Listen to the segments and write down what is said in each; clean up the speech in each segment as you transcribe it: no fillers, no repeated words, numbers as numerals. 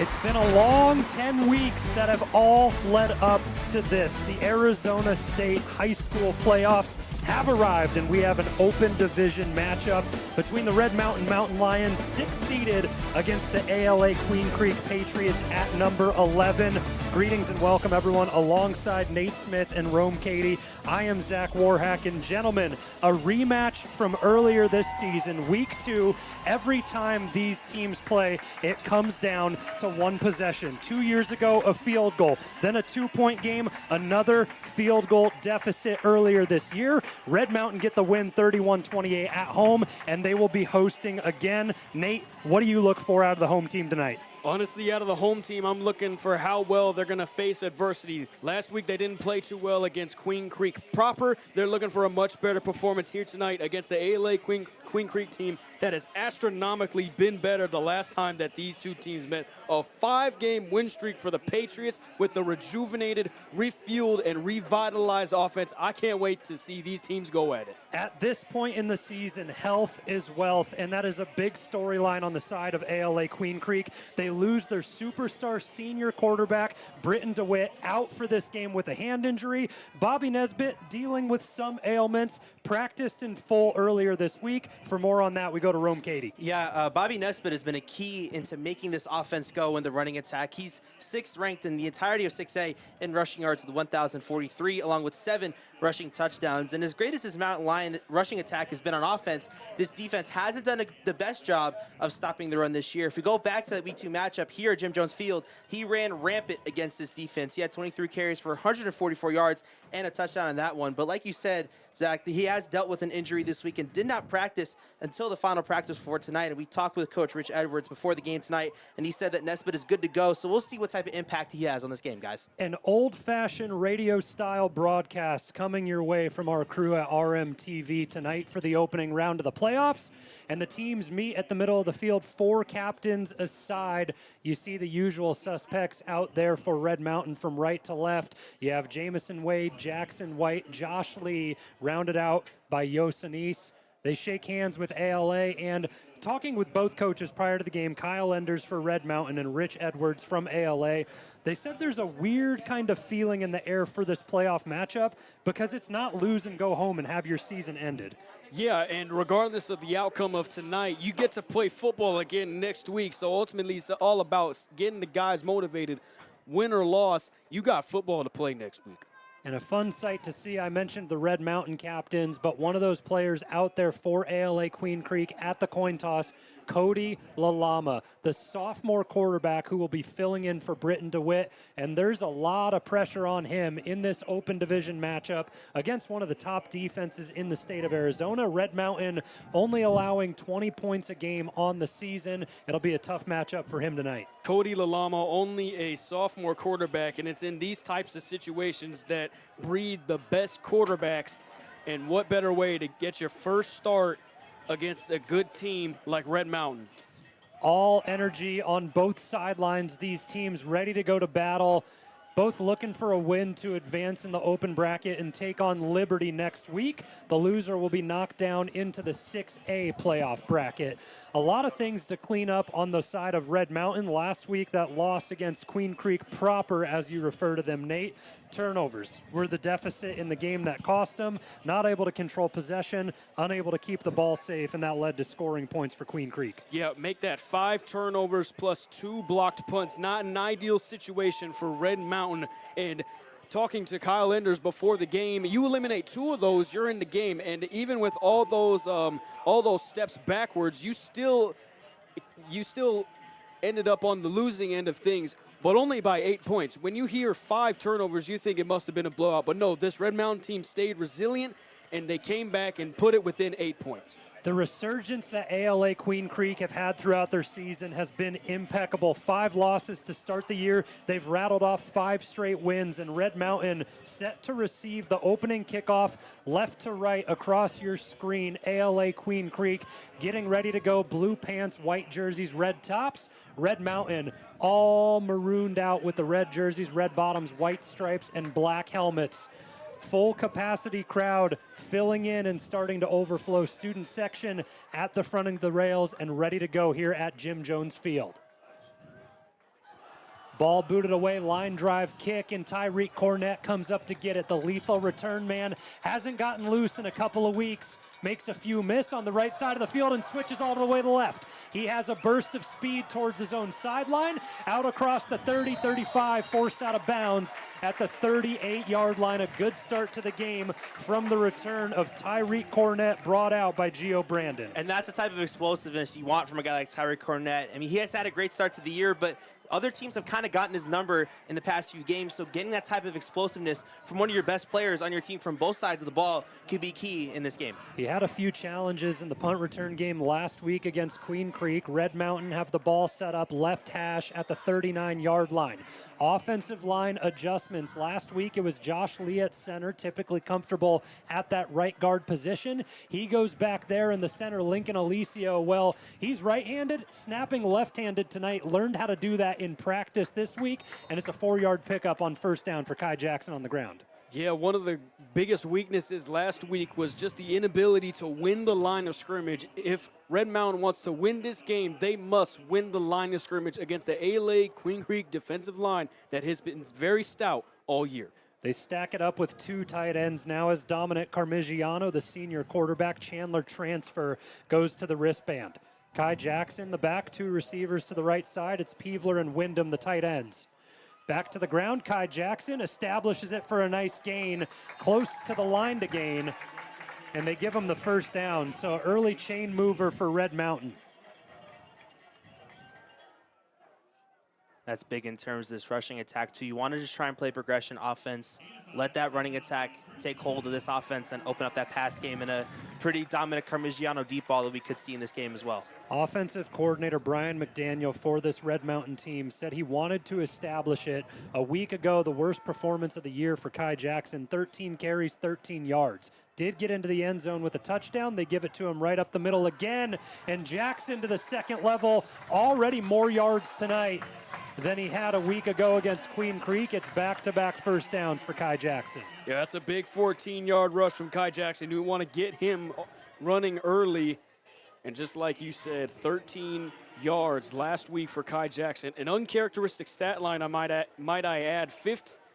It's been a long 10 weeks that have all led up to this. The Arizona State High School playoffs have arrived, and we have an open division matchup between the Red Mountain Mountain Lions, 6-seeded, against the ALA Queen Creek Patriots at number 11. Greetings and welcome, everyone, alongside Nate Smith and Rome Cady. I am Zach Warhack, and gentlemen, a rematch from earlier this season, week 2. Every time these teams play, it comes down to one possession. 2 years ago, a field goal, then a 2-point game, another field goal deficit earlier this year. Red Mountain get the win 31-28 at home, and they will be hosting again. Nate, what do you look for out of the home team tonight? Honestly, out of the home team, I'm looking for how well they're going to face adversity. Last week, they didn't play too well against Queen Creek proper. They're looking for a much better performance here tonight against the ALA Queen Creek team that has astronomically been better the last time that these two teams met. A 5-game win streak for the Patriots with the rejuvenated, refueled, and revitalized offense. I can't wait to see these teams go at it. At this point in the season, health is wealth, and that is a big storyline on the side of ALA Queen Creek. They lose their superstar senior quarterback, Britton DeWitt, out for this game with a hand injury. Bobby Nesbitt dealing with some ailments, practiced in full earlier this week. For more on that, we go to Rome Cady. Yeah, Bobby Nesbitt has been a key into making this offense go in the running attack. He's 6th ranked in the entirety of 6A in rushing yards with 1,043, along with 7 rushing touchdowns. And as great as his Mountain Lion rushing attack has been on offense, this defense hasn't done the best job of stopping the run this year. If we go back to that Week 2 matchup here at Jim Jones Field, he ran rampant against this defense. He had 23 carries for 144 yards and a touchdown on that one. But like you said, Zach, he has dealt with an injury this week and did not practice until the final practice for tonight. And we talked with Coach Rich Edwards before the game tonight, and he said that Nesbitt is good to go. So we'll see what type of impact he has on this game, guys. An old-fashioned radio-style broadcast coming your way from our crew at RMTV tonight for the opening round of the playoffs. And the teams meet at the middle of the field, 4 captains aside. You see the usual suspects out there for Red Mountain from right to left. You have Jamison Wade, Jackson White, Josh Lee, rounded out by Yosanese. They shake hands with ALA, and talking with both coaches prior to the game, Kyle Enders for Red Mountain and Rich Edwards from ALA, they said there's a weird kind of feeling in the air for this playoff matchup because it's not lose and go home and have your season ended. Yeah, and regardless of the outcome of tonight, you get to play football again next week. So ultimately, it's all about getting the guys motivated. Win or loss, you got football to play next week. And a fun sight to see. I mentioned the Red Mountain captains, but one of those players out there for ALA Queen Creek at the coin toss, Cody Lalama, the sophomore quarterback who will be filling in for Britton DeWitt. And there's a lot of pressure on him in this open division matchup against one of the top defenses in the state of Arizona. Red Mountain only allowing 20 points a game on the season. It'll be a tough matchup for him tonight. Cody Lalama, only a sophomore quarterback, and it's in these types of situations that breed the best quarterbacks. And what better way to get your first start against a good team like Red Mountain? All energy on both sidelines. These teams ready to go to battle. Both looking for a win to advance in the open bracket and take on Liberty next week. The loser will be knocked down into the 6A playoff bracket. A lot of things to clean up on the side of Red Mountain. Last week, that loss against Queen Creek proper, as you refer to them, Nate. Turnovers were the deficit in the game that cost them. Not able to control possession, unable to keep the ball safe, and that led to scoring points for Queen Creek. Yeah, make that 5 turnovers plus 2 blocked punts. Not an ideal situation for Red Mountain. And talking to Kyle Enders before the game, you eliminate 2 of those, you're in the game. And even with all those steps backwards, you still ended up on the losing end of things, but only by 8 points. When you hear 5 turnovers, you think it must have been a blowout. But no, this Red Mountain team stayed resilient, and they came back and put it within 8 points. The resurgence that ALA Queen Creek have had throughout their season has been impeccable. 5 losses to start the year. They've rattled off 5 straight wins, and Red Mountain set to receive the opening kickoff left to right across your screen. ALA Queen Creek getting ready to go. Blue pants, white jerseys, red tops. Red Mountain all marooned out with the red jerseys, red bottoms, white stripes, and black helmets. Full capacity crowd filling in and starting to overflow. Student section at the front of the rails and ready to go here at Jim Jones Field. Ball booted away, line drive kick, and Tyreek Cornett comes up to get it. The lethal return man hasn't gotten loose in a couple of weeks. Makes a few miss on the right side of the field and switches all the way to the left. He has a burst of speed towards his own sideline, out across the 30-35, forced out of bounds at the 38-yard line. A good start to the game from the return of Tyreek Cornett, brought out by Gio Brandon. And that's the type of explosiveness you want from a guy like Tyreek Cornett. I mean, he has had a great start to the year, but other teams have kind of gotten his number in the past few games, so getting that type of explosiveness from one of your best players on your team from both sides of the ball could be key in this game. He had a few challenges in the punt return game last week against Queen Creek. Red Mountain have the ball set up left hash at the 39-yard line. Offensive line adjustments. Last week it was Josh Lee at center, typically comfortable at that right guard position. He goes back there in the center. Lincoln Alicio, well, he's right-handed, snapping left-handed tonight. Learned how to do that in practice this week, and it's a 4-yard pickup on first down for Kai Jackson on the ground. Yeah, one of the biggest weaknesses last week was just the inability to win the line of scrimmage. If Red Mountain wants to win this game, they must win the line of scrimmage against the ALA Queen Creek defensive line that has been very stout all year. They stack it up with 2 tight ends now as Dominic Carmigiano, the senior quarterback, Chandler transfer, goes to the wristband. Kai Jackson, the back, 2 receivers to the right side. It's Peevler and Wyndham, the tight ends. Back to the ground, Kai Jackson establishes it for a nice gain, close to the line to gain, and they give him the first down. So early chain mover for Red Mountain. That's big in terms of this rushing attack, too. You want to just try and play progression offense, let that running attack take hold of this offense, and open up that pass game in a pretty Dominic Carmigiano deep ball that we could see in this game as well. Offensive coordinator Brian McDaniel for this Red Mountain team said he wanted to establish it. A week ago, the worst performance of the year for Kai Jackson, 13 carries, 13 yards. Did get into the end zone with a touchdown. They give it to him right up the middle again. And Jackson to the second level, already more yards tonight than he had a week ago against Queen Creek. It's back-to-back first downs for Kai Jackson. Yeah, that's a big 14-yard rush from Kai Jackson. You want to get him running early. And just like you said, 13 yards last week for Kai Jackson. An uncharacteristic stat line, I might I add,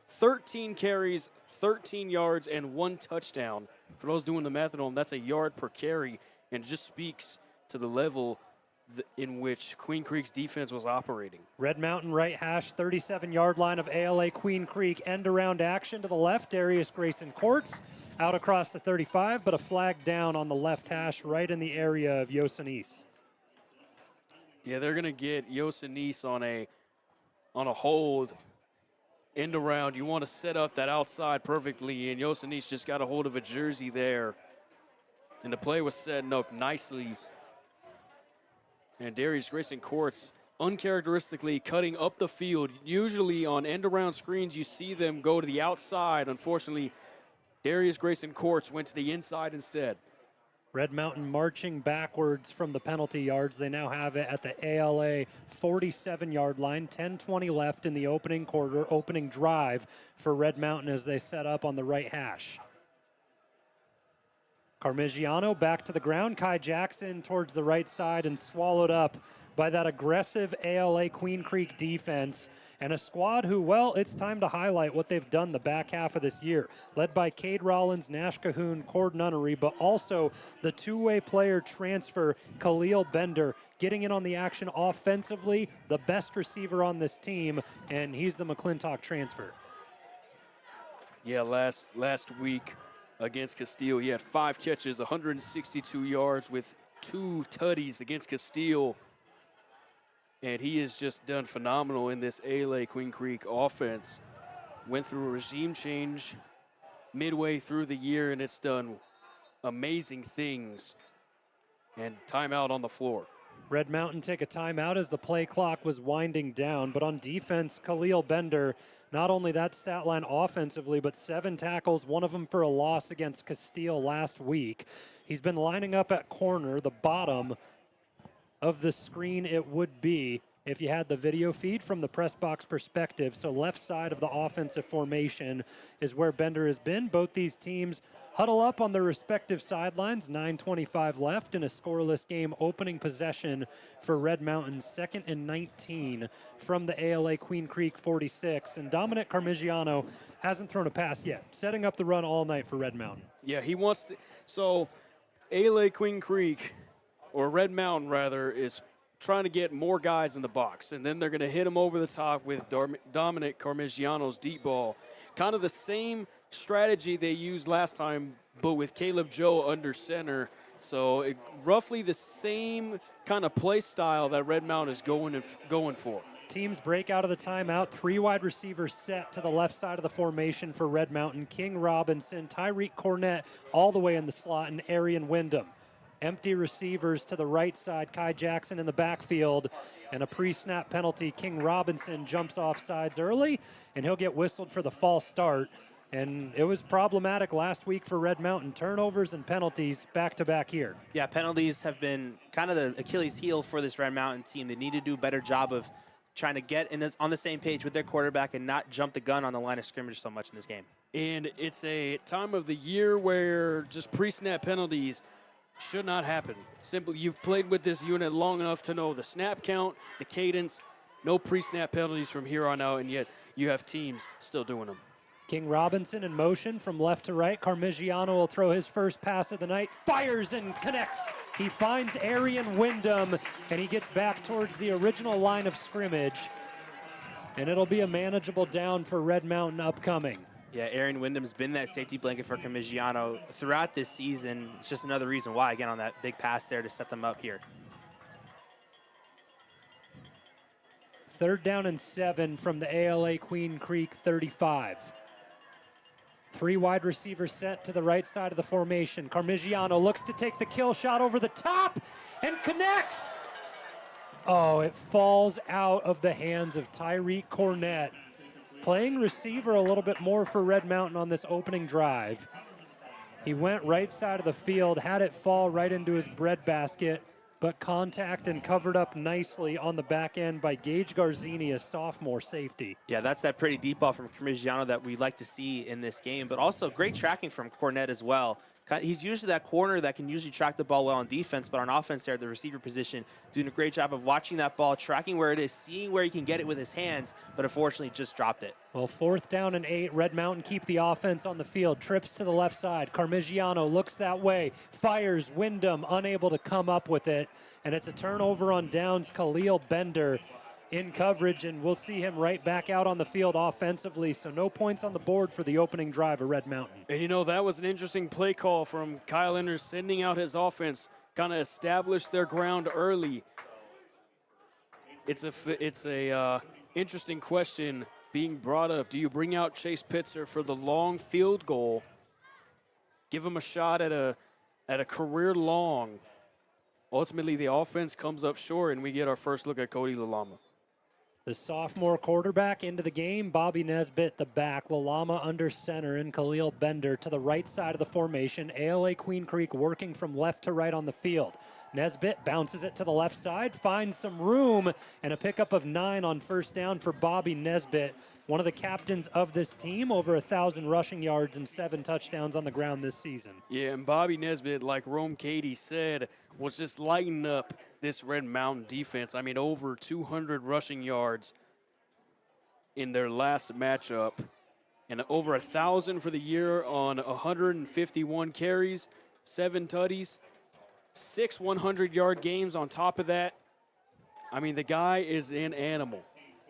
13 carries, 13 yards, and 1 touchdown. For those doing the math at home, that's a yard per carry, and it just speaks to the level in which Queen Creek's defense was operating. Red Mountain right hash, 37-yard line of ALA Queen Creek. End around action to the left, Darius Grayson Courts. Out across the 35, but a flag down on the left hash right in the area of Yosemite. Yeah, they're going to get Yosemite on a hold. End around. You want to set up that outside perfectly, and Yosemite just got a hold of a jersey there. And the play was setting up nicely. And Darius Grayson Courts uncharacteristically cutting up the field. Usually on end around screens, you see them go to the outside. Unfortunately, Darius Grayson Courts went to the inside instead. Red Mountain marching backwards from the penalty yards. They now have it at the ALA 47-yard line. 10:20 left in the opening quarter, opening drive for Red Mountain as they set up on the right hash. Carmigiano back to the ground. Kai Jackson towards the right side and swallowed up by that aggressive ALA Queen Creek defense and a squad who, well, it's time to highlight what they've done the back half of this year, led by Cade Rollins, Nash Cahoon, Cord Nunnery, but also the two-way player transfer, Khalil Bender, getting in on the action offensively, the best receiver on this team, and he's the McClintock transfer. Yeah, last week against Castile, he had 5 catches, 162 yards with 2 tutties against Castile. And he has just done phenomenal in this ALA Queen Creek offense. Went through a regime change midway through the year, and it's done amazing things. And timeout on the floor. Red Mountain take a timeout as the play clock was winding down. But on defense, Khalil Bender, not only that stat line offensively, but 7 tackles, one of them for a loss against Castile last week. He's been lining up at corner, the bottom of the screen it would be if you had the video feed from the press box perspective. So left side of the offensive formation is where Bender has been. Both these teams huddle up on their respective sidelines. 9:25 left in a scoreless game. Opening possession for Red Mountain, 2nd and 19 from the ALA Queen Creek 46. And Dominic Carmigiano hasn't thrown a pass yet, setting up the run all night for Red Mountain. Yeah, he wants to. So ALA Queen Creek, or Red Mountain rather, is trying to get more guys in the box. And then they're going to hit him over the top with Dominic Carmigiano's deep ball. Kind of the same strategy they used last time, but with Caleb Joe under center. So roughly the same kind of play style that Red Mountain is going for. Teams break out of the timeout. 3 wide receivers set to the left side of the formation for Red Mountain. King Robinson, Tyreek Cornett all the way in the slot, and Arian Wyndham. Empty receivers to the right side, Kai Jackson in the backfield, and a pre-snap penalty. King Robinson jumps off sides early, and he'll get whistled for the false start. And it was problematic last week for Red Mountain. Turnovers and penalties back-to-back here. Yeah, penalties have been kind of the Achilles heel for this Red Mountain team. They need to do a better job of trying to get on the same page with their quarterback and not jump the gun on the line of scrimmage so much in this game. And it's a time of the year where just pre-snap penalties should not happen. Simply, you've played with this unit long enough to know the snap count, the cadence, no pre-snap penalties from here on out, and yet you have teams still doing them. King Robinson in motion from left to right. Carmigiano will throw his first pass of the night. Fires and connects. He finds Arian Wyndham, and he gets back towards the original line of scrimmage. And it'll be a manageable down for Red Mountain upcoming. Yeah, Arian Wyndham's been that safety blanket for Carmigiano throughout this season. It's just another reason why, again, on that big pass there to set them up here. 3rd down and 7 from the ALA Queen Creek 35. 3 wide receivers set to the right side of the formation. Carmigiano looks to take the kill shot over the top and connects. Oh, it falls out of the hands of Tyreek Cornett. Playing receiver a little bit more for Red Mountain on this opening drive. He went right side of the field, had it fall right into his breadbasket, but contact and covered up nicely on the back end by Gage Garzini, a sophomore safety. Yeah, that's that pretty deep ball from Carmigiano that we like to see in this game, but also great tracking from Cornett as well. He's usually that corner that can usually track the ball well on defense, but on offense there at the receiver position, doing a great job of watching that ball, tracking where it is, seeing where he can get it with his hands, but unfortunately just dropped it. Well, 4th down and 8. Red Mountain keep the offense on the field. Trips to the left side. Carmigiano looks that way. Fires. Wyndham unable to come up with it. And it's a turnover on downs. Khalil Bender in coverage, and we'll see him right back out on the field offensively. So no points on the board for the opening drive of Red Mountain. And you know, that was an interesting play call from Kyle Enders, sending out his offense, kind of establish their ground early. It's a interesting question being brought up. Do you bring out Chase Pitzer for the long field goal, give him a shot at a career long? Ultimately, the offense comes up short, and we get our first look at Cody Lalama. The sophomore quarterback into the game, Bobby Nesbitt the back, Lalama under center, and Khalil Bender to the right side of the formation. ALA Queen Creek working from left to right on the field. Nesbitt bounces it to the left side, finds some room, and a pickup of 9 on first down for Bobby Nesbitt, one of the captains of this team, over 1,000 rushing yards and 7 touchdowns on the ground this season. Yeah, and Bobby Nesbitt, like Rome Cady said, was just lighting up this Red Mountain defense. I mean, over 200 rushing yards in their last matchup, and over 1,000 for the year on 151 carries, 7 tutties, 6 100-yard games on top of that. I mean, the guy is an animal.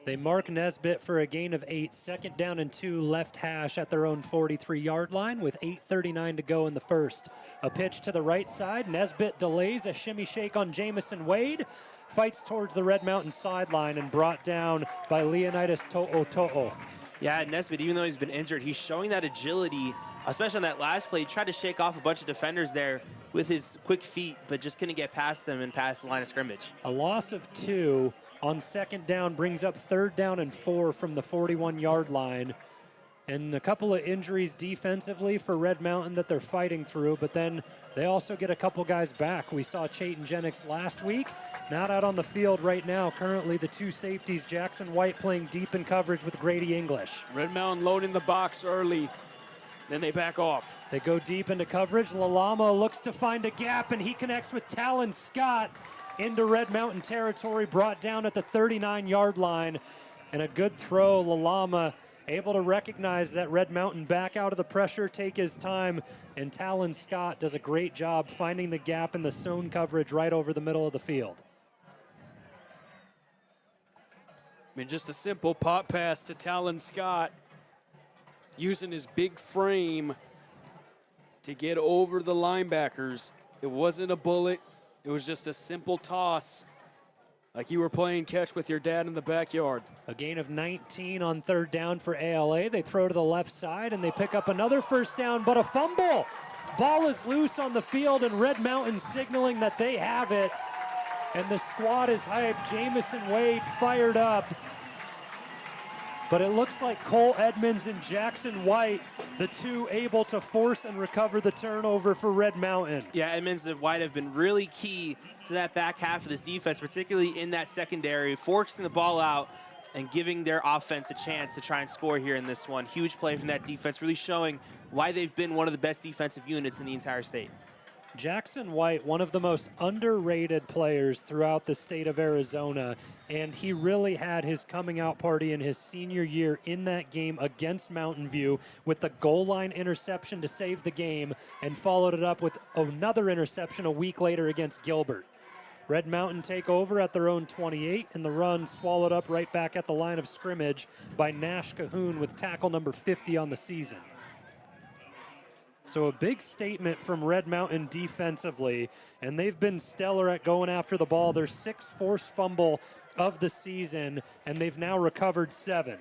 They mark Nesbitt for a gain of 8, second down and 2, left hash at their own 43-yard line with 8:39 to go in the first. A pitch to the right side. Nesbitt delays a shimmy shake on Jamison Wade, fights towards the Red Mountain sideline and brought down by Leonidas To'oto'o. Yeah, Nesbitt, even though he's been injured, he's showing that agility, especially on that last play. He tried to shake off a bunch of defenders there with his quick feet, but just couldn't get past them and past the line of scrimmage. A loss of 2 on second down brings up third down and 4 from the 41-yard line. And a couple of injuries defensively for Red Mountain that they're fighting through, but then they also get a couple guys back. We saw Chayton Jennings last week, not out on the field right now. Currently the 2 safeties, Jackson White playing deep in coverage with Grady English. Red Mountain loading the box early, then they back off. They go deep into coverage. Lalama looks to find a gap, and he connects with Talon Scott into Red Mountain territory, brought down at the 39-yard line. And a good throw, Lalama able to recognize that Red Mountain back out of the pressure, take his time, and Talon Scott does a great job finding the gap in the zone coverage right over the middle of the field. I mean, just a simple pop pass to Talon Scott, using his big frame to get over the linebackers. It wasn't a bullet. It was just a simple toss, like you were playing catch with your dad in the backyard. A gain of 19 on third down for ALA. They throw to the left side, and they pick up another first down, but a fumble. Ball is loose on the field, and Red Mountain signaling that they have it. And the squad is hyped. Jamison Wade fired up. But it looks like Cole Edmonds and Jackson White, the 2 able to force and recover the turnover for Red Mountain. Yeah, Edmonds and White have been really key to that back half of this defense, particularly in that secondary, forcing the ball out and giving their offense a chance to try and score here in this one. Huge play from that defense, really showing why they've been one of the best defensive units in the entire state. Jackson White, one of the most underrated players throughout the state of Arizona, and he really had his coming out party in his senior year in that game against Mountain View with the goal line interception to save the game, and followed it up with another interception a week later against Gilbert. Red Mountain take over at their own 28, and the run swallowed up right back at the line of scrimmage by Nash Cahoon with tackle number 50 on the season. So a big statement from Red Mountain defensively, and they've been stellar at going after the ball. Their 6th forced fumble of the season, and they've now recovered 7.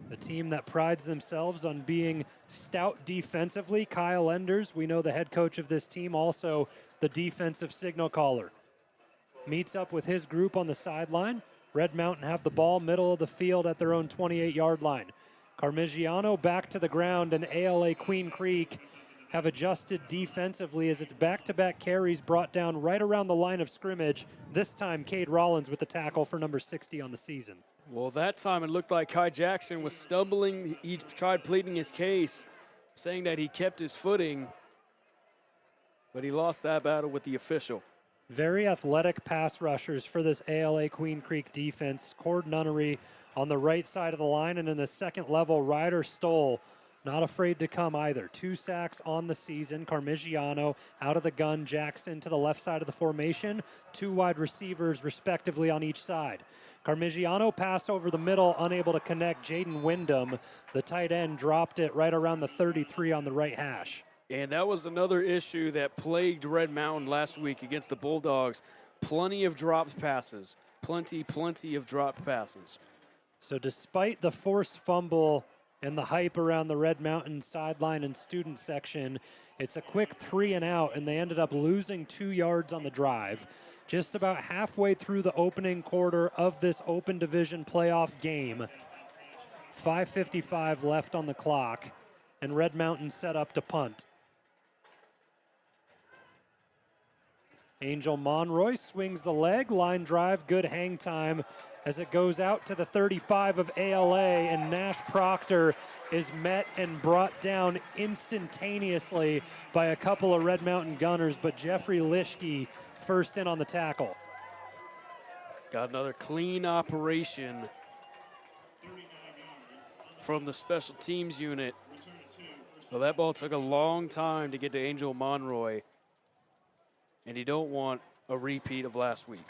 A team that prides themselves on being stout defensively. Kyle Enders, we know the head coach of this team, also the defensive signal caller. Meets up with his group on the sideline. Red Mountain have the ball middle of the field at their own 28-yard line. Carmigiano back to the ground, and ALA Queen Creek have adjusted defensively as it's back-to-back carries brought down right around the line of scrimmage. This time, Cade Rollins with the tackle for number 60 on the season. Well, that time it looked like Kai Jackson was stumbling. He tried pleading his case, saying that he kept his footing, but he lost that battle with the official. Very athletic pass rushers for this ALA Queen Creek defense. Cord Nunnery on the right side of the line, and in the second level, Ryder Stoll not afraid to come either. 2 sacks on the season. Carmigiano out of the gun, Jackson to the left side of the formation. 2 wide receivers respectively on each side. Carmigiano pass over the middle, unable to connect. Jaden Wyndham, the tight end, dropped it right around the 33 on the right hash. And that was another issue that plagued Red Mountain last week against the Bulldogs. Plenty of dropped passes. Plenty of dropped passes. So despite the forced fumble and the hype around the Red Mountain sideline and student section. It's a quick 3 and out, and they ended up losing 2 yards on the drive. Just about halfway through the opening quarter of this open division playoff game. 5:55 left on the clock, and Red Mountain set up to punt. Angel Monroy swings the leg, line drive, good hang time as it goes out to the 35 of ALA, and Nash Proctor is met and brought down instantaneously by a couple of Red Mountain gunners, but Jeffrey Lischke first in on the tackle. Got another clean operation from the special teams unit. Well, that ball took a long time to get to Angel Monroy, and you don't want a repeat of last week.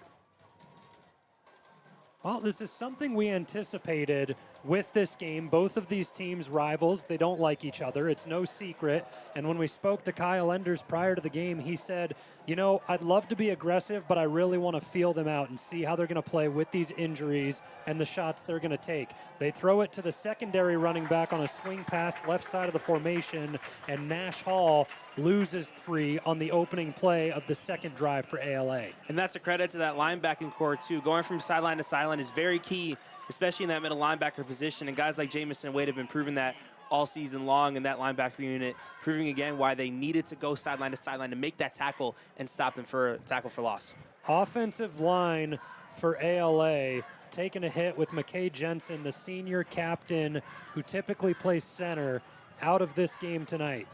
Well, this is something we anticipated with this game. Both of these teams rivals. They don't like each other. It's no secret. And when we spoke to Kyle Enders prior to the game, he said, you know, I'd love to be aggressive, but I really want to feel them out and see how they're going to play with these injuries and the shots they're going to take. They throw it to the secondary running back on a swing pass left side of the formation, and Nash Hall loses 3 on the opening play of the second drive for ALA. And that's a credit to that linebacking core, too. Going from sideline to sideline is very key, especially in that middle linebacker position. And guys like Jamison Wade have been proving that all season long in that linebacker unit, proving again why they needed to go sideline to sideline to make that tackle and stop them for a tackle for loss. Offensive line for ALA taking a hit with McKay Jensen, the senior captain who typically plays center, out of this game tonight.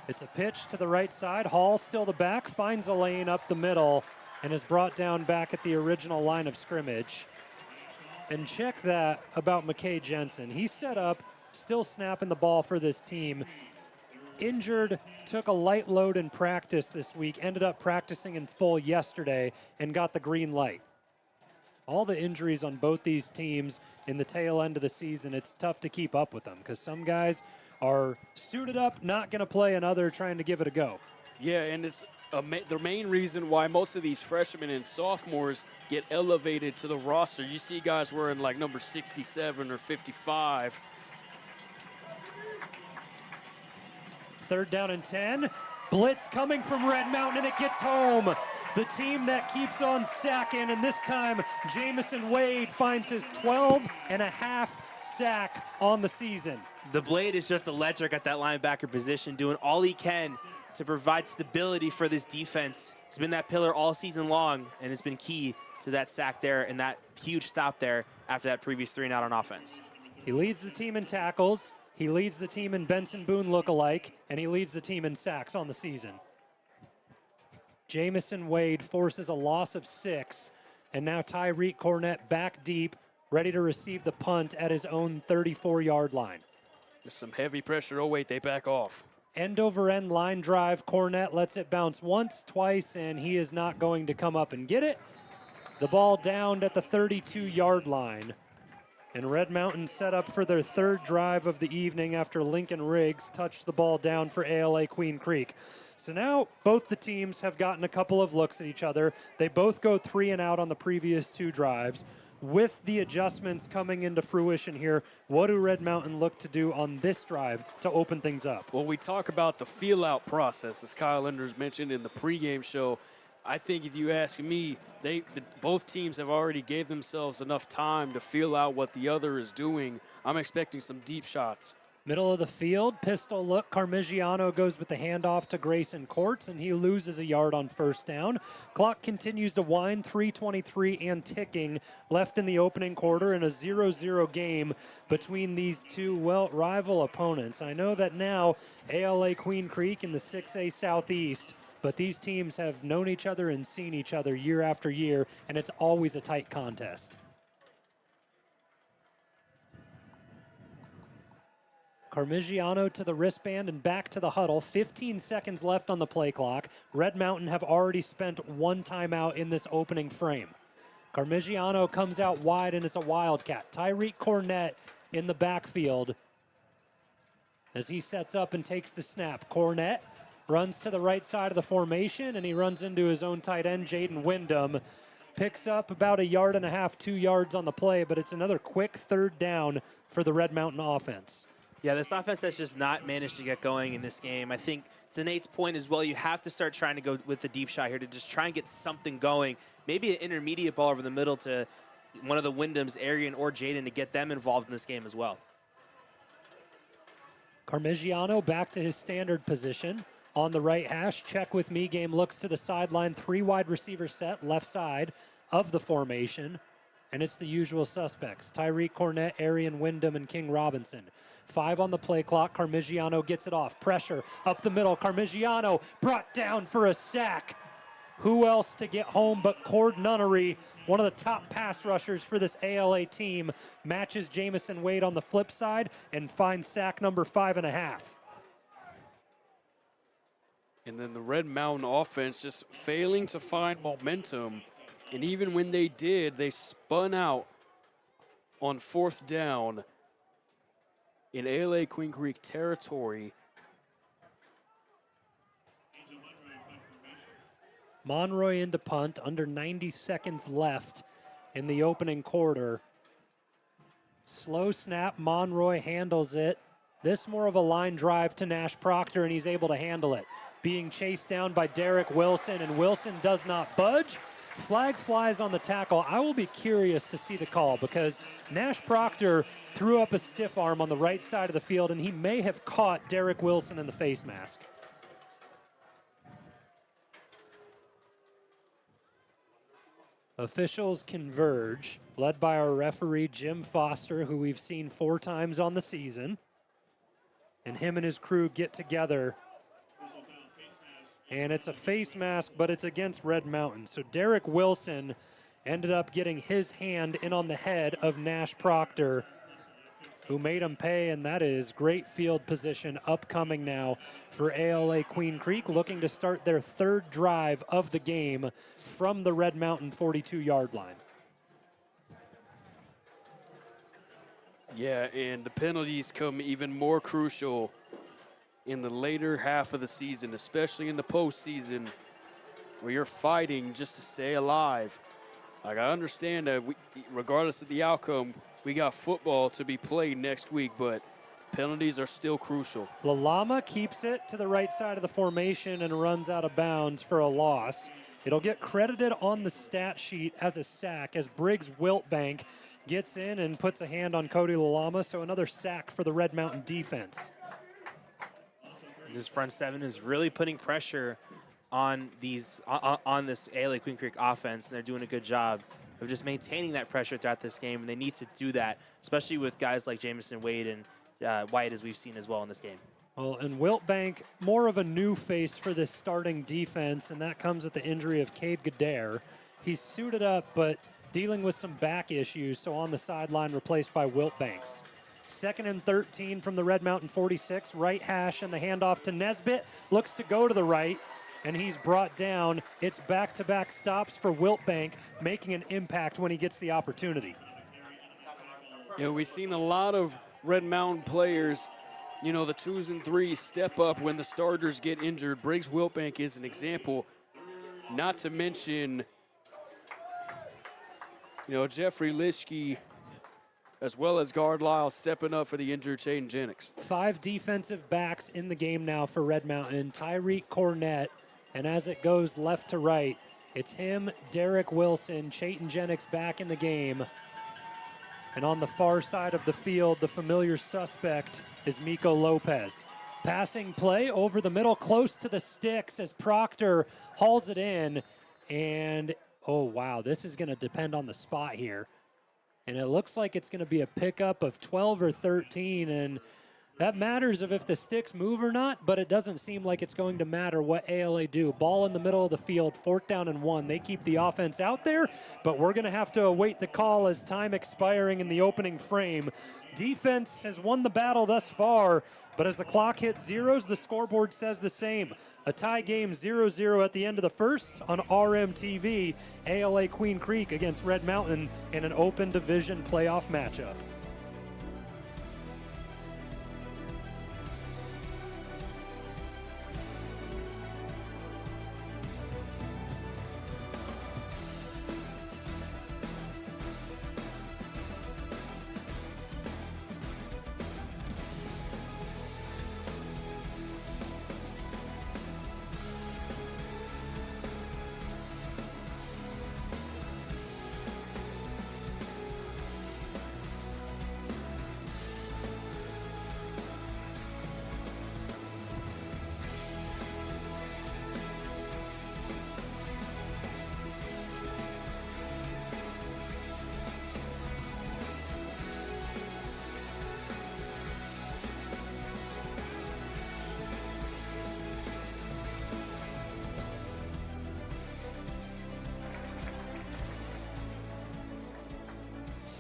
It's a pitch to the right side. Hall still the back, finds a lane up the middle, and is brought down back at the original line of scrimmage. And check that about McKay Jensen. He's set up, still snapping the ball for this team. Injured, took a light load in practice this week, ended up practicing in full yesterday, and got the green light. All the injuries on both these teams in the tail end of the season, it's tough to keep up with them because some guys are suited up, not going to play, and other trying to give it a go. Yeah, and it's the main reason why most of these freshmen and sophomores get elevated to the roster. You see guys wearing like number 67 or 55. 3rd down and 10. Blitz coming from Red Mountain, and it gets home. The team that keeps on sacking, and this time Jamison Wade finds his 12.5 sack on the season. The Blade is just electric at that linebacker position, doing all he can to provide stability for this defense. He's been that pillar all season long, and it's been key to that sack there and that huge stop there after that previous 3 and out on offense. He leads the team in tackles, he leads the team in Benson Boone lookalike, and he leads the team in sacks on the season. Jamison Wade forces a loss of 6, and now Tyreek Cornett back deep, ready to receive the punt at his own 34-yard line. There's some heavy pressure. Oh, wait, they back off. End over end line drive. Cornett lets it bounce once, twice, and he is not going to come up and get it. The ball downed at the 32-yard line. And Red Mountain set up for their 3rd drive of the evening after Lincoln Riggs touched the ball down for ALA Queen Creek. So now both the teams have gotten a couple of looks at each other. They both go 3 and out on the previous 2 drives. With the adjustments coming into fruition here, what do Red Mountain look to do on this drive to open things up? Well, we talk about the feel-out process, as Kyle Enders mentioned in the pregame show. I think if you ask me, both teams have already gave themselves enough time to feel out what the other is doing. I'm expecting some deep shots. Middle of the field, pistol look. Carmigiano goes with the handoff to Grayson Courts, and he loses a yard on 1st down. Clock continues to wind, 3:23 and ticking left in the opening quarter, in a 0-0 game between these two, rival opponents. I know that now ALA Queen Creek in the 6A Southeast, but these teams have known each other and seen each other year after year, and it's always a tight contest. Carmigiano to the wristband and back to the huddle. 15 seconds left on the play clock. Red Mountain have already spent 1 timeout in this opening frame. Carmigiano comes out wide, and it's a wildcat. Tyreek Cornett in the backfield as he sets up and takes the snap. Cornett runs to the right side of the formation, and he runs into his own tight end, Jaden Wyndham. picks up about 1.5 yards, 2 yards on the play, but it's another quick third down for the Red Mountain offense. Yeah, this offense has just not managed to get going in this game. I think to Nate's point as well, you have to start trying to go with the deep shot here to just try and get something going. Maybe an intermediate ball over the middle to one of the Wyndhams, Arian or Jaden, to get them involved in this game as well. Carmigiano back to his standard position on the right hash. Check with me. Game looks to the sideline. 3 wide receiver set left side of the formation. And it's the usual suspects: Tyreek Cornett, Arian Wyndham, and King Robinson. 5 on the play clock. Carmigiano gets it off. Pressure up the middle. Carmigiano brought down for a sack. Who else to get home but Cord Nunnery, one of the top pass rushers for this ALA team, matches Jamison Wade on the flip side and finds sack number 5.5. And then the Red Mountain offense just failing to find momentum. And even when they did, they spun out on 4th down in ALA Queen Creek territory. Monroy into punt, under 90 seconds left in the opening quarter. Slow snap, Monroy handles it. This more of a line drive to Nash Proctor, and he's able to handle it. Being chased down by Derek Wilson, and Wilson does not budge. Flag flies on the tackle. I will be curious to see the call because Nash Proctor threw up a stiff arm on the right side of the field, and he may have caught Derek Wilson in the face mask. Officials converge, led by our referee, Jim Foster, who we've seen 4 times on the season. And him and his crew get together. And it's a face mask, but it's against Red Mountain. So Derek Wilson ended up getting his hand in on the head of Nash Proctor, who made him pay, and that is great field position upcoming now for ALA Queen Creek, looking to start their 3rd drive of the game from the Red Mountain 42-yard line. Yeah, and the penalties come even more crucial in the later half of the season, especially in the postseason, where you're fighting just to stay alive. Like, I understand that regardless of the outcome, we got football to be played next week, but penalties are still crucial. LaLama keeps it to the right side of the formation and runs out of bounds for a loss. It'll get credited on the stat sheet as a sack as Briggs Wiltbank gets in and puts a hand on Cody LaLama, so another sack for the Red Mountain defense. This front 7 is really putting pressure on these on this ALA Queen Creek offense, and they're doing a good job of just maintaining that pressure throughout this game, and they need to do that, especially with guys like Jamison Wade and White, as we've seen as well in this game. Well, and Wiltbank, more of a new face for this starting defense, and that comes with the injury of Cade Gadare. He's suited up, but dealing with some back issues, so on the sideline, replaced by Wiltbanks. 2nd and 13 from the Red Mountain 46, right hash, and the handoff to Nesbitt. Looks to go to the right, and he's brought down. It's back-to-back stops for Wiltbank, making an impact when he gets the opportunity. You know, we've seen a lot of Red Mountain players, you know, the 2s and 3s step up when the starters get injured. Briggs Wiltbank is an example, not to mention, you know, Jeffrey Lischke, as well as Guard Lyle stepping up for the injured Shaden Jennings. 5 defensive backs in the game now for Red Mountain. Tyreek Cornett, and as it goes left to right, it's him, Derek Wilson, Shaden Jennings back in the game. And on the far side of the field, the familiar suspect is Miko Lopez. Passing play over the middle, close to the sticks as Proctor hauls it in. And, oh, wow, this is going to depend on the spot here. And it looks like it's going to be a pickup of 12 or 13, and that matters of if the sticks move or not, but it doesn't seem like it's going to matter what ALA do. Ball in the middle of the field, 4th down and 1. They keep the offense out there, but we're going to have to await the call as time expiring in the opening frame. Defense has won the battle thus far, but as the clock hits zeros, the scoreboard says the same. A tie game 0-0 at the end of the first on RMTV. ALA Queen Creek against Red Mountain in an open division playoff matchup.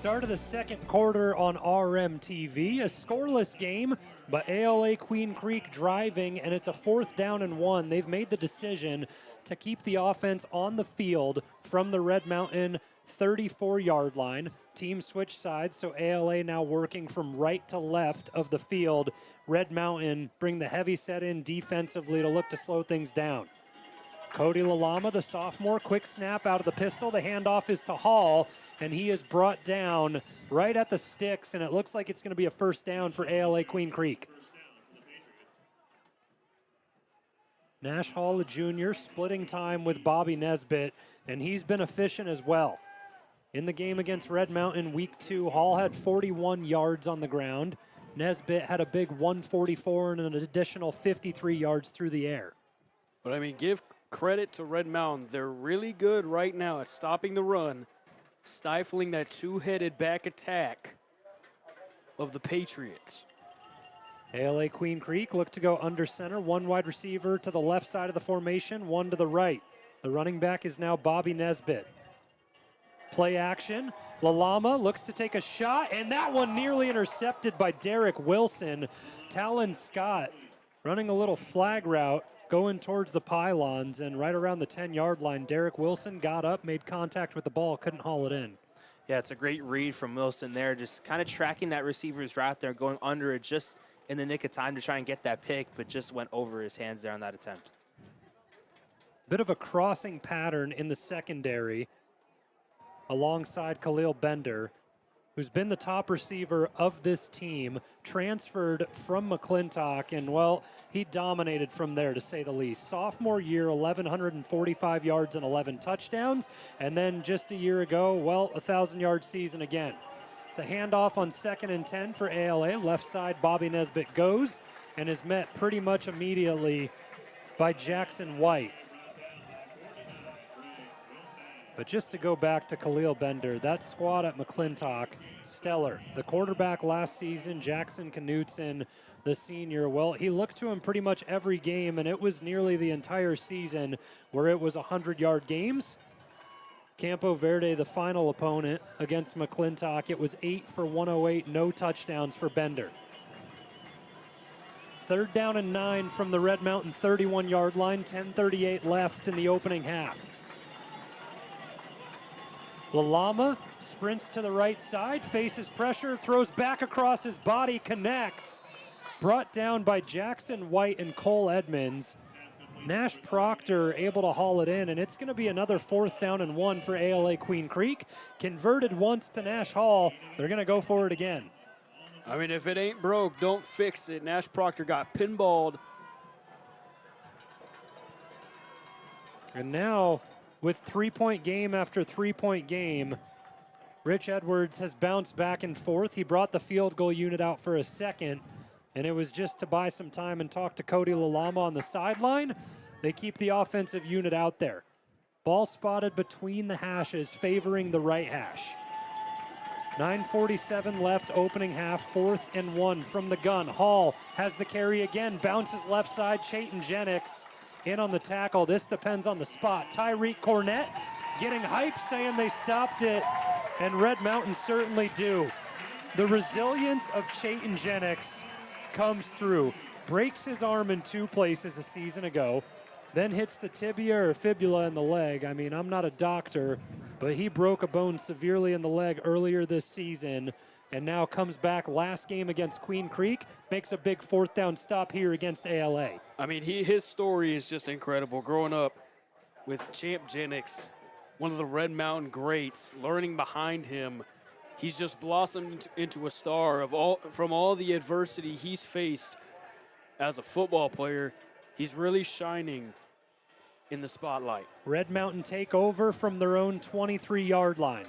Start of the second quarter on RMTV. A scoreless game, but ALA Queen Creek driving, and it's a 4th down and 1. They've made the decision to keep the offense on the field from the Red Mountain 34-yard line. Team switch sides, so ALA now working from right to left of the field. Red Mountain bring the heavy set in defensively to look to slow things down. Cody Lalama, the sophomore, quick snap out of the pistol. The handoff is to Hall, and he is brought down right at the sticks, and it looks like it's going to be a 1st down for ALA Queen Creek. Nash Hall, the junior, splitting time with Bobby Nesbitt, and he's been efficient as well. In the game against Red Mountain week 2, Hall had 41 yards on the ground. Nesbitt had a big 144 and an additional 53 yards through the air. But I mean, give credit to Red Mountain. They're really good right now at stopping the run, stifling that two-headed back attack of the Patriots. ALA Queen Creek look to go under center. One wide receiver to the left side of the formation, one to the right. The running back is now Bobby Nesbitt. Play action. Lalama looks to take a shot, and that one nearly intercepted by Derek Wilson. Talon Scott running a little flag route, going towards the pylons, and right around the 10-yard line, Derek Wilson got up, made contact with the ball, couldn't haul it in. Yeah, it's a great read from Wilson there, just kind of tracking that receiver's route there, going under it just in the nick of time to try and get that pick, but just went over his hands there on that attempt. Bit of a crossing pattern in the secondary alongside Khalil Bender, who's been the top receiver of this team, transferred from McClintock, and, well, he dominated from there, to say the least. Sophomore year, 1,145 yards and 11 touchdowns, and then just a year ago, well, a 1,000-yard season again. It's a handoff on 2nd and 10 for ALA. Left side, Bobby Nesbitt goes, and is met pretty much immediately by Jackson White. But just to go back to Khalil Bender, that squad at McClintock, stellar. The quarterback last season, Jackson Knutson, the senior, well, he looked to him pretty much every game, and it was nearly the entire season where it was 100-yard games. Campo Verde, the final opponent against McClintock, it was 8 for 108, no touchdowns for Bender. 3rd down and 9 from the Red Mountain 31-yard line, 10:38 left in the opening half. Lalama sprints to the right side, faces pressure, throws back across his body, connects. Brought down by Jackson White and Cole Edmonds. Nash Proctor able to haul it in, and it's going to be another 4th down and 1 for ALA Queen Creek. Converted once to Nash Hall. They're going to go for it again. I mean, if it ain't broke, don't fix it. Nash Proctor got pinballed. And now, with 3-point game after 3-point game, Rich Edwards has bounced back and forth. He brought the field goal unit out for a second, and it was just to buy some time and talk to Cody Lalama on the sideline. They keep the offensive unit out there. Ball spotted between the hashes, favoring the right hash. 9:47 left, opening half, 4th and 1 from the gun. Hall has the carry again, bounces left side, Chayton Jennings in on the tackle. This depends on the spot. Tyreek Cornett getting hype, saying they stopped it, and Red Mountain certainly do. The resilience of Chayton Jennings comes through. Breaks his arm in 2 places a season ago, then hits the tibia or fibula in the leg. I mean, I'm not a doctor, but he broke a bone severely in the leg earlier this season, and now comes back last game against Queen Creek, makes a big 4th down stop here against ALA. I mean, his story is just incredible. Growing up with Champ Jennings, one of the Red Mountain greats, learning behind him, he's just blossomed into a star from all the adversity he's faced as a football player. He's really shining in the spotlight. Red Mountain take over from their own 23-yard line.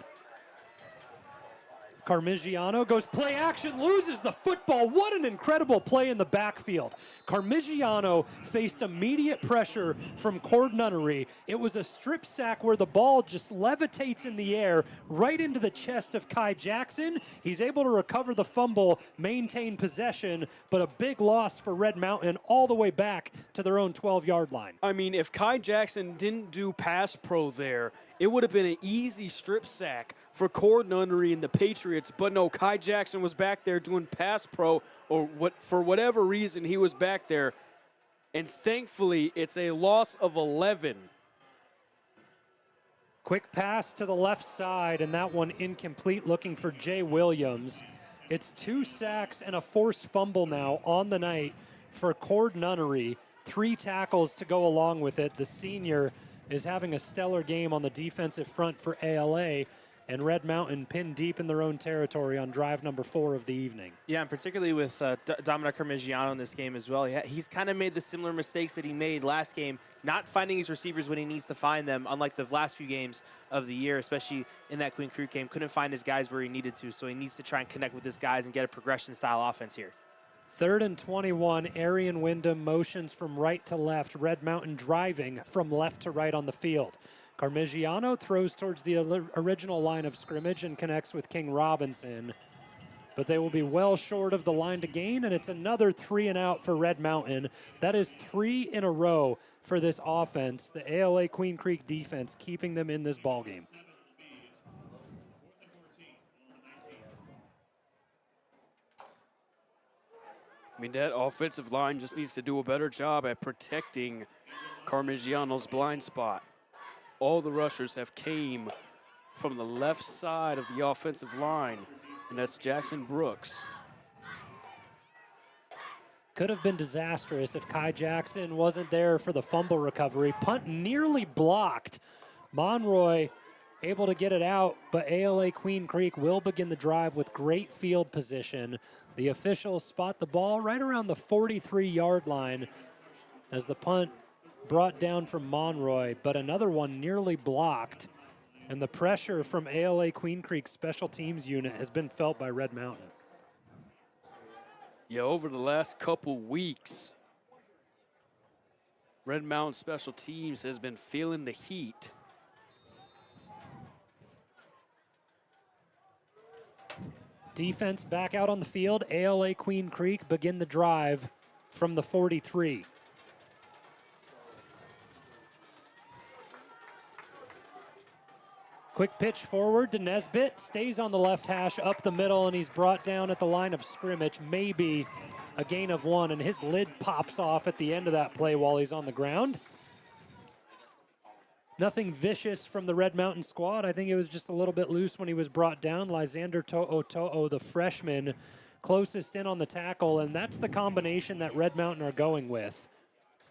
Carmigiano goes play action, loses the football. What an incredible play in the backfield. Carmigiano faced immediate pressure from Cord Nunnery. It was a strip sack where the ball just levitates in the air right into the chest of Kai Jackson. He's able to recover the fumble, maintain possession, but a big loss for Red Mountain all the way back to their own 12-yard line. I mean, if Kai Jackson didn't do pass pro there, it would have been an easy strip sack for Cord Nunnery and the Patriots, but no, Kai Jackson was back there doing pass pro, or for whatever reason he was back there, and thankfully it's a loss of 11. Quick pass to the left side, and that one incomplete, looking for Jay Williams. It's 2 sacks and a forced fumble now on the night for Cord Nunnery. 3 tackles to go along with it. The senior is having a stellar game on the defensive front for ALA, and Red Mountain pinned deep in their own territory on drive number 4 of the evening. Yeah, and particularly with Dominic Carmigiano in this game as well. He's kind of made the similar mistakes that he made last game, not finding his receivers when he needs to find them, unlike the last few games of the year, especially in that Queen Creek game. Couldn't find his guys where he needed to, so he needs to try and connect with his guys and get a progression-style offense here. 3rd and 21, Arian Wyndham motions from right to left. Red Mountain driving from left to right on the field. Carmigiano throws towards the original line of scrimmage and connects with King Robinson. But they will be well short of the line to gain, and it's another 3 and out for Red Mountain. That is 3 in a row for this offense. The ALA Queen Creek defense keeping them in this ballgame. I mean, that offensive line just needs to do a better job at protecting Carmigiano's blind spot. All the rushers have came from the left side of the offensive line, and that's Jackson Brooks. Could have been disastrous if Kai Jackson wasn't there for the fumble recovery. Punt nearly blocked. Monroy able to get it out, but ALA Queen Creek will begin the drive with great field position. The officials spot the ball right around the 43-yard line as the punt brought down from Monroy, but another one nearly blocked. And the pressure from ALA Queen Creek's special teams unit has been felt by Red Mountain. Yeah, over the last couple weeks, Red Mountain Special Teams has been feeling the heat. Defense back out on the field. ALA Queen Creek begin the drive from the 43. Quick pitch forward to Nesbitt, stays on the left hash up the middle, and he's brought down at the line of scrimmage, maybe a gain of 1, and his lid pops off at the end of that play while he's on the ground. Nothing vicious from the Red Mountain squad. I think it was just a little bit loose when he was brought down. Lysander To'oto'o, the freshman, closest in on the tackle, and that's the combination that Red Mountain are going with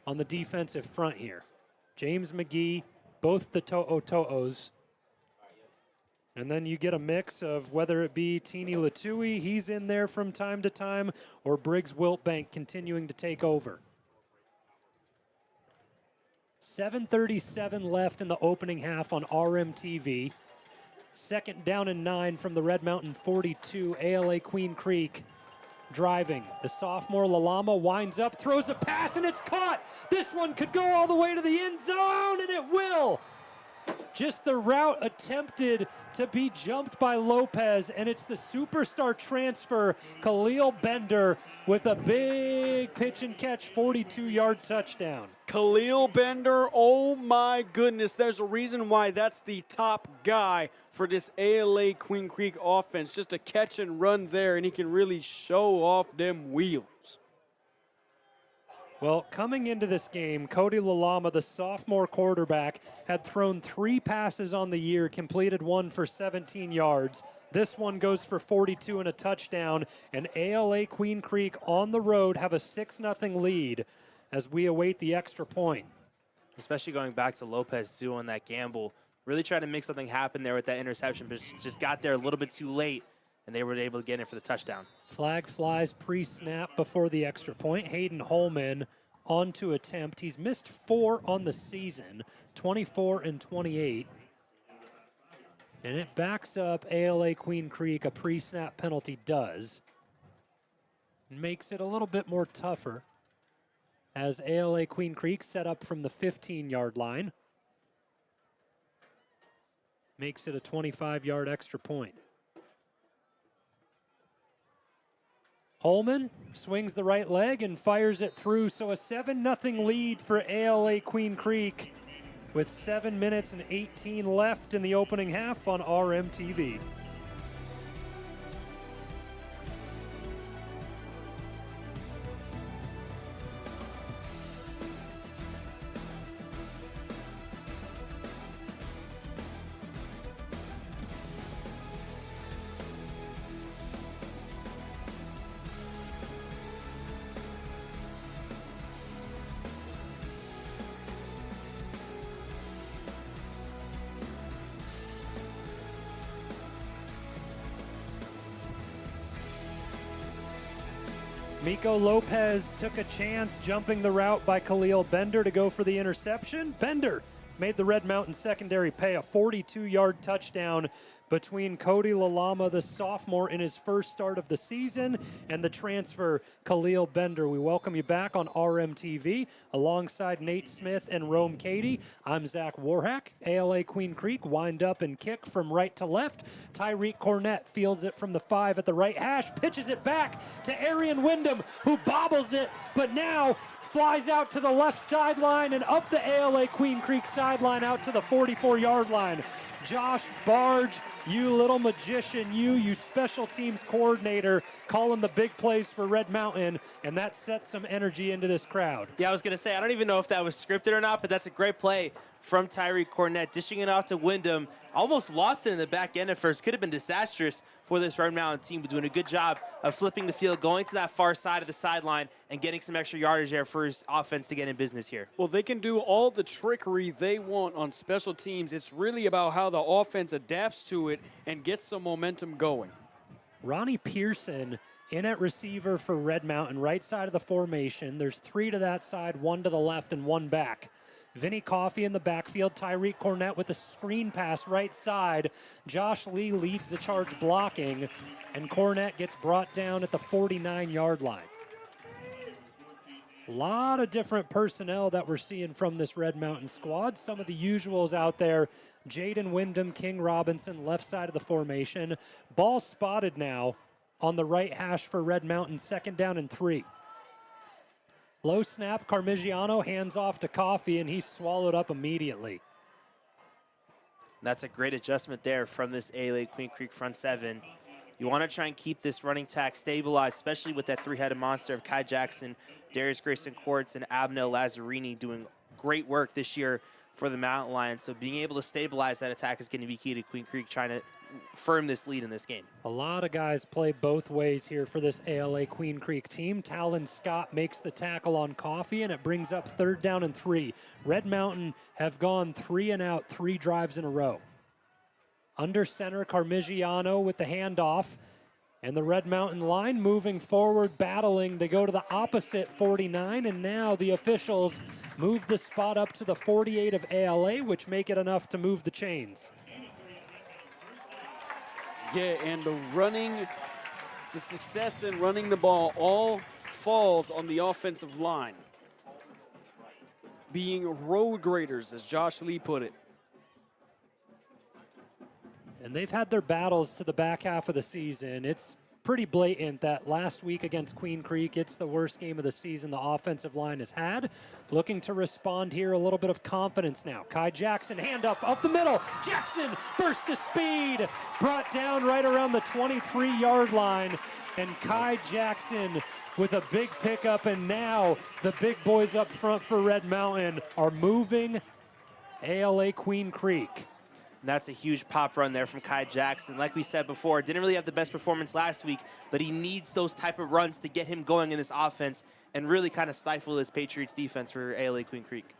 on the defensive front here. James McGee, both the To'oto'os. And then you get a mix of whether it be Teeny Latui, he's in there from time to time, or Briggs Wiltbank continuing to take over. 7:37 left in the opening half on RMTV. 2nd down and 9 from the Red Mountain 42, ALA Queen Creek driving. The sophomore Lalama winds up, throws a pass, and it's caught. This one could go all the way to the end zone, and it will. Just the route attempted to be jumped by Lopez, and it's the superstar transfer, Khalil Bender, with a big pitch and catch 42-yard touchdown. Khalil Bender, oh my goodness, there's a reason why that's the top guy for this ALA Queen Creek offense. Just a catch and run there, and he can really show off them wheels. Well, coming into this game, Cody Lalama, the sophomore quarterback, had thrown 3 passes on the year, completed 1 for 17 yards. This one goes for 42 and a touchdown, and ALA Queen Creek on the road have a 6-0 lead as we await the extra point. Especially going back to Lopez, too, on that gamble. Really tried to make something happen there with that interception, but just got there a little bit too late, and they were able to get in for the touchdown. Flag flies pre-snap before the extra point. Hayden Holman on to attempt. He's missed 4 on the season, 24 and 28. And it backs up ALA Queen Creek. A pre-snap penalty does. Makes it a little bit more tougher as ALA Queen Creek set up from the 15-yard line. Makes it a 25-yard extra point. Holman swings the right leg and fires it through, so a 7-0 lead for ALA Queen Creek with 7 minutes and 18 left in the opening half on RMTV. Miko Lopez took a chance jumping the route by Khalil Bender to go for the interception. Bender made the Red Mountain secondary pay, a 42-yard touchdown between Cody Lalama, the sophomore, in his first start of the season, and the transfer Khalil Bender. We welcome you back on RMTV alongside Nate Smith and Rome Cady. I'm Zach Warhack. ALA Queen Creek wind up and kick from right to left. Tyreek Cornett fields it from the 5 at the right hash, pitches it back to Arian Wyndham, who bobbles it, but now flies out to the left sideline and up the ALA Queen Creek sideline out to the 44-yard line. Josh Barge, you little magician, you special teams coordinator, calling the big plays for Red Mountain, and that sets some energy into this crowd. Yeah, I was going to say, I don't even know if that was scripted or not, but that's a great play from Tyreek Cornett, dishing it off to Wyndham. Almost lost it in the back end at first. Could have been disastrous for this Red Mountain team, but doing a good job of flipping the field, going to that far side of the sideline, and getting some extra yardage there for his offense to get in business here. Well, they can do all the trickery they want on special teams. It's really about how the offense adapts to it and gets some momentum going. Ronnie Pearson in at receiver for Red Mountain, right side of the formation. There's 3 to that side, 1 to the left, and 1 back. Vinny Coffey in the backfield, Tyreek Cornett with the screen pass right side. Josh Lee leads the charge blocking, and Cornett gets brought down at the 49-yard line. A lot of different personnel that we're seeing from this Red Mountain squad. Some of the usuals out there, Jaden Wyndham, King Robinson, left side of the formation. Ball spotted now on the right hash for Red Mountain, 2nd down and 3. Low snap, Carmigiano hands off to Coffey, and he's swallowed up immediately. That's a great adjustment there from this ALA Queen Creek front 7. You want to try and keep this running tack stabilized, especially with that 3-headed monster of Kai Jackson, Darius Grayson Quartz, and Abnel Lazzarini doing great work this year for the Mountain Lions. So being able to stabilize that attack is going to be key to Queen Creek trying to firm this lead in this game. A lot of guys play both ways here for this ALA Queen Creek team. Talon Scott makes the tackle on Coffey, and it brings up 3rd down and 3. Red Mountain have gone 3 and out 3 drives in a row. Under center, Carmigiano with the handoff, and the Red Mountain line moving forward, battling. They go to the opposite 49, and now the officials move the spot up to the 48 of ALA, which make it enough to move the chains. Yeah, and the success in running the ball all falls on the offensive line. Being road graders, as Josh Lee put it. And they've had their battles to the back half of the season. It's pretty blatant that last week against Queen Creek, it's the worst game of the season the offensive line has had. Looking to respond here, a little bit of confidence now. Kai Jackson, hand up the middle. Jackson, burst to speed, brought down right around the 23-yard line. And Kai Jackson with a big pickup, and now the big boys up front for Red Mountain are moving ALA Queen Creek. And that's a huge pop run there from Kai Jackson. Like we said before, didn't really have the best performance last week, but he needs those type of runs to get him going in this offense and really kind of stifle this Patriots defense for ALA Queen Creek.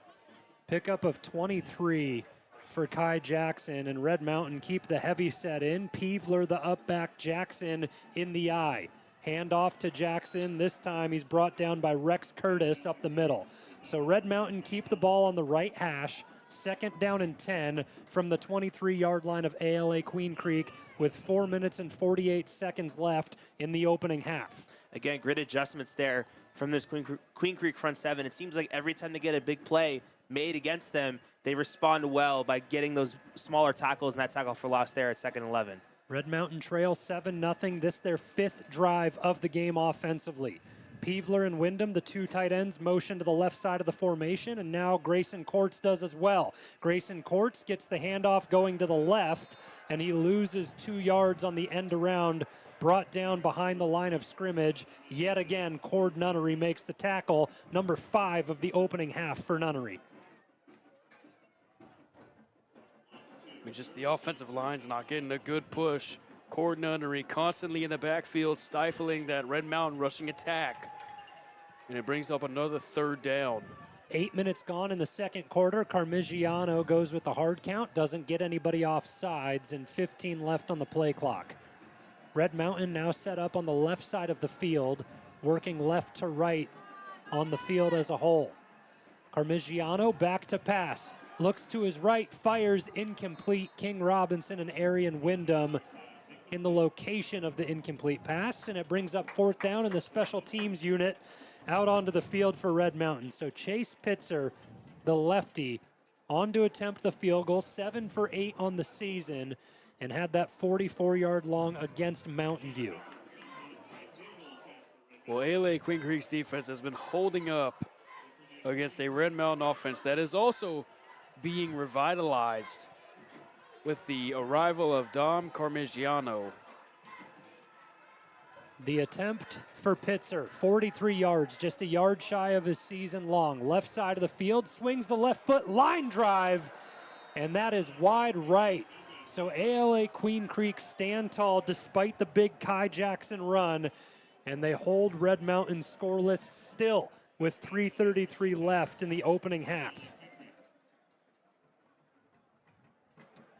Pickup of 23 for Kai Jackson, and Red Mountain keep the heavy set in. Peevler, the up back, Jackson in the eye. Hand off to Jackson. This time he's brought down by Rex Curtis up the middle. So Red Mountain keep the ball on the right hash. 2nd down and 10 from the 23-yard line of ALA Queen Creek with 4 minutes and 48 seconds left in the opening half. Again, great adjustments there from this Queen Creek front 7. It seems like every time they get a big play made against them, they respond well by getting those smaller tackles, and that tackle for loss there at 2nd and 11. Red Mountain trail 7-0. This their 5th drive of the game offensively. Peevler and Wyndham, the two tight ends, motion to the left side of the formation, and now Grayson Courts does as well. Grayson Courts gets the handoff going to the left, and he loses 2 yards on the end around, brought down behind the line of scrimmage. Yet again, Cord Nunnery makes the tackle, number 5 of the opening half for Nunnery. I mean, just the offensive line's not getting a good push. Cord Nunnery constantly in the backfield, stifling that Red Mountain rushing attack. And it brings up another 3rd down. 8 minutes gone in the second quarter. Carmigiano goes with the hard count, doesn't get anybody off sides, and 15 left on the play clock. Red Mountain now set up on the left side of the field, working left to right on the field as a whole. Carmigiano back to pass. Looks to his right, fires incomplete. King Robinson and Arian Wyndham in the location of the incomplete pass, and it brings up 4th down, and the special teams unit out onto the field for Red Mountain. So Chase Pitzer, the lefty, on to attempt the field goal, 7 for 8 on the season, and had that 44-yard long against Mountain View. Well, ALA Queen Creek's defense has been holding up against a Red Mountain offense that is also being revitalized with the arrival of Dom Carmigiano. The attempt for Pitzer, 43 yards, just a yard shy of his season long. Left side of the field, swings the left foot, line drive, and that is wide right. So ALA Queen Creek stand tall despite the big Kai Jackson run, and they hold Red Mountain scoreless still with 3:33 left in the opening half.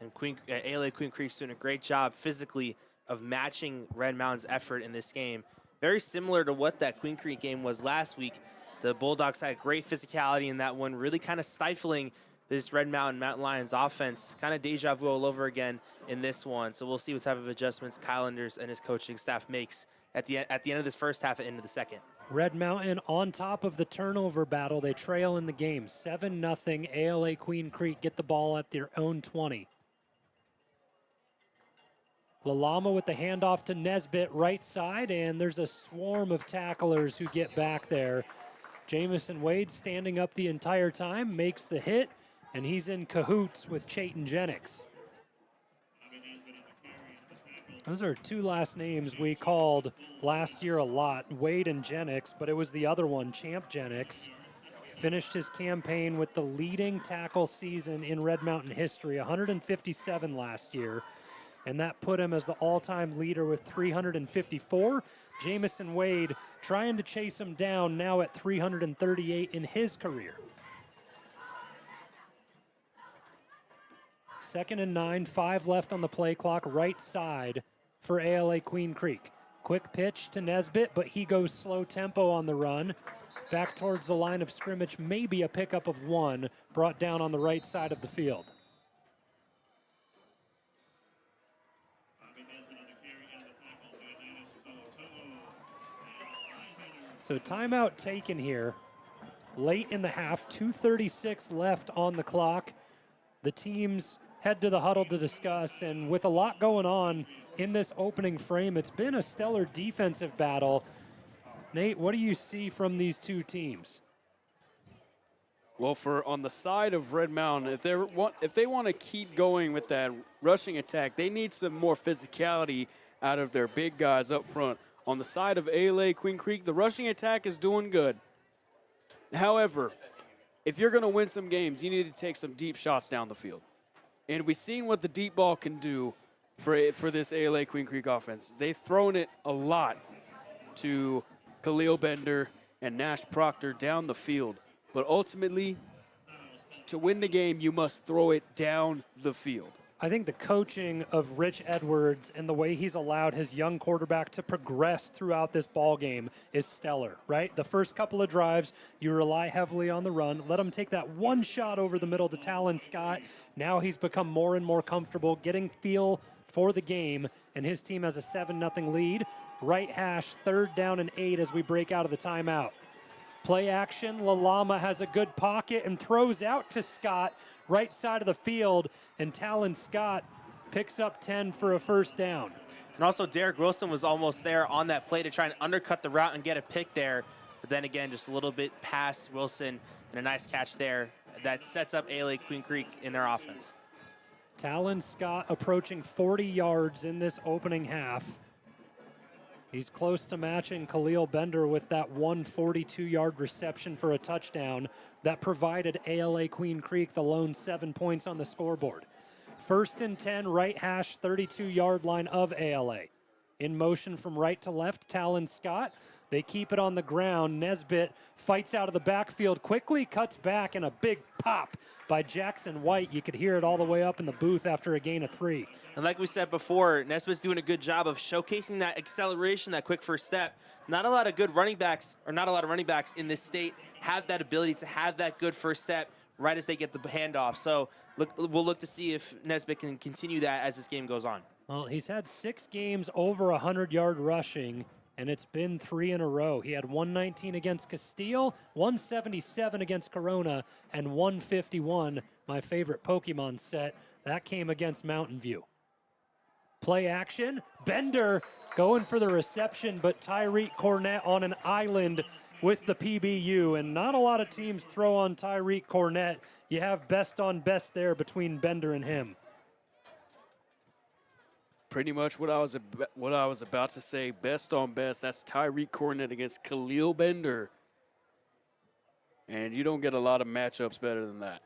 And ALA Queen Creek's doing a great job physically of matching Red Mountain's effort in this game. Very similar to what that Queen Creek game was last week. The Bulldogs had great physicality in that one, really kind of stifling this Red Mountain Lions offense. Kind of deja vu all over again in this one. So we'll see what type of adjustments Kyle Enders and his coaching staff makes at the end of this first half and into the second. Red Mountain on top of the turnover battle. They trail in the game, 7-0. ALA Queen Creek get the ball at their own 20. Lalama with the handoff to Nesbitt, right side, and there's a swarm of tacklers who get back there. Jamison Wade standing up the entire time, makes the hit, and he's in cahoots with Chayton Jennings. Those are 2 last names we called last year a lot, Wade and Jennings, but it was the other one, Champ Jennings. Finished his campaign with the leading tackle season in Red Mountain history, 157 last year. And that put him as the all-time leader with 354. Jamison Wade trying to chase him down now at 338 in his career. 2nd and 9, 5 left on the play clock, right side for ALA Queen Creek. Quick pitch to Nesbitt, but he goes slow tempo on the run. Back towards the line of scrimmage, maybe a pickup of 1, brought down on the right side of the field. So timeout taken here, late in the half, 2:36 left on the clock. The teams head to the huddle to discuss, and with a lot going on in this opening frame, it's been a stellar defensive battle. Nate, what do you see from these two teams? Well, on the side of Red Mountain, if they want to keep going with that rushing attack, they need some more physicality out of their big guys up front. On the side of ALA Queen Creek, the rushing attack is doing good. However, if you're going to win some games, you need to take some deep shots down the field. And we've seen what the deep ball can do for this ALA Queen Creek offense. They've thrown it a lot to Khalil Bender and Nash Proctor down the field. But ultimately, to win the game, you must throw it down the field. I think the coaching of Rich Edwards and the way he's allowed his young quarterback to progress throughout this ball game is stellar, right? The first couple of drives, you rely heavily on the run. Let him take that one shot over the middle to Talon Scott. Now he's become more and more comfortable getting feel for the game, and his team has a 7-0 lead. Right hash, 3rd down and 8 as we break out of the timeout. Play action, Lalama has a good pocket and throws out to Scott, right side of the field, and Talon Scott picks up 10 for a 1st down. And also, Derek Wilson was almost there on that play to try and undercut the route and get a pick there. But then again, just a little bit past Wilson and a nice catch there that sets up ALA Queen Creek in their offense. Talon Scott approaching 40 yards in this opening half. He's close to matching Khalil Bender with that 142-yard reception for a touchdown that provided ALA Queen Creek the lone 7 points on the scoreboard. 1st and 10, right hash, 32-yard line of ALA. In motion from right to left, Talon Scott. They keep it on the ground. Nesbitt fights out of the backfield quickly, cuts back, and a big pop by Jackson White. You could hear it all the way up in the booth after a gain of 3. And like we said before, Nesbitt's doing a good job of showcasing that acceleration, that quick first step. Not a lot of good running backs, or not a lot of running backs in this state have that ability to have that good first step right as they get the handoff. So we'll look to see if Nesbitt can continue that as this game goes on. Well, he's had 6 games over 100-yard rushing, and it's been 3 in a row. He had 119 against Castile, 177 against Corona, and 151, my favorite Pokemon set. That came against Mountain View. Play action. Bender going for the reception, but Tyreek Cornett on an island with the PBU, and not a lot of teams throw on Tyreek Cornett. You have best on best there between Bender and him. Pretty much what I was about to say. Best on best. That's Tyreek Cornett against Khalil Bender. And you don't get a lot of matchups better than that.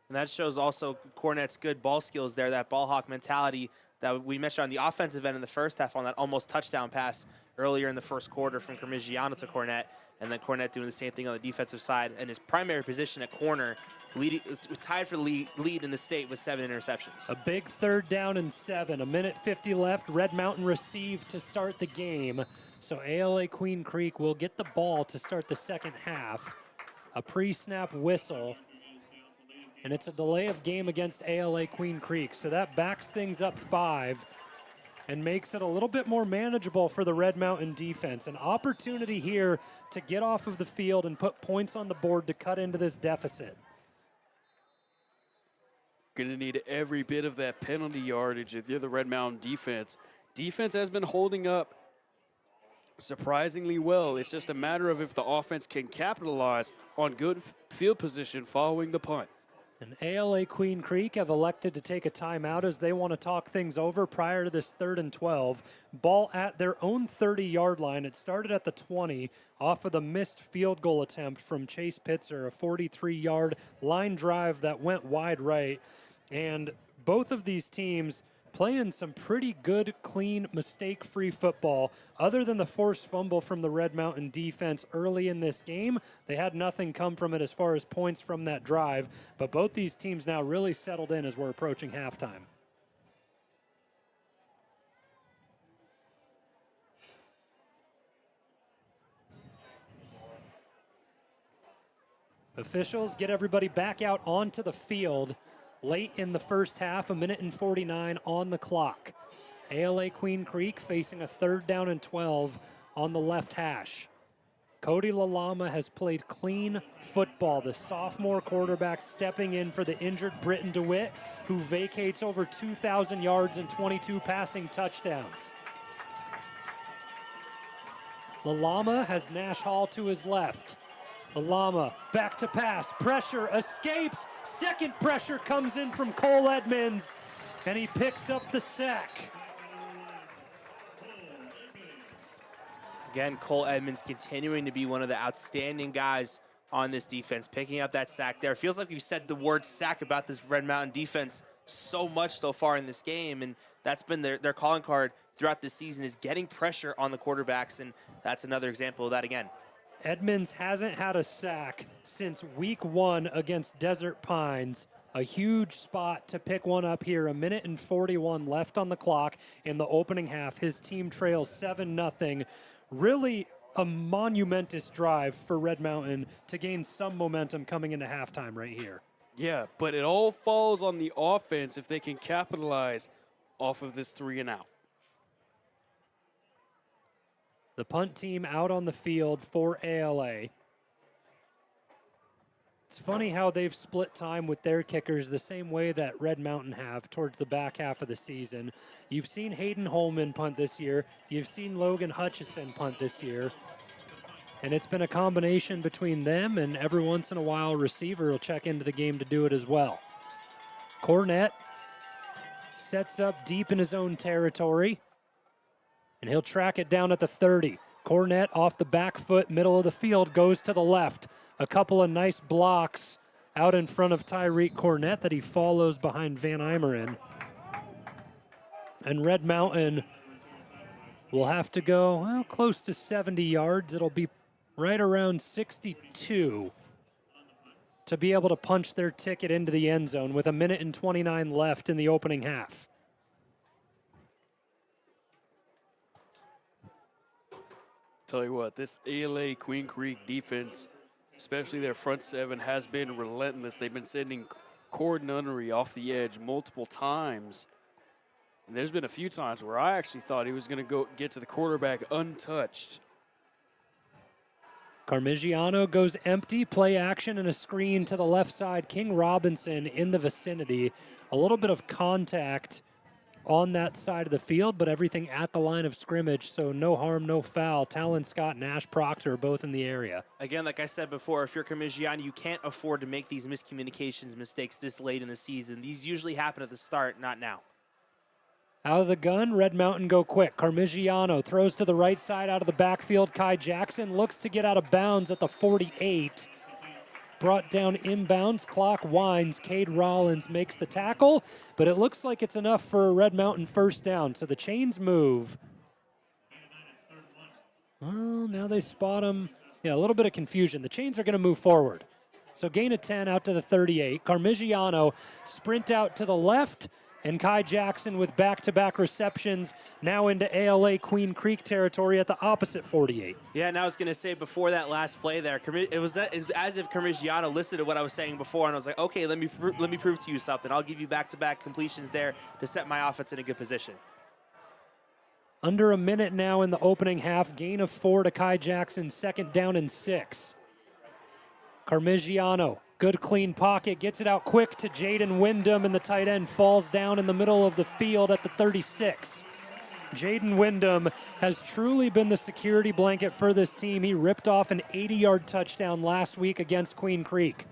And that shows also Cornett's good ball skills there, that ball hawk mentality that we mentioned on the offensive end in the first half on that almost touchdown pass earlier in the first quarter from Carmigiano to Cornett. And then Cornett doing the same thing on the defensive side. And his primary position at corner, tied for the lead in the state with 7 interceptions. A big 3rd down and 7. 1:50 left. Red Mountain received to start the game. So ALA Queen Creek will get the ball to start the second half. A pre-snap whistle. And it's a delay of game against ALA Queen Creek. So that backs things up 5 and makes it a little bit more manageable for the Red Mountain defense. An opportunity here to get off of the field and put points on the board to cut into this deficit. Going to need every bit of that penalty yardage if you're the Red Mountain defense. Defense has been holding up surprisingly well. It's just a matter of if the offense can capitalize on good field position following the punt. And ALA Queen Creek have elected to take a timeout as they want to talk things over prior to this 3rd and 12. Ball at their own 30-yard line. It started at the 20 off of the missed field goal attempt from Chase Pitzer, a 43-yard line drive that went wide right. And both of these teams playing some pretty good, clean, mistake-free football. Other than the forced fumble from the Red Mountain defense early in this game, they had nothing come from it as far as points from that drive. But both these teams now really settled in as we're approaching halftime. Officials get everybody back out onto the field. Late in the first half, 1:49 on the clock. ALA Queen Creek facing a 3rd down and 12 on the left hash. Cody LaLama has played clean football. The sophomore quarterback stepping in for the injured Britton DeWitt, who vacates over 2,000 yards and 22 passing touchdowns. LaLama has Nash Hall to his left. LaLama back to pass, pressure, escapes, second pressure comes in from Cole Edmonds, and he picks up the sack. Again, Cole Edmonds continuing to be one of the outstanding guys on this defense, picking up that sack there. It feels like we've said the word sack about this Red Mountain defense so much so far in this game, and that's been their calling card throughout this season, is getting pressure on the quarterbacks, and that's another example of that again. Edmonds hasn't had a sack since week 1 against Desert Pines. A huge spot to pick one up here. 1:41 left on the clock in the opening half. His team trails 7-0. Really a monumentous drive for Red Mountain to gain some momentum coming into halftime right here. Yeah, but it all falls on the offense if they can capitalize off of this 3 and out. The punt team out on the field for ALA. It's funny how they've split time with their kickers the same way that Red Mountain have towards the back half of the season. You've seen Hayden Holman punt this year. You've seen Logan Hutchison punt this year. And it's been a combination between them, and every once in a while a receiver will check into the game to do it as well. Cornett sets up deep in his own territory, and he'll track it down at the 30. Cornett off the back foot, middle of the field, goes to the left. A couple of nice blocks out in front of Tyreek Cornett that he follows behind Van Imeren. And Red Mountain will have to go, well, close to 70 yards. It'll be right around 62 to be able to punch their ticket into the end zone with 1:29 left in the opening half. Tell you what, this ALA Queen Creek defense, especially their front seven, has been relentless. They've been sending Cord Nunnery off the edge multiple times. And there's been a few times where I actually thought he was going to go get to the quarterback untouched. Carmigiano goes empty, play action and a screen to the left side. King Robinson in the vicinity. A little bit of contact on that side of the field, but everything at the line of scrimmage, so no harm, no foul. Talon Scott and Ash Proctor are both in the area. Again, like I said before, if you're Carmigiano, you can't afford to make these miscommunications mistakes this late in the season. These usually happen at the start, not now. Out of the gun, Red Mountain go quick. Carmigiano throws to the right side out of the backfield. Kai Jackson looks to get out of bounds at the 48. Brought down inbounds, clock winds. Cade Rollins makes the tackle, but it looks like it's enough for a Red Mountain first down. So the chains move. Well, now they spot him. Yeah, a little bit of confusion. The chains are going to move forward. So gain of 10 out to the 38. Carmigiano sprint out to the left, and Kai Jackson with back-to-back receptions now into ALA Queen Creek territory at the opposite 48. Yeah, and I was going to say before that last play there, it was as if Carmigiano listened to what I was saying before, and I was like, okay, let me prove to you something. I'll give you back-to-back completions there to set my offense in a good position. Under a minute now in the opening half. Gain of 4 to Kai Jackson, 2nd down and 6. Carmigiano, good clean pocket, gets it out quick to Jaden Wyndham, and the tight end falls down in the middle of the field at the 36. Jaden Wyndham has truly been the security blanket for this team. He ripped off an 80-yard touchdown last week against Queen Creek.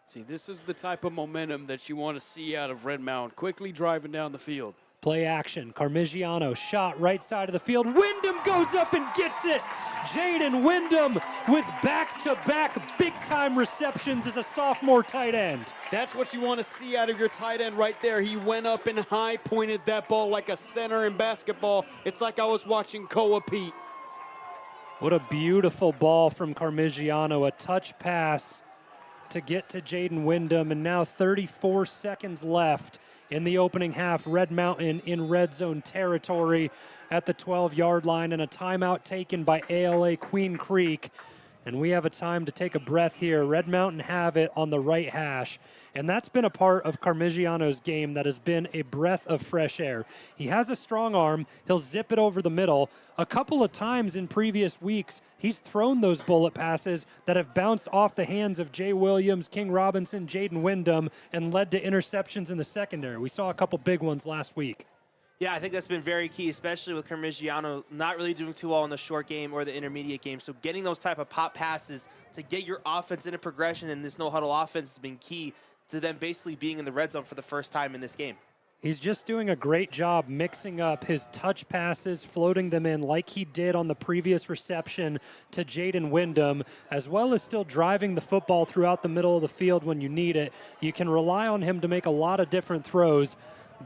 See, this is the type of momentum that you want to see out of Red Mountain, quickly driving down the field. Play action, Carmigiano, shot right side of the field. Wyndham goes up and gets it. Jaden Wyndham with back-to-back big-time receptions as a sophomore tight end. That's what you want to see out of your tight end right there. He went up and high-pointed that ball like a center in basketball. It's like I was watching Koa Pete. What a beautiful ball from Carmigiano, a touch pass to get to Jaden Wyndham, and now 34 seconds left in the opening half. Red Mountain in red zone territory at the 12-yard line, and a timeout taken by ALA Queen Creek. And we have a time to take a breath here. Red Mountain have it on the right hash. And that's been a part of Carmigiano's game that has been a breath of fresh air. He has a strong arm. He'll zip it over the middle. A couple of times in previous weeks, he's thrown those bullet passes that have bounced off the hands of Jay Williams, King Robinson, Jaden Wyndham, and led to interceptions in the secondary. We saw a couple big ones last week. Yeah, I think that's been very key, especially with Carmigiano not really doing too well in the short game or the intermediate game. So getting those type of pop passes to get your offense into progression in this no-huddle offense has been key to them basically being in the red zone for the first time in this game. He's just doing a great job mixing up his touch passes, floating them in like he did on the previous reception to Jaden Wyndham, as well as still driving the football throughout the middle of the field when you need it. You can rely on him to make a lot of different throws.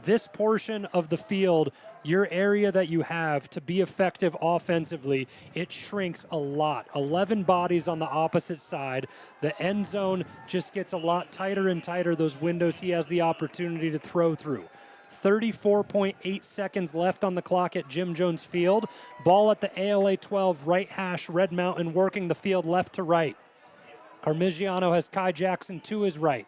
This portion of the field, your area that you have to be effective offensively, it shrinks a lot. 11 bodies on the opposite side. The end zone just gets a lot tighter and tighter, those windows he has the opportunity to throw through. 34.8 seconds left on the clock at Jim Jones Field. Ball at the ALA 12 right hash. Red Mountain working the field left to right. Carmigiano has Kai Jackson to his right.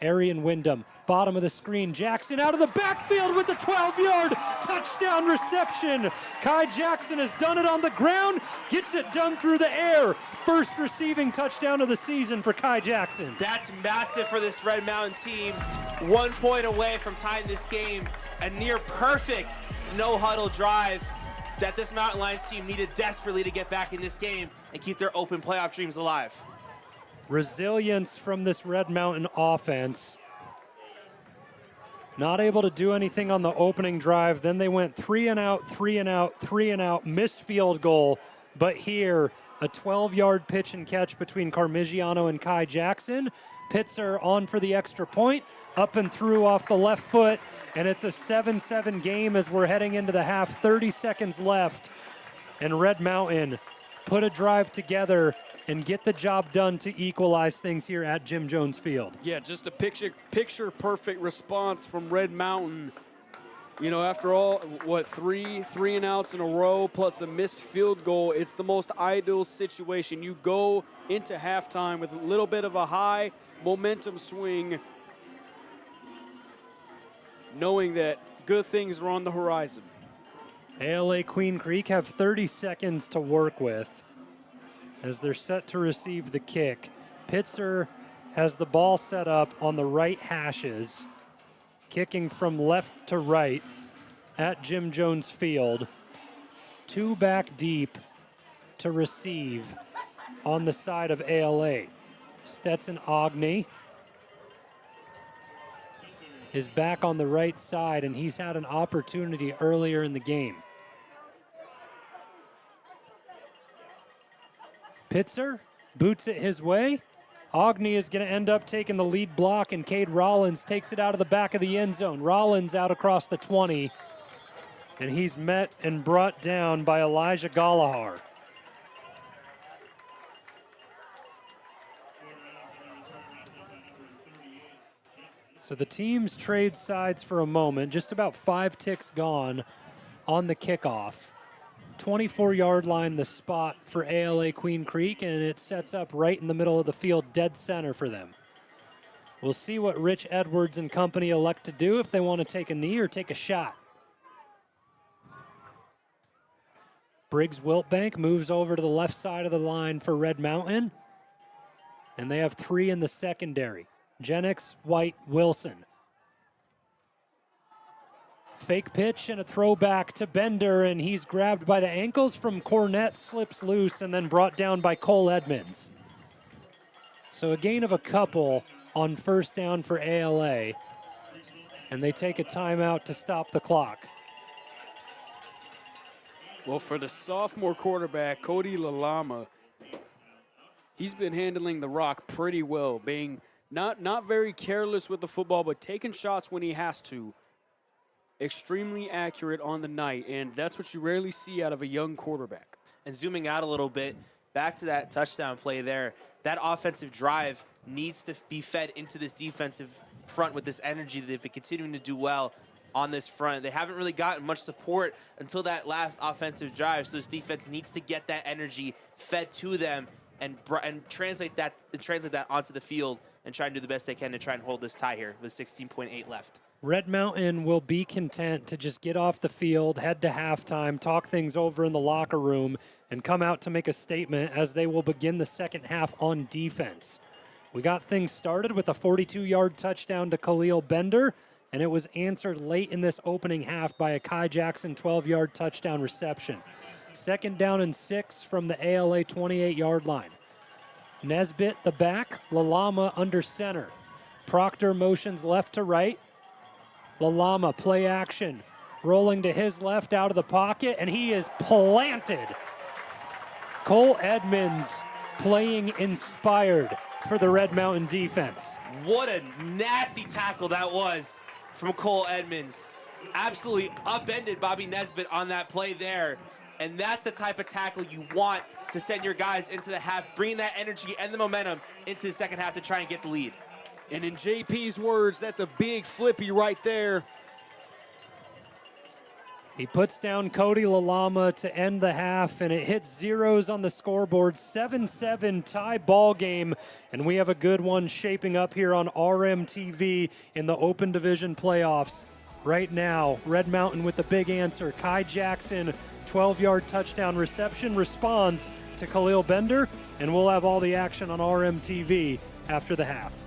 Arian Wyndham, bottom of the screen. Jackson out of the backfield with the 12-yard touchdown reception. Kai Jackson has done it on the ground, gets it done through the air. First receiving touchdown of the season for Kai Jackson. That's massive for this Red Mountain team. 1 point away from tying this game. A near perfect no-huddle drive that this Mountain Lions team needed desperately to get back in this game and keep their open playoff dreams alive. Resilience from this Red Mountain offense. Not able to do anything on the opening drive. Then they went 3 and out, 3 and out, 3 and out, missed field goal. But here, a 12-yard pitch and catch between Carmigiano and Kai Jackson. Pitzer on for the extra point, up and through off the left foot, and it's a 7-7 game as we're heading into the half. 30 seconds left, and Red Mountain put a drive together and get the job done to equalize things here at Jim Jones Field. Yeah, just a picture perfect response from Red Mountain. You know, after all, what, three and outs in a row plus a missed field goal, it's the most ideal situation. You go into halftime with a little bit of a high momentum swing, knowing that good things are on the horizon. ALA Queen Creek have 30 seconds to work with as they're set to receive the kick. Pitzer has the ball set up on the right hashes, kicking from left to right at Jim Jones Field. 2 back deep to receive on the side of ALA. Stetson Ogney is back on the right side, and he's had an opportunity earlier in the game. Pitzer boots it his way. Ogney is going to end up taking the lead block, and Cade Rollins takes it out of the back of the end zone. Rollins out across the 20, and he's met and brought down by Elijah Galahar. So the teams trade sides for a moment, just about 5 ticks gone on the kickoff. 24-yard line, the spot for ALA Queen Creek, and it sets up right in the middle of the field, dead center for them. We'll see what Rich Edwards and company elect to do, if they want to take a knee or take a shot. Briggs Wiltbank moves over to the left side of the line for Red Mountain, and they have 3 in the secondary. Jennings, White, Wilson. Fake pitch and a throwback to Bender, and he's grabbed by the ankles from Cornett, slips loose, and then brought down by Cole Edmonds. So a gain of a couple on first down for ALA, and they take a timeout to stop the clock. Well, for the sophomore quarterback, Cody Lalama, he's been handling the rock pretty well, being not very careless with the football, but taking shots when he has to. Extremely accurate on the night, and that's what you rarely see out of a young quarterback. And zooming out a little bit, back to that touchdown play there, that offensive drive needs to be fed into this defensive front with this energy that they've been continuing to do well on this front. They haven't really gotten much support until that last offensive drive, so this defense needs to get that energy fed to them and translate that onto the field and try and do the best they can to try and hold this tie here with 16.8 left. Red Mountain will be content to just get off the field, head to halftime, talk things over in the locker room, and come out to make a statement as they will begin the second half on defense. We got things started with a 42-yard touchdown to Khalil Bender, and it was answered late in this opening half by a Kai Jackson 12-yard touchdown reception. 2nd down and 6 from the ALA 28-yard line. Nesbitt the back, Lalama under center. Proctor motions left to right. Lalama, play action, rolling to his left out of the pocket, and he is planted. Cole Edmonds playing inspired for the Red Mountain defense. What a nasty tackle that was from Cole Edmonds. Absolutely upended Bobby Nesbitt on that play there, and that's the type of tackle you want to send your guys into the half, bringing that energy and the momentum into the second half to try and get the lead. And in JP's words, that's a big flippy right there. He puts down Cody Lalama to end the half, and it hits zeros on the scoreboard. 7-7 tie ball game, and we have a good one shaping up here on RMTV in the Open Division playoffs. Right now, Red Mountain with the big answer. Kai Jackson, 12-yard touchdown reception, responds to Khalil Bender, and we'll have all the action on RMTV after the half.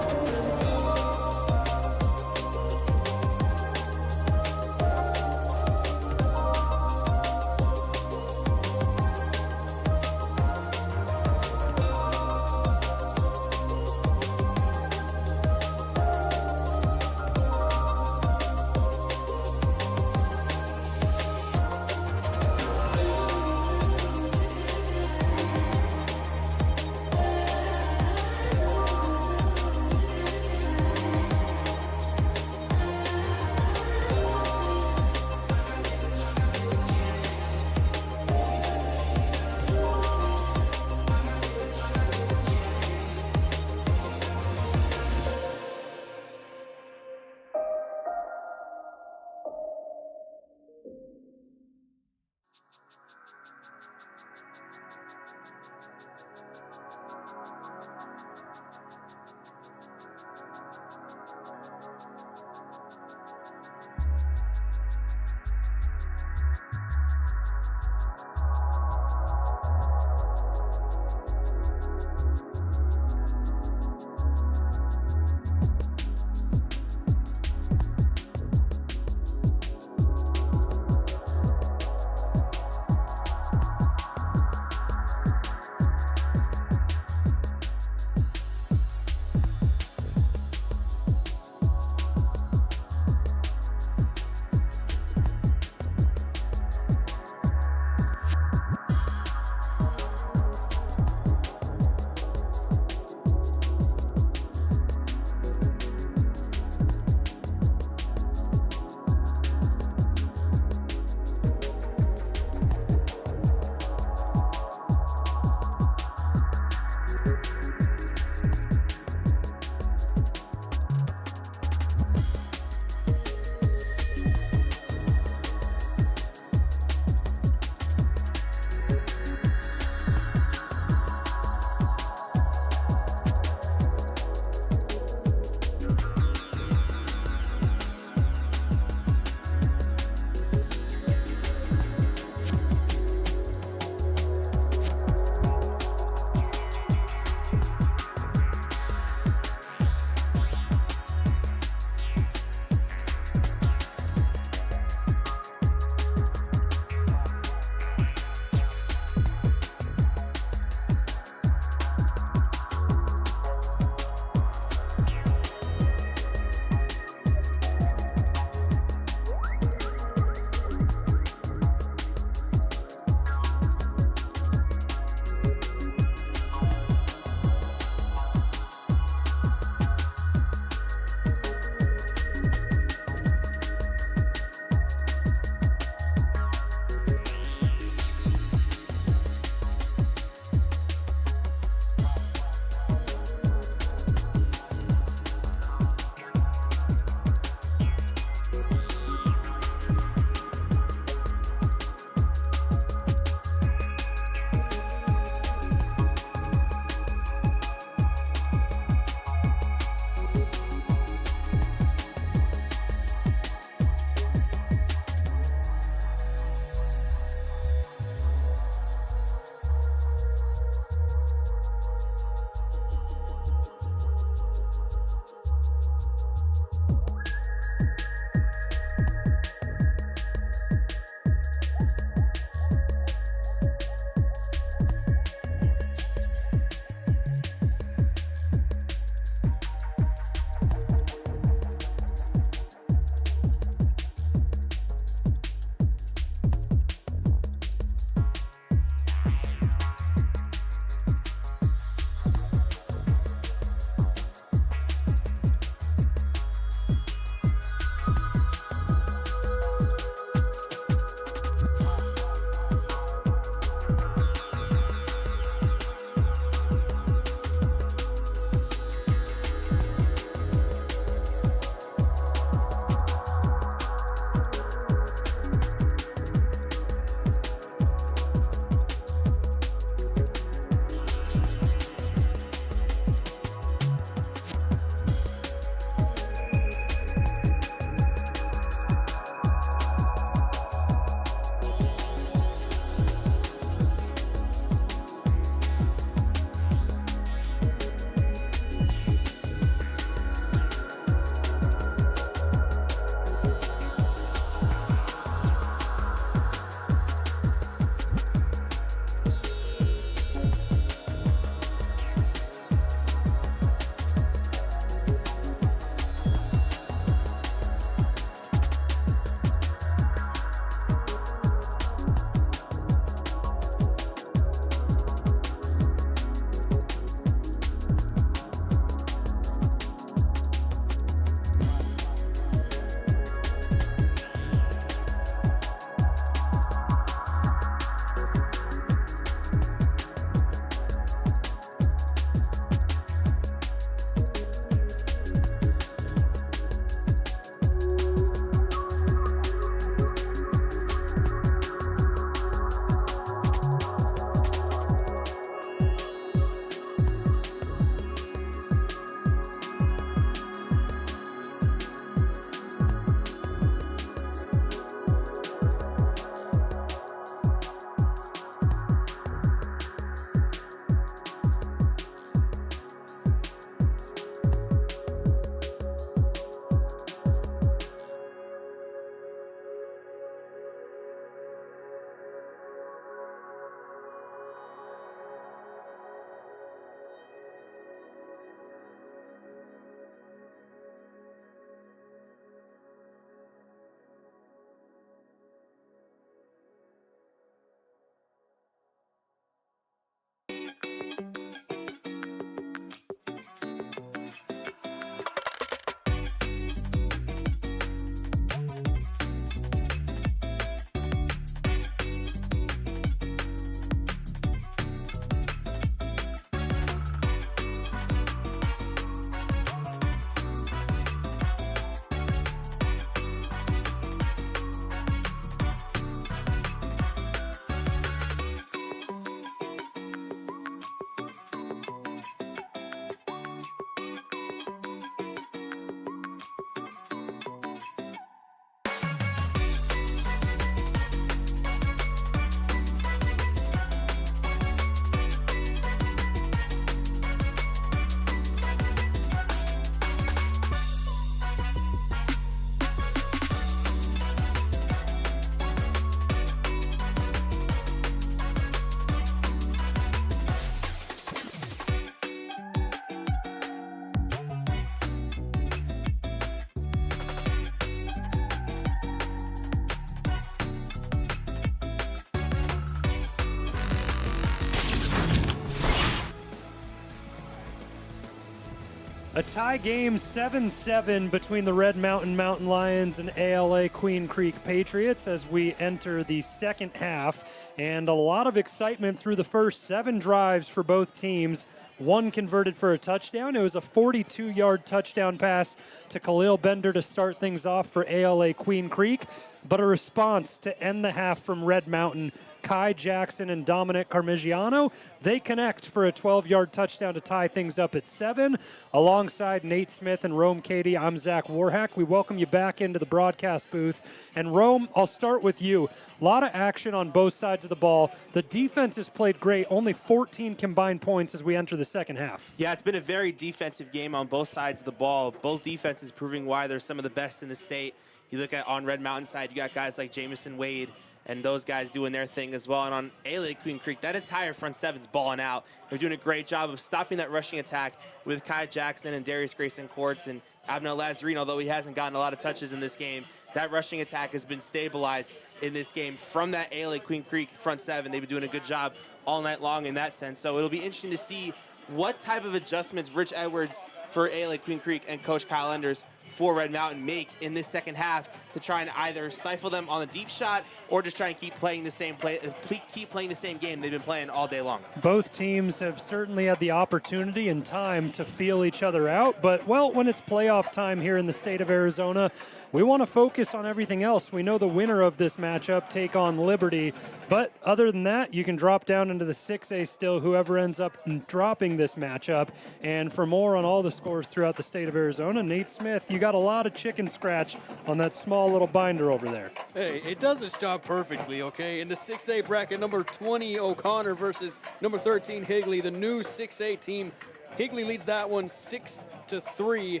A tie game 7-7 between the Red Mountain Mountain Lions and ALA Queen Creek Patriots as we enter the second half. And a lot of excitement through the first 7 drives for both teams. One converted for a touchdown. It was a 42-yard touchdown pass to Khalil Bender to start things off for ALA Queen Creek. But a response to end the half from Red Mountain, Kai Jackson and Dominic Carmigiano. They connect for a 12-yard touchdown to tie things up at 7. Alongside Nate Smith and Rome Cady, I'm Zach Warhack. We welcome you back into the broadcast booth. And Rome, I'll start with you. A lot of action on both sides of the ball. The defense has played great. Only 14 combined points as we enter the second half. Yeah, it's been a very defensive game on both sides of the ball. Both defenses proving why they're some of the best in the state. You look at on Red Mountain side, you got guys like Jamison Wade and those guys doing their thing as well. And on ALA Queen Creek, that entire front seven's balling out. They're doing a great job of stopping that rushing attack with Kai Jackson and Darius Grayson Courts and Abner Lazarine, although he hasn't gotten a lot of touches in this game. That rushing attack has been stabilized in this game from that ALA Queen Creek front seven. They've been doing a good job all night long in that sense. So it'll be interesting to see what type of adjustments Rich Edwards for ALA Queen Creek and Coach Kyle Enders for Red Mountain make in this second half to try and either stifle them on the deep shot or just try and keep playing the same game they've been playing all day long. Both teams have certainly had the opportunity and time to feel each other out, but, well, when it's playoff time here in the state of Arizona, we want to focus on everything else. We know the winner of this matchup take on Liberty, but other than that, you can drop down into the 6A still, whoever ends up dropping this matchup. And for more on all the scores throughout the state of Arizona, Nate Smith, you got a lot of chicken scratch on that small little binder over there. Hey, it does its job perfectly, okay? In the 6A bracket, number 20 O'Connor versus number 13 Higley, the new 6A team. Higley leads that one 6-3.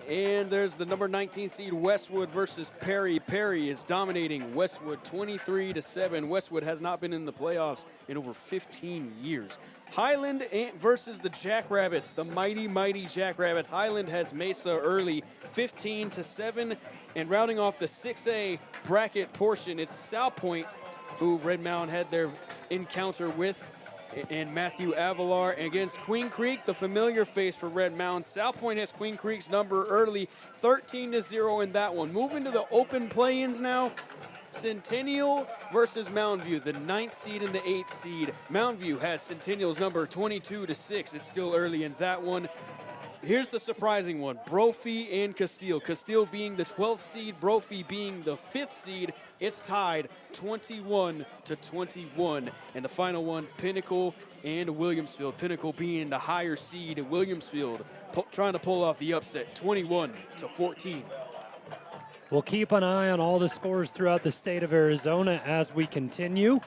And there's the number 19 seed Westwood versus Perry. Perry is dominating Westwood 23-7. Westwood has not been in the playoffs in over 15 years. Highland versus the Jackrabbits, the mighty, mighty Jackrabbits. Highland has Mesa early, 15-7. And rounding off the 6A bracket portion, it's South Point, who Red Mountain had their encounter with, and Matthew Avalar against Queen Creek, the familiar face for Red Mountain. South Point has Queen Creek's number early, 13-0 in that one. Moving to the open play-ins now. Centennial versus Mountain View, the 9th seed and the 8th seed. Mountain View has Centennial's number 22-6. It's still early in that one. Here's the surprising one, Brophy and Castile. Castile being the 12th seed, Brophy being the 5th seed. It's tied 21-21. And the final one, Pinnacle and Williamsfield. Pinnacle being the higher seed, and Williamsfield trying to pull off the upset, 21-14. We'll keep an eye on all the scores throughout the state of Arizona as we continue.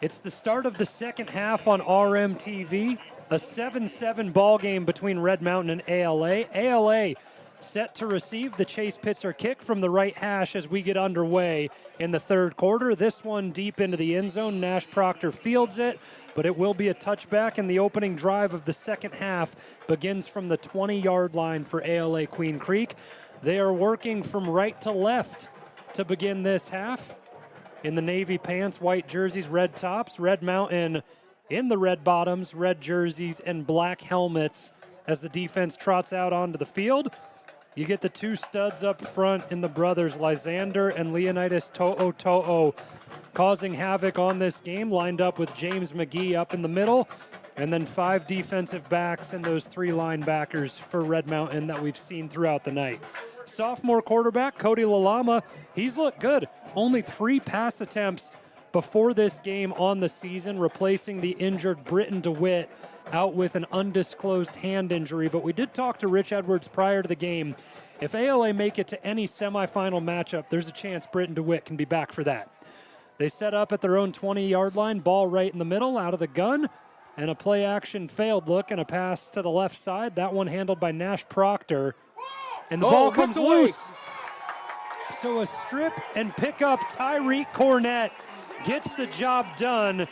It's the start of the second half on RMTV. A 7-7 ball game between Red Mountain and ALA. ALA set to receive the Chase Pitzer kick from the right hash as we get underway in the third quarter. This one deep into the end zone. Nash Proctor fields it, but it will be a touchback, and the opening drive of the second half begins from the 20-yard line for ALA Queen Creek. They are working from right to left to begin this half. In the navy pants, white jerseys, red tops, Red Mountain in the red bottoms, red jerseys, and black helmets as the defense trots out onto the field. You get the two studs up front in the brothers, Lysander and Leonidas To'o, causing havoc on this game, lined up with James McGee up in the middle, and then 5 defensive backs and those 3 linebackers for Red Mountain that we've seen throughout the night. Sophomore quarterback Cody Lalama, he's looked good. Only 3 pass attempts before this game on the season, replacing the injured Britton DeWitt, out with an undisclosed hand injury. But we did talk to Rich Edwards prior to the game. If ALA make it to any semifinal matchup, there's a chance Britton DeWitt can be back for that. They set up at their own 20-yard line, ball right in the middle, out of the gun, and a play-action failed look and a pass to the left side. That one handled by Nash Proctor, and the ball comes loose. So a strip and pick up Tyreek Cornett gets the job done.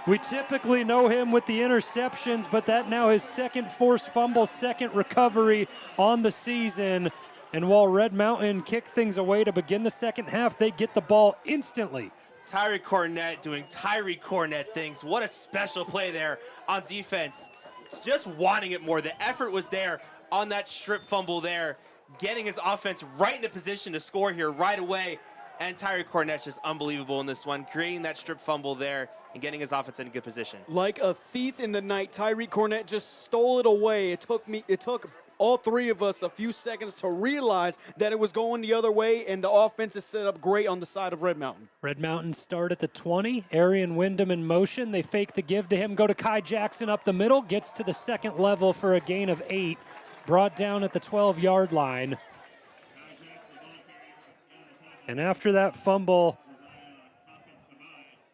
We typically know him with the interceptions, but that now his second forced fumble, second recovery on the season. And while Red Mountain kick things away to begin the second half, they get the ball instantly. Tyreek Cornett doing Tyreek Cornett things. What a special play there on defense. Just wanting it more. The effort was there on that strip fumble there, getting his offense right in the position to score here right away. And Tyreek Cornett's just unbelievable in this one, creating that strip fumble there and getting his offense in a good position. Like a thief in the night, Tyreek Cornett just stole it away. It took all 3 of us a few seconds to realize that it was going the other way, and the offense is set up great on the side of Red Mountain. Red Mountain start at the 20. Arian Wyndham in motion. They fake the give to him, go to Kai Jackson up the middle, gets to the second level for a gain of 8. Brought down at the 12-yard line. And after that fumble,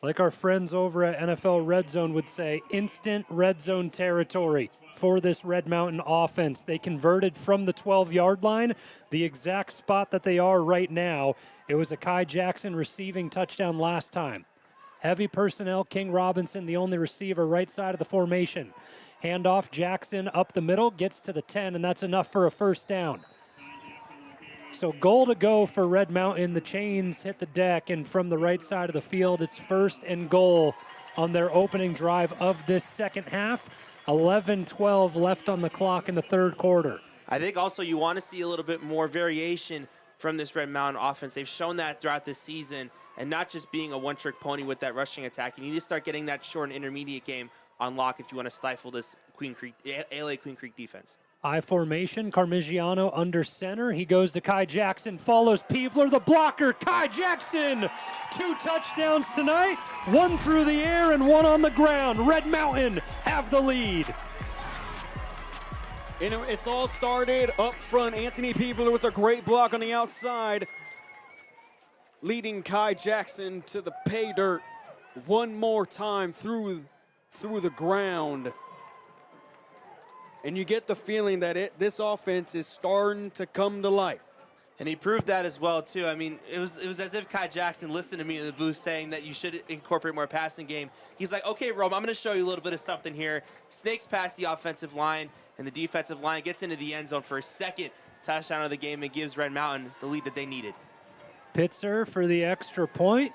like our friends over at NFL Red Zone would say, instant red zone territory for this Red Mountain offense. They converted from the 12-yard line, the exact spot that they are right now. It was a Kai Jackson receiving touchdown last time. Heavy personnel, King Robinson, the only receiver, right side of the formation. Handoff, Jackson up the middle, gets to the 10, and that's enough for a first down. So goal to go for Red Mountain. The chains hit the deck, and from the right side of the field, it's 1st and goal on their opening drive of this second half. 11-12 left on the clock in the third quarter. I think also you want to see a little bit more variation from this Red Mountain offense. They've shown that throughout this season, and not just being a one-trick pony with that rushing attack. You need to start getting that short and intermediate game on lock if you want to stifle this ALA Queen Creek defense. I formation, Carmigiano under center. He goes to Kai Jackson, follows Peevler, the blocker. Kai Jackson, 2 touchdowns tonight, 1 through the air and 1 on the ground. Red Mountain have the lead. And it's all started up front. Anthony Peevler with a great block on the outside, leading Kai Jackson to the pay dirt one more time through the ground. And you get the feeling that this offense is starting to come to life. And he proved that as well, too. I mean, it was as if Kai Jackson listened to me in the booth saying that you should incorporate more passing game. He's like, okay, Rome, I'm going to show you a little bit of something here. Snakes past the offensive line, and the defensive line gets into the end zone for a second touchdown of the game and gives Red Mountain the lead that they needed. Pitzer for the extra point.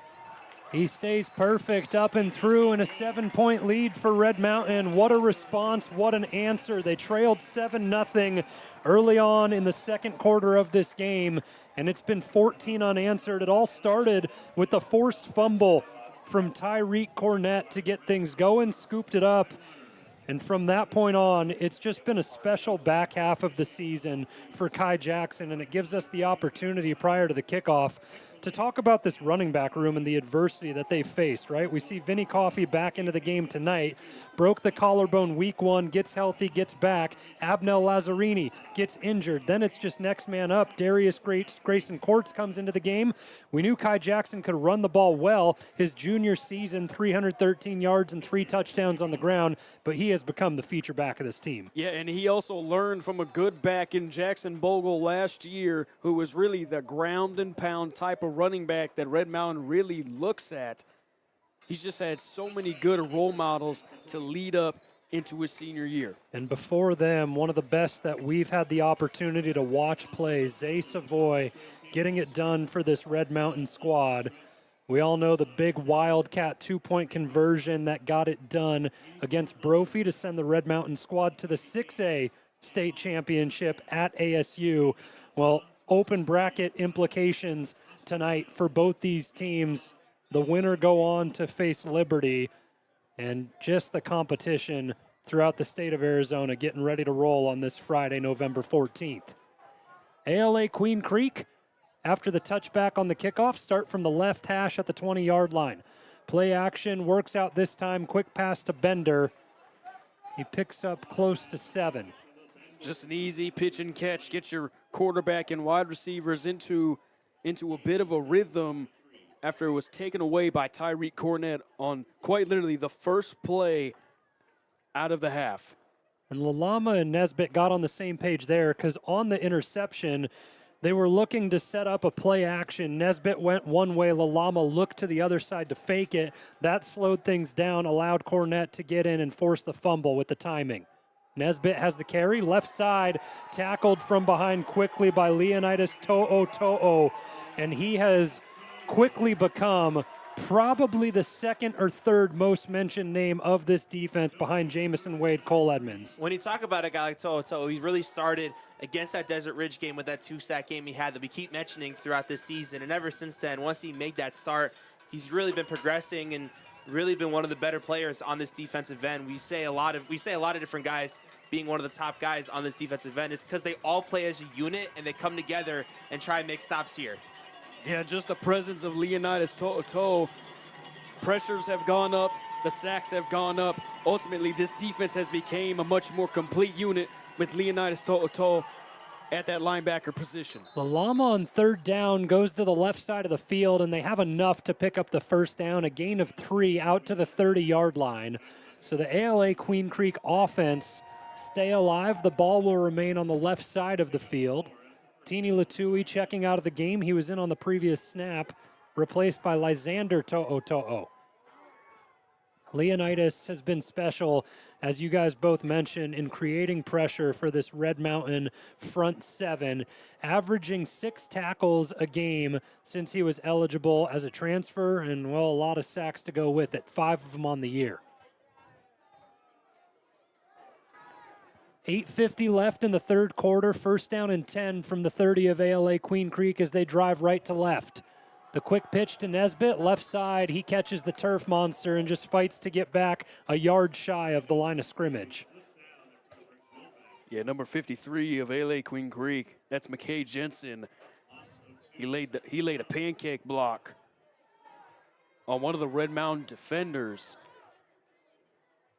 He stays perfect up and through, and a 7-point lead for Red Mountain. What a response, what an answer. They trailed 7-0 early on in the second quarter of this game, and it's been 14 unanswered. It all started with the forced fumble from Tyreek Cornett to get things going, scooped it up. And from that point on, it's just been a special back half of the season for Kai Jackson, and it gives us the opportunity prior to the kickoff to talk about this running back room and the adversity that they faced, right? We see Vinny Coffey back into the game tonight, broke the collarbone week 1, gets healthy, gets back. Abnel Lazzarini gets injured. Then it's just next man up. Darius Grayson Courts comes into the game. We knew Kai Jackson could run the ball well. His junior season, 313 yards and 3 touchdowns on the ground, but he has become the feature back of this team. Yeah, and he also learned from a good back in Jackson Bogle last year, who was really the ground and pound type of running back that Red Mountain really looks at. He's just had so many good role models to lead up into his senior year. And before them, one of the best that we've had the opportunity to watch play, Zay Savoy, getting it done for this Red Mountain squad. We all know the big Wildcat 2-point conversion that got it done against Brophy to send the Red Mountain squad to the 6A state championship at ASU. Well, open bracket implications tonight for both these teams. The winner go on to face Liberty, and just the competition throughout the state of Arizona getting ready to roll on this Friday, November 14th. ALA Queen Creek, after the touchback on the kickoff, start from the left hash at the 20-yard line. Play action works out this time. Quick pass to Bender. He picks up close to 7. Just an easy pitch and catch. Get your quarterback and wide receivers into a bit of a rhythm after it was taken away by Tyreek Cornett on quite literally the first play out of the half. And Lalama and Nesbitt got on the same page there because on the interception, they were looking to set up a play action. Nesbitt went one way. Lalama looked to the other side to fake it. That slowed things down, allowed Cornett to get in and force the fumble with the timing. Nesbitt has the carry, left side, tackled from behind quickly by Leonidas To'o, and he has quickly become probably the second or third most mentioned name of this defense behind Jamison Wade, Cole Edmonds. When you talk about a guy like To'o, he really started against that Desert Ridge game with that 2-sack game he had that we keep mentioning throughout this season. And ever since then, once he made that start, he's really been progressing and really been one of the better players on this defensive end. We say a lot of different guys being one of the top guys on this defensive end is because they all play as a unit and they come together and try and make stops here. Yeah, just the presence of Leonidas To'o. Pressures have gone up, the sacks have gone up. Ultimately, this defense has become a much more complete unit with Leonidas To'o at that linebacker position. Lalama on third down goes to the left side of the field, and they have enough to pick up the first down, a gain of 3 out to the 30-yard line. So the ALA Queen Creek offense stay alive. The ball will remain on the left side of the field. Tini Latui checking out of the game. He was in on the previous snap, replaced by Lysander To'o. Leonidas has been special, as you guys both mentioned, in creating pressure for this Red Mountain front 7, averaging 6 tackles a game since he was eligible as a transfer, and, well, a lot of sacks to go with it, 5 of them on the year. 8:50 left in the third quarter, first down and 10 from the 30 of ALA Queen Creek as they drive right to left. The quick pitch to Nesbitt, left side. He catches the turf monster and just fights to get back a yard shy of the line of scrimmage. Yeah, number 53 of ALA Queen Creek, that's McKay Jensen. He laid a pancake block on one of the Red Mountain defenders.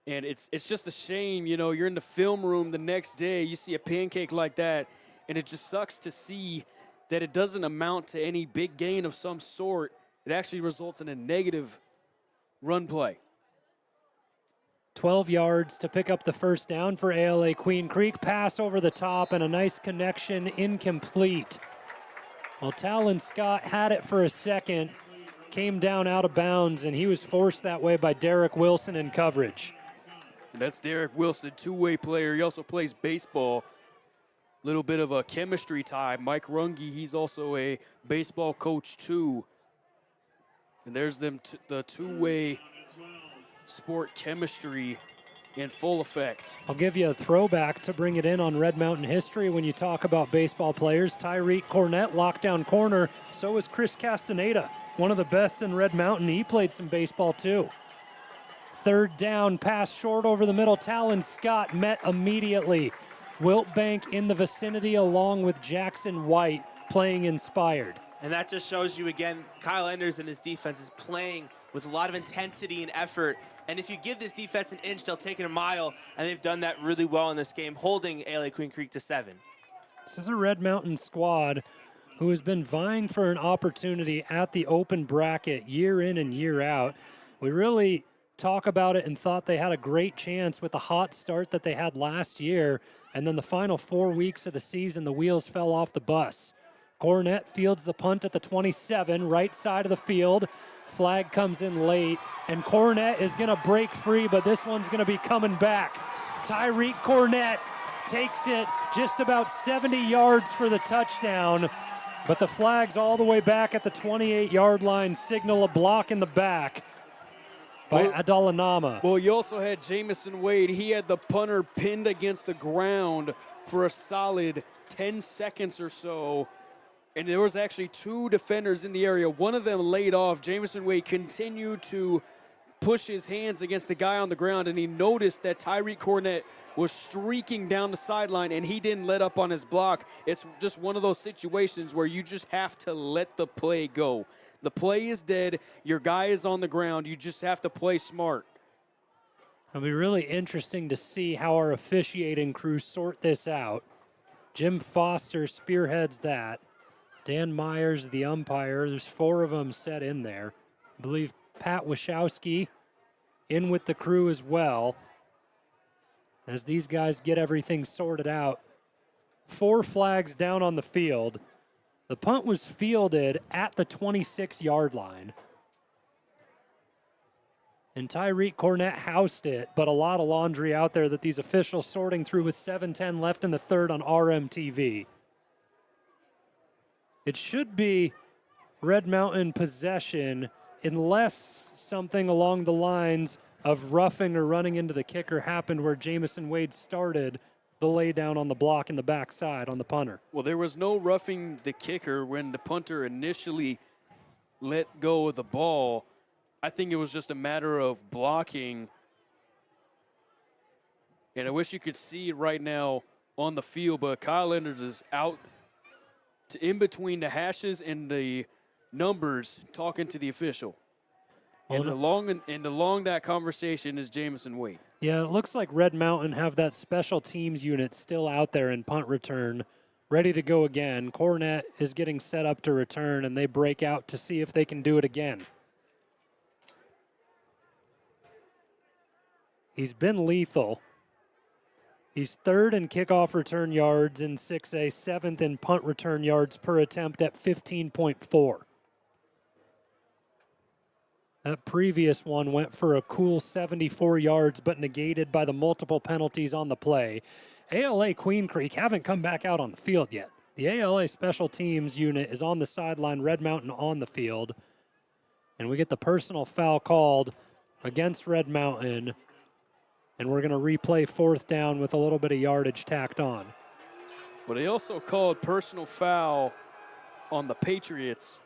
And it's just a shame, you know, you're in the film room the next day, you see a pancake like that, and it just sucks to see that it doesn't amount to any big gain of some sort. It actually results in a negative run play. 12 yards to pick up the first down for ALA Queen Creek. Pass over the top and a nice connection, incomplete. Well, Talon Scott had it for a second, came down out of bounds, and he was forced that way by Derek Wilson in coverage. And that's Derek Wilson, two-way player. He also plays baseball. Little bit of a chemistry tie. Mike Runge, he's also a baseball coach too. And there's them the two-way sport chemistry in full effect. I'll give you a throwback to bring it in on Red Mountain history when you talk about baseball players. Tyreek Cornett, lockdown corner. So is Chris Castaneda, one of the best in Red Mountain. He played some baseball too. Third down, pass short over the middle. Talon Scott met immediately. Wilt Bank in the vicinity along with Jackson White playing inspired. And that just shows you again, Kyle Enders and his defense is playing with a lot of intensity and effort. And if you give this defense an inch, they'll take it a mile. And they've done that really well in this game, holding ALA Queen Creek to 7. This is a Red Mountain squad who has been vying for an opportunity at the open bracket year in and year out. We really talk about it and thought they had a great chance with the hot start that they had last year. And then the final 4 weeks of the season, the wheels fell off the bus. Cornett fields the punt at the 27, right side of the field. Flag comes in late, and Cornett is going to break free, but this one's going to be coming back. Tyreek Cornett takes it just about 70 yards for the touchdown. But the flag's all the way back at the 28-yard line, signal a block in the back by Adalanama. Well, you also had Jamison Wade. He had the punter pinned against the ground for a solid 10 seconds or so. And there was actually 2 defenders in the area. One of them laid off. Jamison Wade continued to push his hands against the guy on the ground, and he noticed that Tyreek Cornett was streaking down the sideline, and he didn't let up on his block. It's just one of those situations where you just have to let the play go. The play is dead. Your guy is on the ground. You just have to play smart. It'll be really interesting to see how our officiating crew sort this out. Jim Foster spearheads that. Dan Myers, the umpire. There's 4 of them set in there. I believe Pat Wachowski in with the crew as well. As these guys get everything sorted out. 4 flags down on the field. The punt was fielded at the 26-yard line. And Tyreek Cornett housed it, but a lot of laundry out there that these officials sorting through with 7:10 left in the third on RMTV. It should be Red Mountain possession unless something along the lines of roughing or running into the kicker happened where Jamison Wade started the lay down on the block in the backside on the punter. Well, there was no roughing the kicker when the punter initially let go of the ball. I think it was just a matter of blocking. And I wish you could see it right now on the field, but Kyle Enders is out in between the hashes and the numbers talking to the official. And along that conversation is Jamison Wade. Yeah, it looks like Red Mountain have that special teams unit still out there in punt return, ready to go again. Cornett is getting set up to return, and they break out to see if they can do it again. He's been lethal. He's 3rd in kickoff return yards in 6A, 7th in punt return yards per attempt at 15.4. That previous one went for a cool 74 yards, but negated by the multiple penalties on the play. ALA Queen Creek haven't come back out on the field yet. The ALA special teams unit is on the sideline, Red Mountain on the field. And we get the personal foul called against Red Mountain. And we're going to replay 4th down with a little bit of yardage tacked on. But they also called personal foul on the Patriots.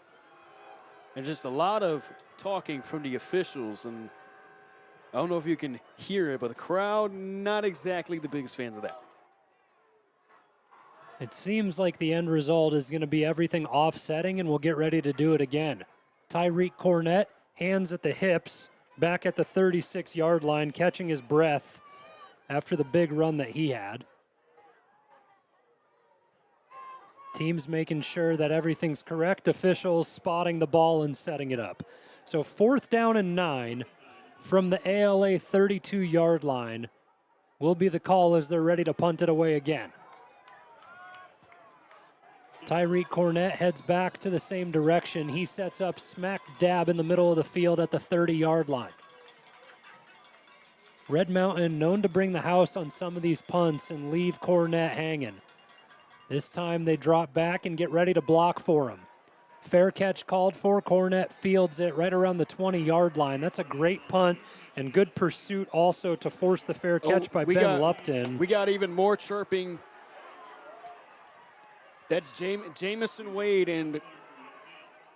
And just a lot of talking from the officials. And I don't know if you can hear it, but the crowd, not exactly the biggest fans of that. It seems like the end result is going to be everything offsetting, and we'll get ready to do it again. Tyreek Cornett, hands at the hips, back at the 36-yard line, catching his breath after the big run that he had. Teams making sure that everything's correct. Officials spotting the ball and setting it up. So 4th down and 9 from the ALA 32-yard line will be the call as they're ready to punt it away again. Tyreek Cornett heads back to the same direction. He sets up smack dab in the middle of the field at the 30-yard line. Red Mountain known to bring the house on some of these punts and leave Cornett hanging. This time they drop back and get ready to block for him. Fair catch called for. Cornett fields it right around the 20-yard line. That's a great punt and good pursuit also to force the fair catch by Ben Lupton. We got even more chirping. That's Jamison Wade and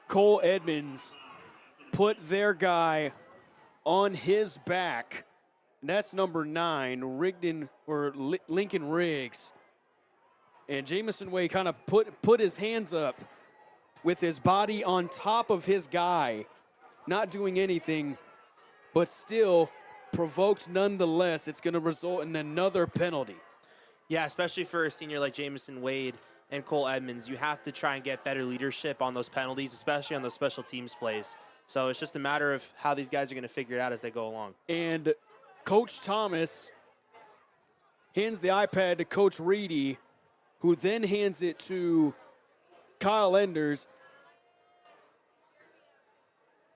Cole Edmonds put their guy on his back. And that's number 9, Lincoln Riggs. And Jamison Wade kind of put his hands up with his body on top of his guy, not doing anything, but still provoked nonetheless. It's going to result in another penalty. Yeah, especially for a senior like Jamison Wade and Cole Edmonds, you have to try and get better leadership on those penalties, especially on those special teams plays. So it's just a matter of how these guys are going to figure it out as they go along. And Coach Thomas hands the iPad to Coach Reedy, who then hands it to Kyle Enders.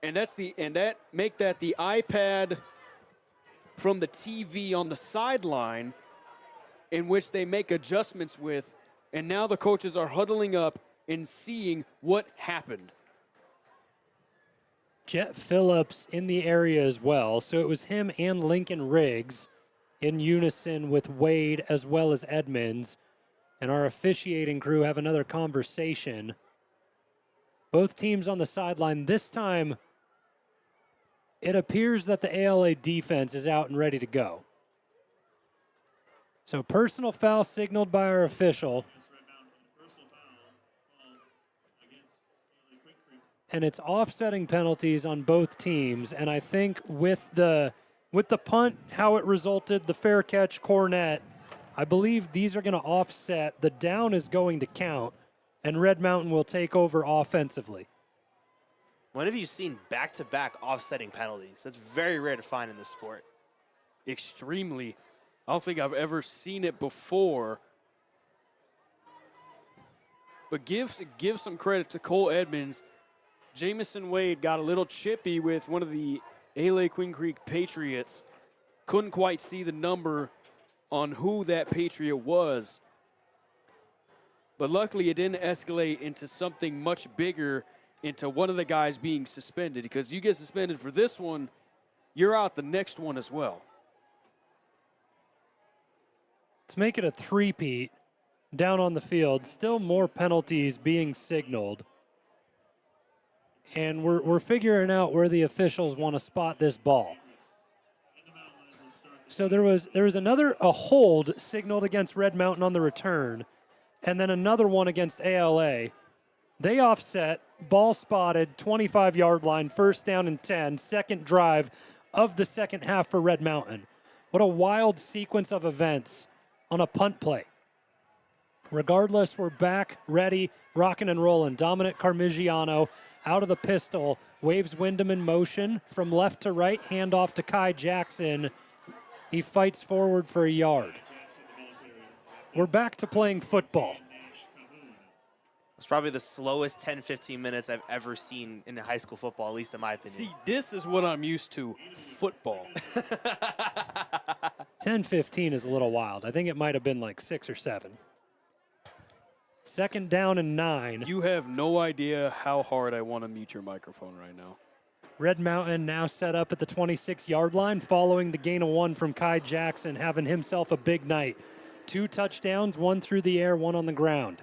And make that the iPad from the TV on the sideline, in which they make adjustments with. And now the coaches are huddling up and seeing what happened. Jet Phillips in the area as well. So it was him and Lincoln Riggs in unison with Wade as well as Edmonds. And our officiating crew have another conversation. Both teams on the sideline. This time, it appears that the ALA defense is out and ready to go. So personal foul signaled by our official. And it's offsetting penalties on both teams. And I think with the punt, how it resulted, the fair catch, cornet, I believe these are going to offset. The down is going to count, and Red Mountain will take over offensively. When have you seen back-to-back offsetting penalties? That's very rare to find in this sport. Extremely. I don't think I've ever seen it before. But give some credit to Cole Edmonds. Jamison Wade got a little chippy with one of the ALA Queen Creek Patriots. Couldn't quite see the number on who that Patriot was. But luckily it didn't escalate into something much bigger, into one of the guys being suspended, because you get suspended for this one, you're out the next one as well. To make it a three-peat down on the field, still more penalties being signaled. And we're figuring out where the officials want to spot this ball. So there was a hold signaled against Red Mountain on the return, and then another one against ALA. They offset, ball spotted, 25-yard line, first down and 10, second drive of the second half for Red Mountain. What a wild sequence of events on a punt play. Regardless, we're back, ready, rocking and rolling. Dominic Carmigiano out of the pistol, waves Wyndham in motion from left to right, handoff to Kai Jackson. He fights forward for a yard. We're back to playing football. It's probably the slowest 10-15 minutes I've ever seen in high school football, at least in my opinion. See, this is what I'm used to, football. 10-15 is a little wild. I think it might have been like 6 or 7. Second down and 9. You have no idea how hard I want to mute your microphone right now. Red Mountain now set up at the 26-yard line following the gain of 1 from Kai Jackson, having himself a big night. 2 touchdowns, 1 through the air, 1 on the ground.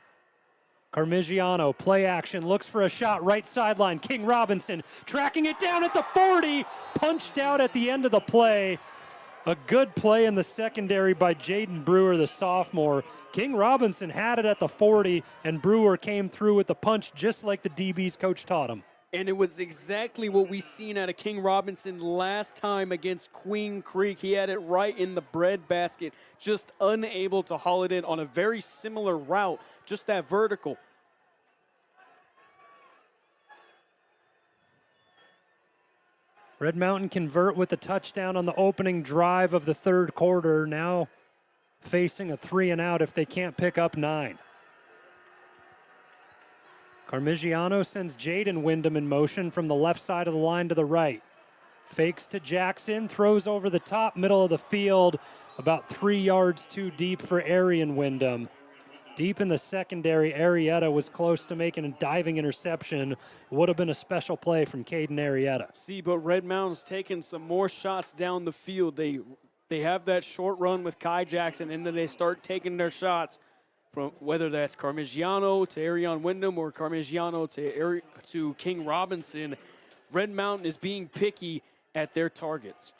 Carmigiano, play action, looks for a shot, right sideline. King Robinson tracking it down at the 40, punched out at the end of the play. A good play in the secondary by Jaden Brewer, the sophomore. King Robinson had it at the 40, and Brewer came through with the punch just like the DB's coach taught him. And it was exactly what we seen out of King Robinson last time against Queen Creek. He had it right in the breadbasket, just unable to haul it in on a very similar route, just that vertical. Red Mountain convert with a touchdown on the opening drive of the third quarter, now facing a 3-and-out if they can't pick up 9. Carmigiano sends Jaden Wyndham in motion from the left side of the line to the right. Fakes to Jackson, throws over the top, middle of the field, about 3 yards too deep for Arian Wyndham. Deep in the secondary, Arietta was close to making a diving interception. Would have been a special play from Caden Arietta. See, but Red Mountain's taking some more shots down the field. They have that short run with Kai Jackson, and then they start taking their shots from whether that's Carmigiano to Arian Wyndham or Carmigiano to King Robinson. Red Mountain is being picky at their targets.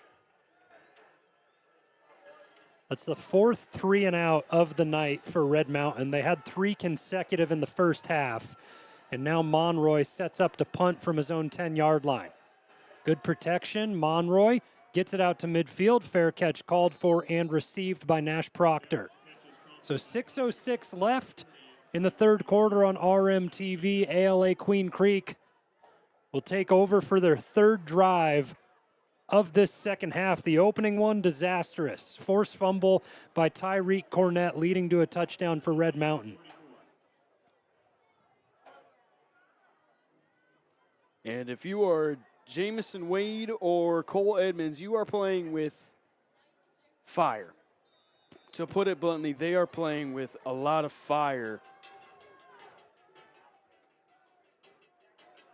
That's the 4th 3-and-out of the night for Red Mountain. They had 3 consecutive in the first half, and now Monroy sets up to punt from his own 10-yard line. Good protection. Monroy gets it out to midfield. Fair catch called for and received by Nash Proctor. So 6:06 left in the third quarter on RMTV. ALA Queen Creek will take over for their third drive of this second half. The opening one, disastrous. Forced fumble by Tyreek Cornett, leading to a touchdown for Red Mountain. And if you are Jamison Wade or Cole Edmonds, you are playing with fire. To put it bluntly, they are playing with a lot of fire.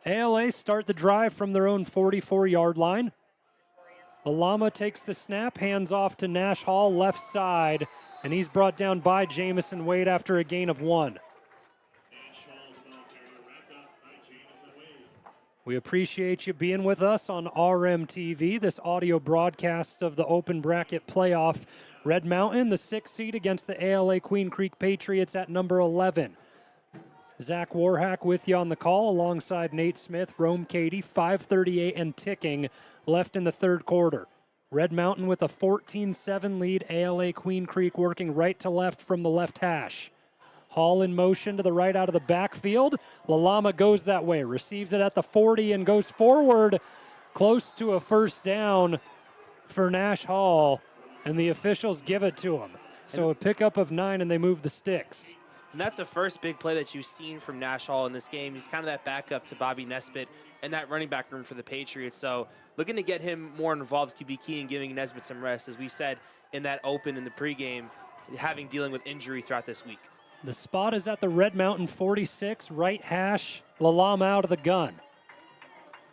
ALA start the drive from their own 44-yard line. The Llama takes the snap, hands off to Nash Hall, left side, and he's brought down by Jamison Wade after a gain of 1. We appreciate you being with us on RMTV, this audio broadcast of the open bracket playoff. Red Mountain, the 6th seed against the ALA Queen Creek Patriots at number 11. Zach Warhack with you on the call alongside Nate Smith, Rome Cady, 5:38 and ticking left in the third quarter. Red Mountain with a 14-7 lead, ALA Queen Creek working right to left from the left hash. Hall in motion to the right out of the backfield. Lalama goes that way, receives it at the 40 and goes forward close to a first down for Nash Hall, and the officials give it to him. So a pickup of 9 and they move the sticks. And that's the first big play that you've seen from Nash Hall in this game. He's kind of that backup to Bobby Nesbitt and that running back room for the Patriots. So looking to get him more involved could be key in giving Nesbitt some rest, as we said in that open in the pregame, dealing with injury throughout this week. The spot is at the Red Mountain 46, right hash, Lalama out of the gun.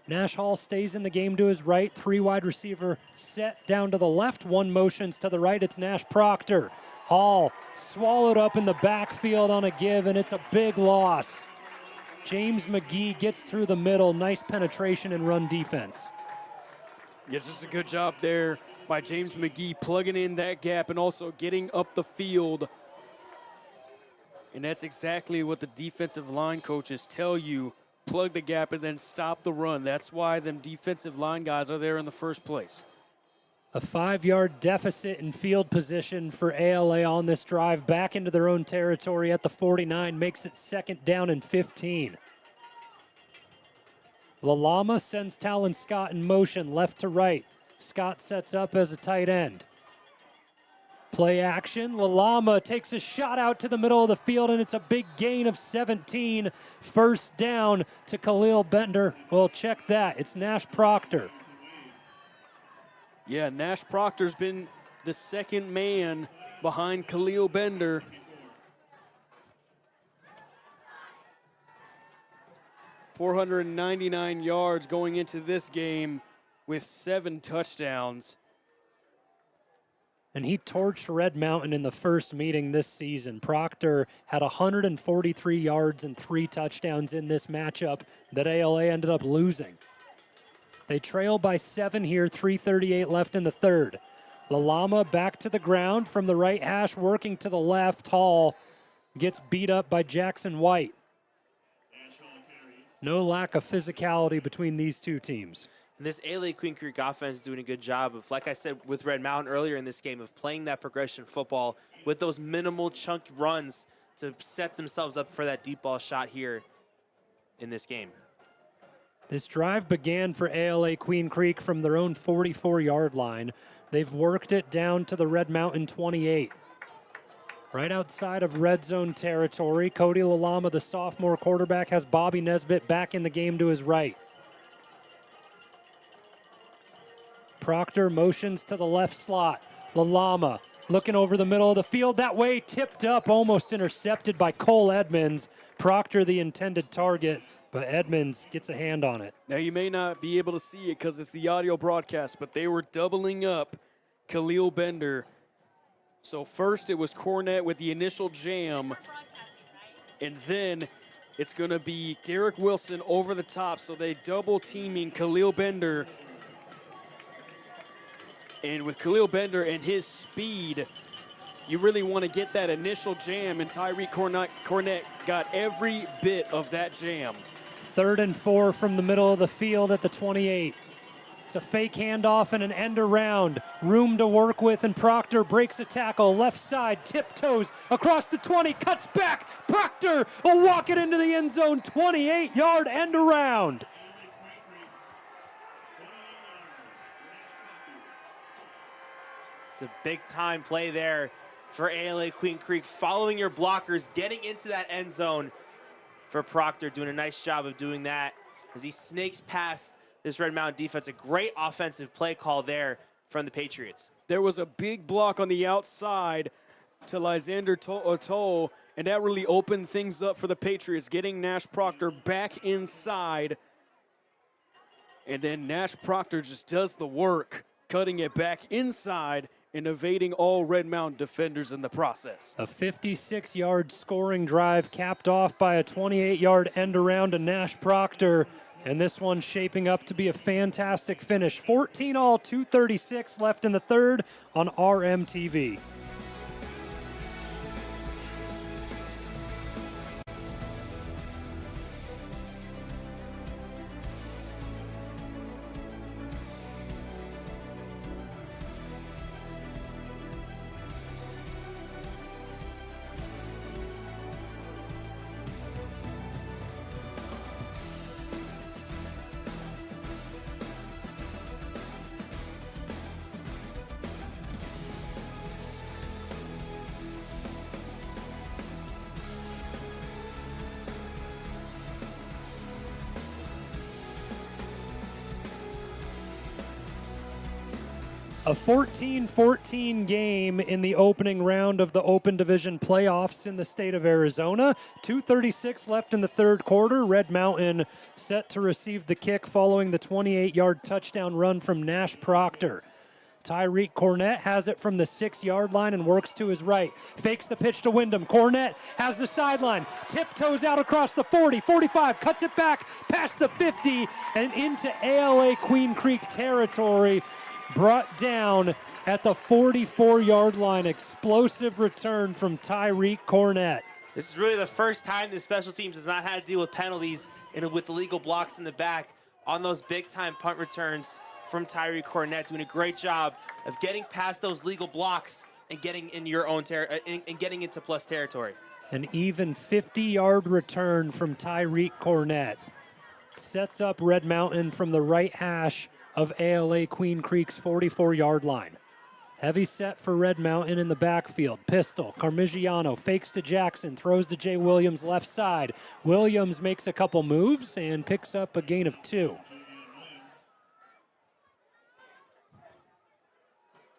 Nash Hall stays in the game to his right, 3 wide receiver set down to the left, 1 motions to the right, it's Nash Proctor. Hall swallowed up in the backfield on a give, and it's a big loss. James McGee gets through the middle, nice penetration and run defense. Yeah, just a good job there by James McGee plugging in that gap and also getting up the field. And that's exactly what the defensive line coaches tell you. Plug the gap and then stop the run. That's why them defensive line guys are there in the first place. A 5-yard deficit in field position for ALA on this drive, back into their own territory at the 49, makes it 2nd down and 15. Lalama sends Talon Scott in motion, left to right. Scott sets up as a tight end. Play action, Lalama takes a shot out to the middle of the field, and it's a big gain of 17. First down to Khalil Bender. Well, check that, it's Nash Proctor. Yeah, Nash Proctor's been the second man behind Khalil Bender. .499 yards going into this game with 7 touchdowns. And he torched Red Mountain in the first meeting this season. Proctor had 143 yards and 3 touchdowns in this matchup that ALA ended up losing. They trail by 7 here, 3:38 left in the third. Lalama back to the ground from the right hash, working to the left. Hall gets beat up by Jackson White. No lack of physicality between these two teams. And this ALA Queen Creek offense is doing a good job of, like I said with Red Mountain earlier in this game, of playing that progression football with those minimal chunk runs to set themselves up for that deep ball shot here in this game. This drive began for ALA Queen Creek from their own 44-yard line. They've worked it down to the Red Mountain 28. Right outside of red zone territory, Cody Lalama, the sophomore quarterback, has Bobby Nesbitt back in the game to his right. Proctor motions to the left slot. Lalama looking over the middle of the field. That way, tipped up, almost intercepted by Cole Edmonds. Proctor the intended target, but Edmonds gets a hand on it. Now, you may not be able to see it because it's the audio broadcast, but they were doubling up Khalil Bender. So first it was Cornett with the initial jam, and then it's going to be Derek Wilson over the top. So they double teaming Khalil Bender. And with Khalil Bender and his speed, you really want to get that initial jam, and Tyreek Cornett got every bit of that jam. 3rd and 4 from the middle of the field at the 28. It's a fake handoff and an end around. Room to work with, and Proctor breaks a tackle. Left side, tiptoes across the 20, cuts back. Proctor will walk it into the end zone. 28-yard end around. It's a big-time play there for ALA Queen Creek, following your blockers, getting into that end zone for Proctor, doing a nice job of doing that as he snakes past this Red Mountain defense. A great offensive play call there from the Patriots. There was a big block on the outside to Lysander Toll, and that really opened things up for the Patriots, getting Nash Proctor back inside And then Nash Proctor just does the work, cutting it back inside and evading all Red Mountain defenders in the process. A 56-yard scoring drive capped off by a 28-yard end around to Nash Proctor. And this one shaping up to be a fantastic finish. 14-all, 2:36 left in the third on RMTV. A 14-14 game in the opening round of the Open Division playoffs in the state of Arizona. 2:36 left in the third quarter. Red Mountain set to receive the kick following the 28-yard touchdown run from Nash Proctor. Tyreek Cornett has it from the 6-yard line and works to his right. Fakes the pitch to Wyndham. Cornett has the sideline. Tiptoes out across the 40, 45, cuts it back past the 50 and into ALA Queen Creek territory. Brought down at the 44-yard line. Explosive return from Tyreek Cornett. This is really the first time the special teams has not had to deal with penalties and with illegal blocks in the back on those big-time punt returns from Tyreek Cornett, doing a great job of getting past those legal blocks and getting in your own and getting into plus territory. An even 50-yard return from Tyreek Cornett sets up Red Mountain from the right hash of ALA Queen Creek's 44-yard line. Heavy set for Red Mountain in the backfield. Pistol, Carmigiano fakes to Jackson, throws to Jay Williams left side. Williams makes a couple moves and picks up a gain of 2.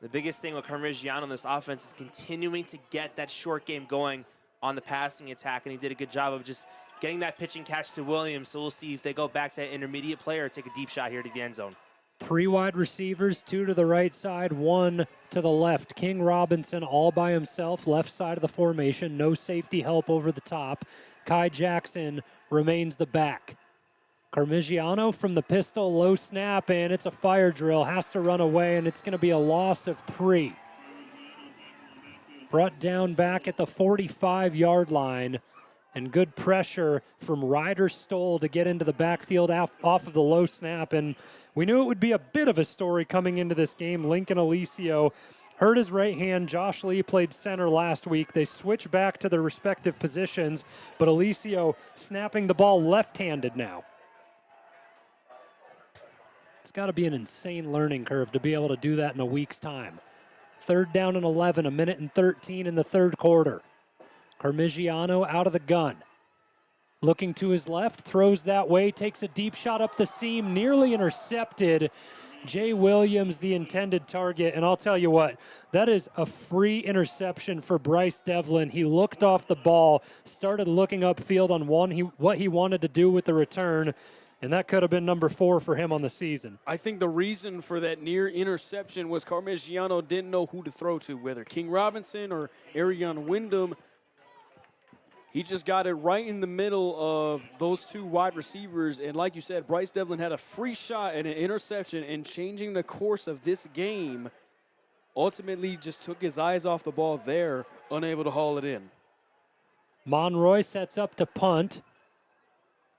The biggest thing with Carmigiano in this offense is continuing to get that short game going on the passing attack, and he did a good job of just getting that pitch and catch to Williams. So we'll see if they go back to an intermediate play or take a deep shot here to the end zone. 3 wide receivers, 2 to the right side, 1 to the left. King Robinson all by himself, left side of the formation. No safety help over the top. Kai Jackson remains the back. Carmigiano from the pistol, low snap, and it's a fire drill. Has to run away, and it's going to be a loss of 3. Brought down back at the 45-yard line. And good pressure from Ryder Stoll to get into the backfield off of the low snap. And we knew it would be a bit of a story coming into this game. Lincoln Alicio hurt his right hand. Josh Lee played center last week. They switch back to their respective positions, but Alicio snapping the ball left-handed now. It's got to be an insane learning curve to be able to do that in a week's time. 3rd down and 11, 1:13 in the third quarter. Carmigiano out of the gun. Looking to his left, throws that way, takes a deep shot up the seam, nearly intercepted. Jay Williams, the intended target, and I'll tell you what, that is a free interception for Bryce Devlin. He looked off the ball, started looking upfield on what he wanted to do with the return, and that could have been number 4 for him on the season. I think the reason for that near interception was Carmigiano didn't know who to throw to, whether King Robinson or Arion Wyndham. He just got it right in the middle of those 2 wide receivers. And like you said, Bryce Devlin had a free shot at an interception, and changing the course of this game ultimately just took his eyes off the ball there, unable to haul it in. Monroy sets up to punt.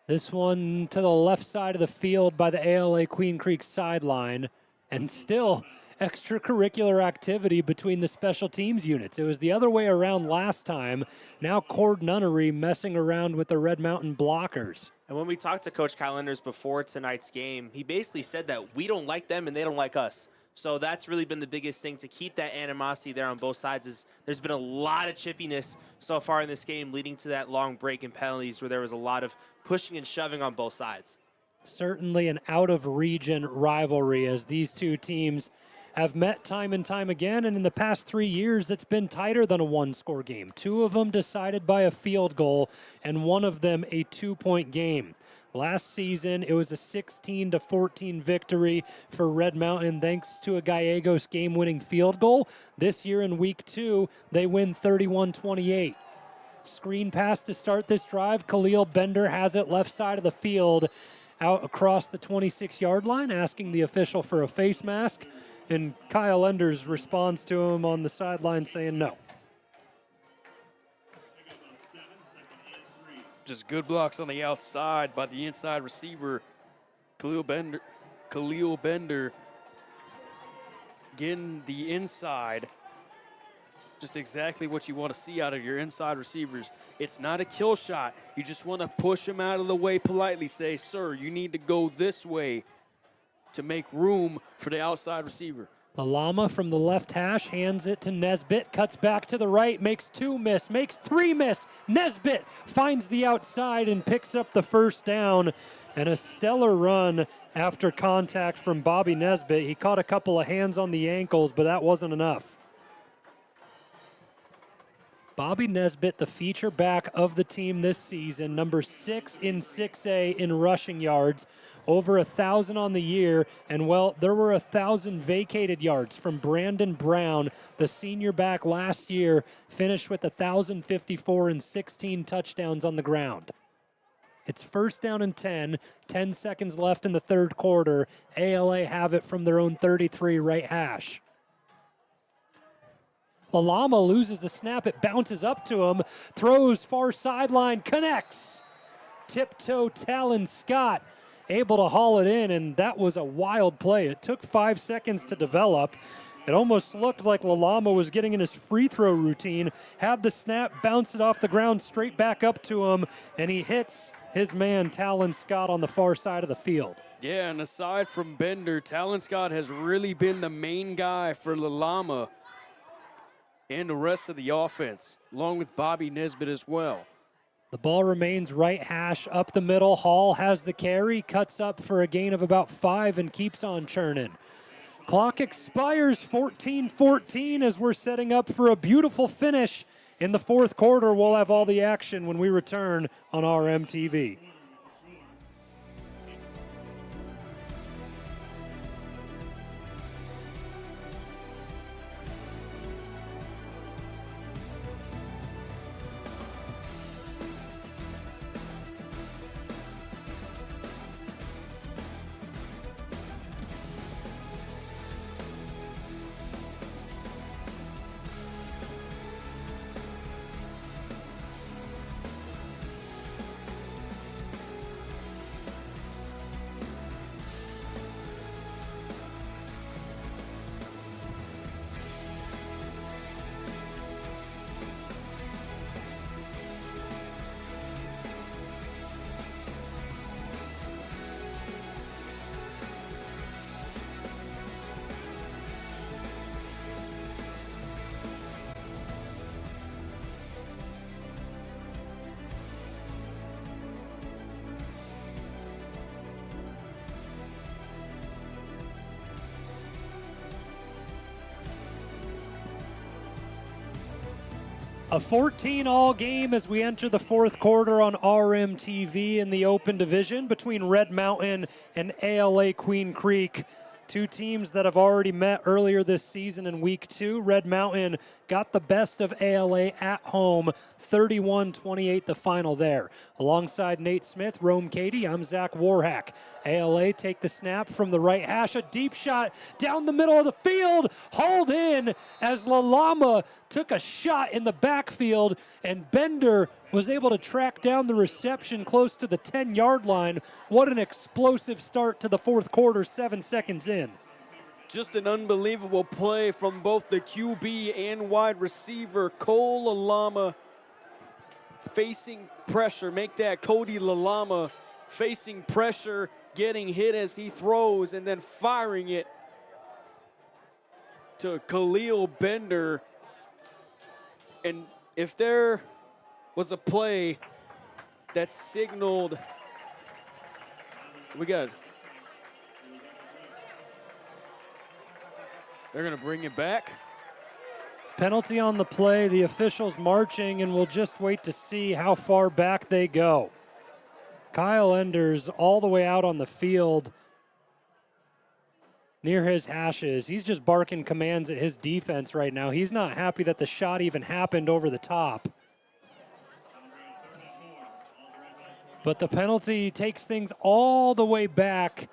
This one to the left side of the field by the ALA Queen Creek sideline. And still extracurricular activity between the special teams units. It was the other way around last time. Now Cord Nunnery messing around with the Red Mountain blockers. And when we talked to Coach Kyle Enders before tonight's game, he basically said that we don't like them and they don't like us. So that's really been the biggest thing to keep that animosity there on both sides. Is there's been a lot of chippiness so far in this game, leading to that long break in penalties where there was a lot of pushing and shoving on both sides. Certainly an out-of-region rivalry as these two teams have met time and time again, and in the past 3 years, it's been tighter than a one-score game. 2 of them decided by a field goal, and 1 of them a 2-point game. Last season, it was a 16-14 victory for Red Mountain thanks to a Gallegos game-winning field goal. This year in week 2, they win 31-28. Screen pass to start this drive. Khalil Bender has it left side of the field out across the 26-yard line, asking the official for a face mask. And Kyle Enders responds to him on the sideline saying no. Just good blocks on the outside by the inside receiver, Khalil Bender getting the inside. Just exactly what you want to see out of your inside receivers. It's not a kill shot. You just want to push them out of the way politely. Say, sir, you need to go this way to make room for the outside receiver. Lalama from the left hash hands it to Nesbitt, cuts back to the right, makes 2 miss, makes 3 miss. Nesbitt finds the outside and picks up the first down. And a stellar run after contact from Bobby Nesbitt. He caught a couple of hands on the ankles, but that wasn't enough. Bobby Nesbitt, the feature back of the team this season, number 6 in 6A in rushing yards, over 1,000 on the year, and well, there were 1,000 vacated yards from Brandon Brown, the senior back last year, finished with 1,054 and 16 touchdowns on the ground. It's first down and 10 seconds left in the third quarter. ALA have it from their own 33 right hash. Lalama loses the snap. It bounces up to him. Throws far sideline. Connects. Tiptoe Talon Scott able to haul it in, and that was a wild play. It took 5 seconds to develop. It almost looked like Lalama was getting in his free throw routine. Had the snap, bounced it off the ground straight back up to him, and he hits his man Talon Scott on the far side of the field. Yeah, and aside from Bender, Talon Scott has really been the main guy for Lalama and the rest of the offense, along with Bobby Nesbitt as well. The ball remains right hash up the middle. Hall has the carry, cuts up for a gain of about 5 and keeps on churning. Clock expires 14-14 as we're setting up for a beautiful finish in the fourth quarter. We'll have all the action when we return on RMTV. A 14-all game as we enter the fourth quarter on RMTV in the open division between Red Mountain and ALA Queen Creek. Two teams that have already met earlier this season in week 2. Red Mountain got the best of ALA at home, 31-28 the final there. Alongside Nate Smith, Rome Cady, I'm Zach Warhack. ALA take the snap from the right hash, a deep shot down the middle of the field, hauled in as Lalama took a shot in the backfield, and Bender was able to track down the reception close to the 10-yard line. What an explosive start to the fourth quarter, 7 seconds in. Just an unbelievable play from both the QB and wide receiver. Cole Lalama facing pressure. Make that Cody Lalama facing pressure, getting hit as he throws, and then firing it to Khalil Bender. And if there was a play that signaled, they're going to bring it back. Penalty on the play, the officials marching, and we'll just wait to see how far back they go. Kyle Enders all the way out on the field near his hashes. He's just barking commands at his defense right now. He's not happy that the shot even happened over the top. But the penalty takes things all the way back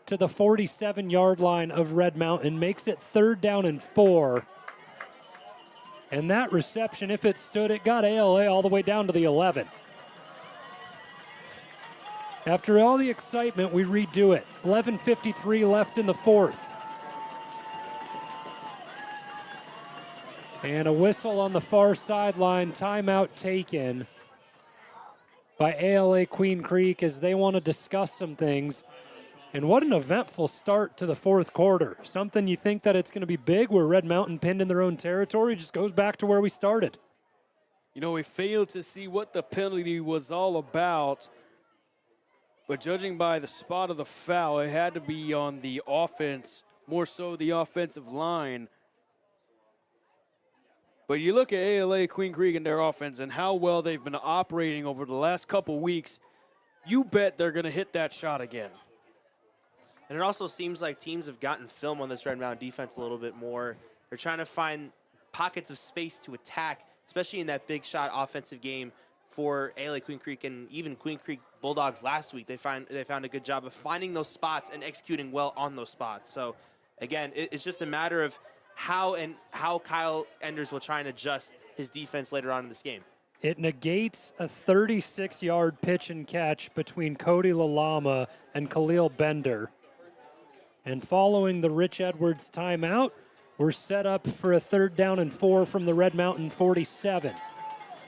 to the 47-yard line of Red Mountain, makes it 3rd down and 4. And that reception, if it stood, it got ALA all the way down to the 11. After all the excitement, we redo it. 11:53 left in the 4th. And a whistle on the far sideline, timeout taken by ALA Queen Creek as they want to discuss some things. And what an eventful start to the 4th quarter. Something you think that it's going to be big where Red Mountain pinned in their own territory just goes back to where we started. You know, we failed to see what the penalty was all about, but judging by the spot of the foul, it had to be on the offense, more so the offensive line. But you look at ALA Queen Creek and their offense and how well they've been operating over the last couple weeks, you bet they're going to hit that shot again. And it also seems like teams have gotten film on this Red Mountain defense a little bit more. They're trying to find pockets of space to attack, especially in that big shot offensive game for ALA Queen Creek and even Queen Creek Bulldogs last week. They found a good job of finding those spots and executing well on those spots. So, again, it's just a matter of how Kyle Enders will try and adjust his defense later on in this game. It negates a 36-yard pitch and catch between Cody Lalama and Khalil Bender. And following the Rich Edwards timeout, we're set up for a 3rd down and 4 from the Red Mountain 47.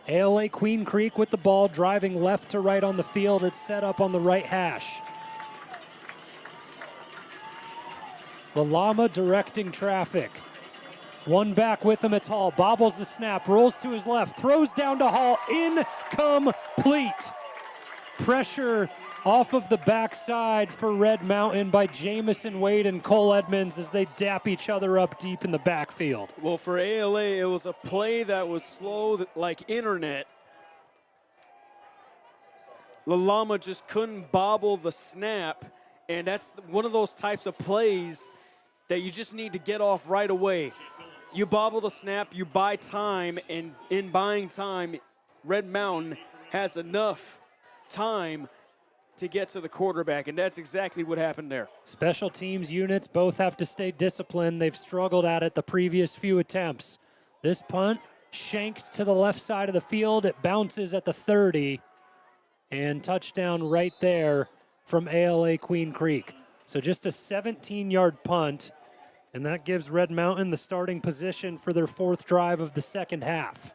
ALA Queen Creek with the ball, driving left to right on the field. It's set up on the right hash. Lalama directing traffic. One back with him, it's Hall. Bobbles the snap, rolls to his left, throws down to Hall, incomplete. Pressure off of the backside for Red Mountain by Jamison Wade and Cole Edmonds as they dap each other up deep in the backfield. Well, for ALA, it was a play that was slow like internet. Lalama just couldn't bobble the snap, and that's one of those types of plays that you just need to get off right away. You bobble the snap, you buy time, and in buying time, Red Mountain has enough time to get to the quarterback, and that's exactly what happened there. Special teams units both have to stay disciplined. They've struggled at it the previous few attempts. This punt shanked to the left side of the field. It bounces at the 30, and touchdown right there from ALA Queen Creek. So just a 17-yard punt, and that gives Red Mountain the starting position for their 4th drive of the second half.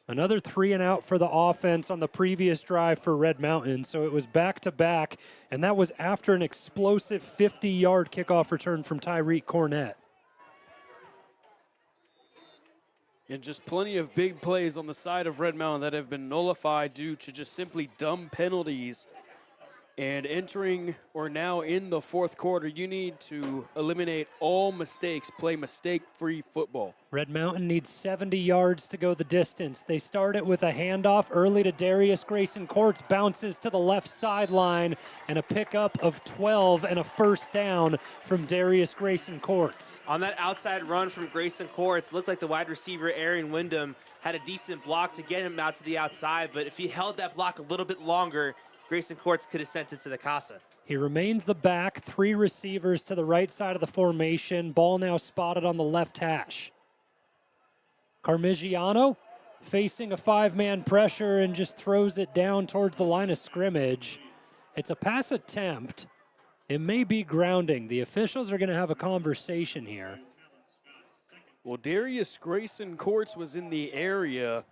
Another 3-and-out for the offense on the previous drive for Red Mountain, so it was back-to-back, and that was after an explosive 50-yard kickoff return from Tyreek Cornett. And just plenty of big plays on the side of Red Mountain that have been nullified due to just simply dumb penalties. And entering or now in the 4th quarter, you need to eliminate all mistakes, play mistake-free football. Red Mountain needs 70 yards to go the distance. They start it with a handoff early to Darius Grayson Courts, bounces to the left sideline, and a pickup of 12 and a 1st down from Darius Grayson Courts. On that outside run from Grayson Courts, looked like the wide receiver, Aaron Wyndham, had a decent block to get him out to the outside, but if he held that block a little bit longer, Grayson Courts could have sent it to the casa. He remains the back, 3 receivers to the right side of the formation. Ball now spotted on the left hash. Carmigiano facing a 5-man pressure and just throws it down towards the line of scrimmage. It's a pass attempt. It may be grounding. The officials are going to have a conversation here. Well, Darius Grayson Courts was in the area.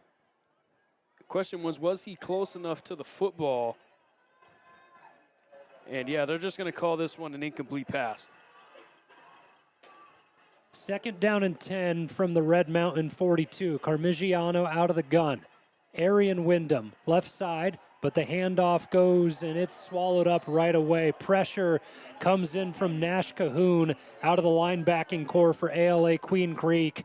The question was he close enough to the football? And, yeah, they're just going to call this one an incomplete pass. 2nd down and 10 from the Red Mountain 42. Carmigiano out of the gun. Arian Wyndham, left side, but the handoff goes and it's swallowed up right away. Pressure comes in from Nash Cahoon out of the linebacking core for ALA Queen Creek.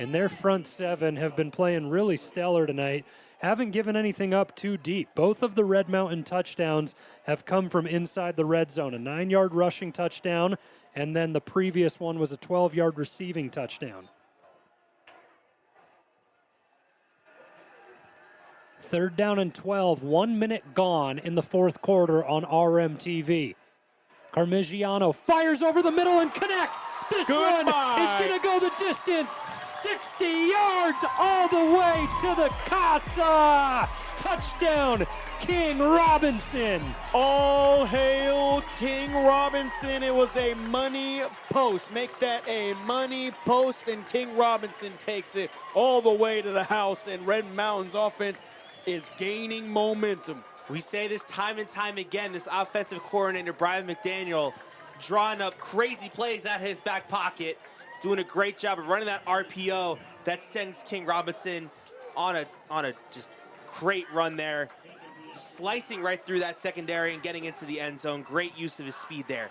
and their front seven have been playing really stellar tonight. Haven't given anything up too deep. Both of the Red Mountain touchdowns have come from inside the red zone. A 9-yard rushing touchdown, and then the previous one was a 12-yard receiving touchdown. Third down and 12, 1 minute gone in the fourth quarter on RMTV. Carmigiano fires over the middle and connects. This run is going to go the distance. 60 yards all the way to the casa. Touchdown, King Robinson. All hail King Robinson. It was a money post. Make that a money post, and King Robinson takes it all the way to the house, and Red Mountain's offense is gaining momentum. We say this time and time again, this offensive coordinator, Brian McDaniel, drawing up crazy plays out of his back pocket, doing a great job of running that RPO that sends King Robinson on a just great run there, slicing right through that secondary and getting into the end zone. Great use of his speed there.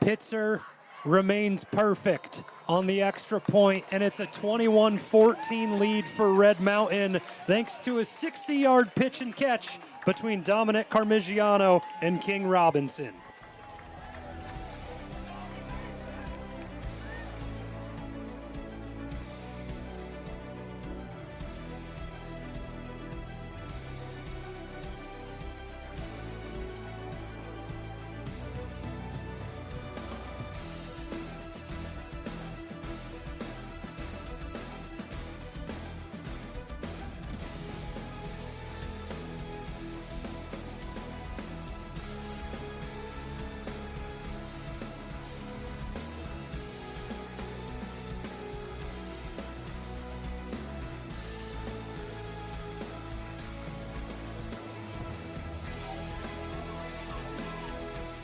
Pitzer remains perfect on the extra point, and it's a 21-14 lead for Red Mountain thanks to a 60-yard pitch and catch between Dominic Carmigiano and King Robinson.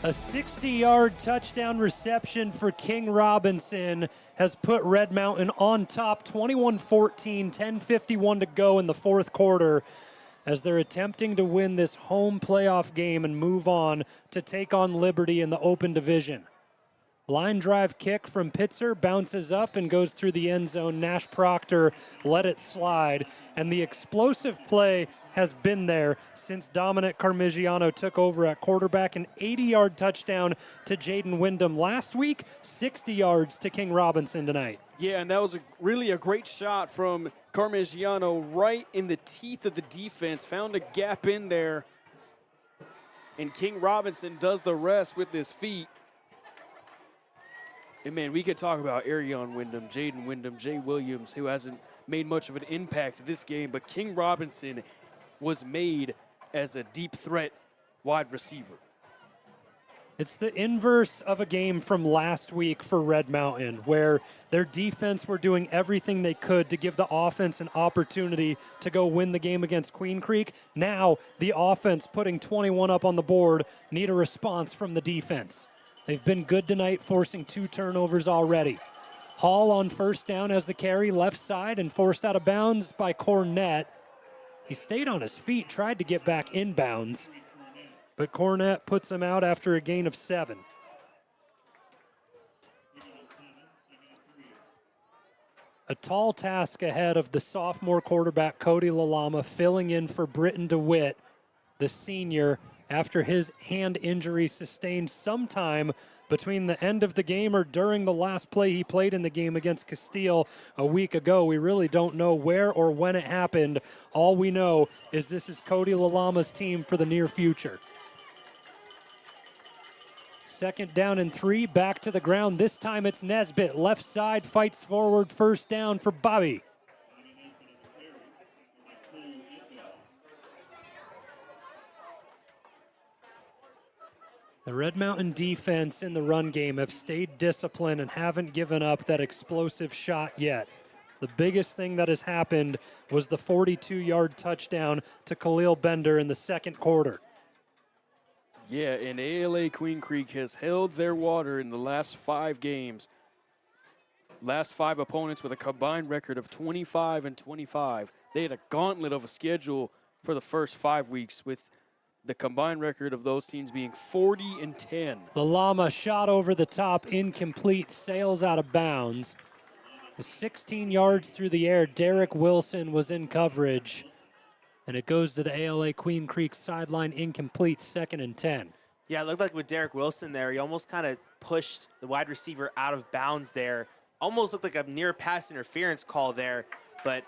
A 60-yard touchdown reception for King Robinson has put Red Mountain on top, 21-14, 10:51 to go in the fourth quarter, as they're attempting to win this home playoff game and move on to take on Liberty in the open division. Line drive kick from Pitzer bounces up and goes through the end zone. Nash Proctor let it slide, and the explosive play has been there since Dominic Carmigiano took over at quarterback. An 80-yard touchdown to Jaden Wyndham last week, 60 yards to King Robinson tonight. Yeah, and that was really a great shot from Carmigiano right in the teeth of the defense. Found a gap in there, and King Robinson does the rest with his feet. And, man, we could talk about Arion Wyndham, Jaden Wyndham, Jay Williams, who hasn't made much of an impact this game, but King Robinson was made as a deep threat wide receiver. It's the inverse of a game from last week for Red Mountain, where their defense were doing everything they could to give the offense an opportunity to go win the game against Queen Creek. Now the offense putting 21 up on the board need a response from the defense. They've been good tonight, forcing 2 turnovers already. Hall on first down as the carry left side and forced out of bounds by Cornett. He stayed on his feet, tried to get back inbounds, but Cornett puts him out after a gain of 7. A tall task ahead of the sophomore quarterback Cody Lalama, filling in for Britton DeWitt, the senior, after his hand injury sustained sometime between the end of the game or during the last play he played in the game against Castile a week ago. We really don't know where or when it happened. All we know is this is Cody Lalama's team for the near future. Second down and 3, back to the ground. This time it's Nesbitt. Left side, fights forward, first down for Bobby. The Red Mountain defense in the run game have stayed disciplined and haven't given up that explosive shot yet. The biggest thing that has happened was the 42-yard touchdown to Khalil Bender in the second quarter. Yeah, and ALA Queen Creek has held their water in the last 5 games. Last 5 opponents with a combined record of 25-25. They had a gauntlet of a schedule for the first 5 weeks, with the combined record of those teams being 40-10. The Llama shot over the top, incomplete, sails out of bounds. 16 yards through the air. Derek Wilson was in coverage. And it goes to the ALA Queen Creek sideline, incomplete, 2nd and 10. Yeah, it looked like with Derek Wilson there, he almost kind of pushed the wide receiver out of bounds there. Almost looked like a near pass interference call there, but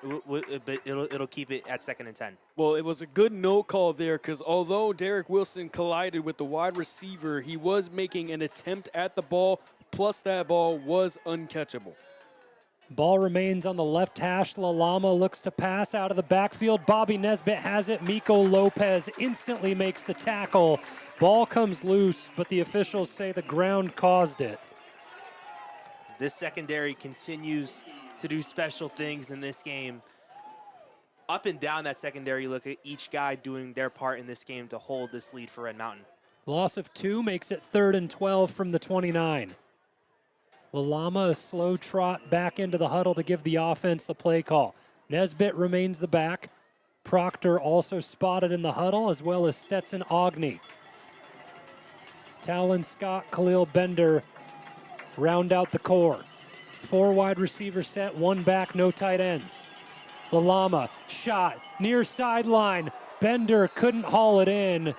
it'll keep it at 2nd and 10. Well, it was a good no call there because although Derek Wilson collided with the wide receiver, he was making an attempt at the ball, plus that ball was uncatchable. Ball remains on the left hash. Lalama looks to pass out of the backfield. Bobby Nesbitt has it. Miko Lopez instantly makes the tackle. Ball comes loose, but the officials say the ground caused it. This secondary continues to do special things in this game. Up and down that secondary, you look at each guy doing their part in this game to hold this lead for Red Mountain. Loss of 2 makes it 3rd and 12 from the 29. Lalama, a slow trot back into the huddle to give the offense the play call. Nesbitt remains the back. Proctor also spotted in the huddle, as well as Stetson Ogney. Talon Scott, Khalil Bender round out the core. 4 wide receiver set, 1 back, no tight ends. Lalama, shot, near sideline. Bender couldn't haul it in.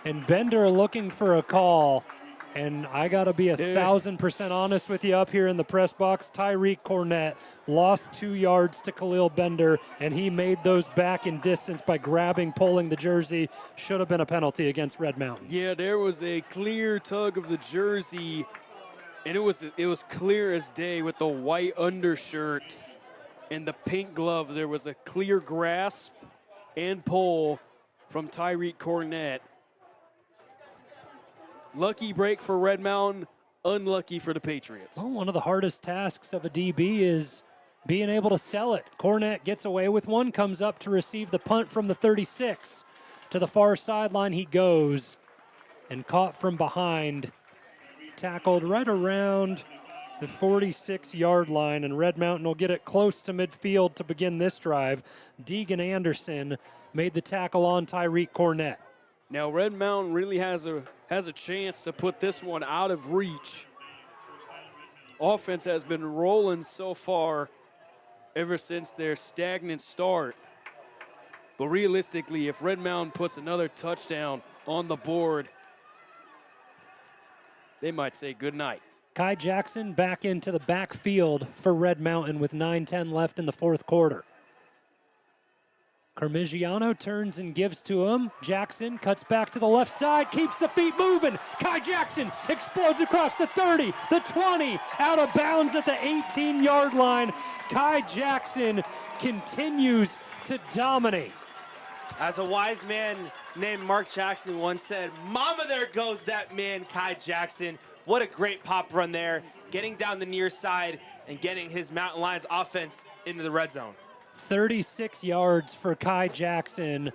And Bender looking for a call. And I got to be 1,000% honest with you up here in the press box. Tyreek Cornett lost 2 yards to Khalil Bender, and he made those back in distance by pulling the jersey. Should have been a penalty against Red Mountain. Yeah, there was a clear tug of the jersey, and it was clear as day with the white undershirt and the pink gloves. There was a clear grasp and pull from Tyreek Cornett. Lucky break for Red Mountain, unlucky for the Patriots. Well, one of the hardest tasks of a DB is being able to sell it. Cornett gets away with one, comes up to receive the punt from the 36. To the far sideline he goes, and caught from behind. Tackled right around the 46-yard line, and Red Mountain will get it close to midfield to begin this drive. Deegan Anderson made the tackle on Tyreek Cornett. Now Red Mountain really has a chance to put this one out of reach. Offense has been rolling so far ever since their stagnant start. But realistically, if Red Mountain puts another touchdown on the board, they might say goodnight. Kai Jackson back into the backfield for Red Mountain with 9:10 left in the 4th quarter. Carmigiano turns and gives to him. Jackson cuts back to the left side, keeps the feet moving. Kai Jackson explodes across the 30, the 20, out of bounds at the 18-yard line. Kai Jackson continues to dominate. As a wise man named Mark Jackson once said, "Mama, there goes that man, Kai Jackson." What a great pop run there, getting down the near side and getting his Mountain Lions offense into the red zone. 36 yards for Kai Jackson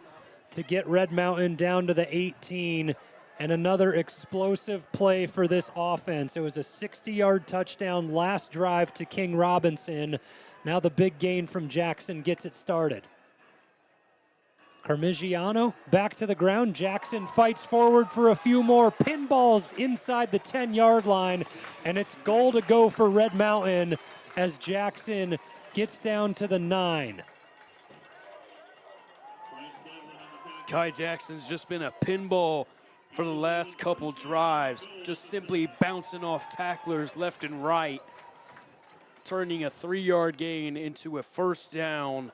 to get Red Mountain down to the 18, and another explosive play for this offense. It was a 60-yard touchdown last drive to King Robinson. Now the big gain from Jackson gets it started. Carmigiano back to the ground. Jackson fights forward for a few more pinballs inside the 10-yard line, and it's goal to go for Red Mountain as Jackson gets down to the 9. Kai Jackson's just been a pinball for the last couple drives, just simply bouncing off tacklers left and right, turning a 3-yard gain into a first down.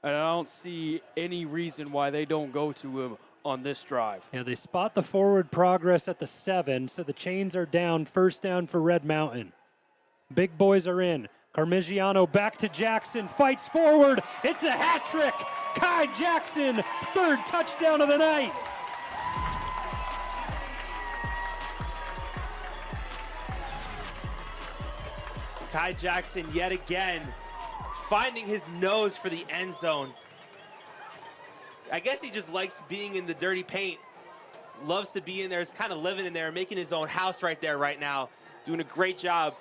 And I don't see any reason why they don't go to him on this drive. Yeah, they spot the forward progress at the 7, so the chains are down. First down for Red Mountain. Big boys are in. Carmigiano back to Jackson, fights forward. It's a hat trick. Kai Jackson, 3rd touchdown of the night. Kai Jackson yet again finding his nose for the end zone. I guess he just likes being in the dirty paint. Loves to be in there. He's kind of living in there, making his own house right there right now. Doing a great job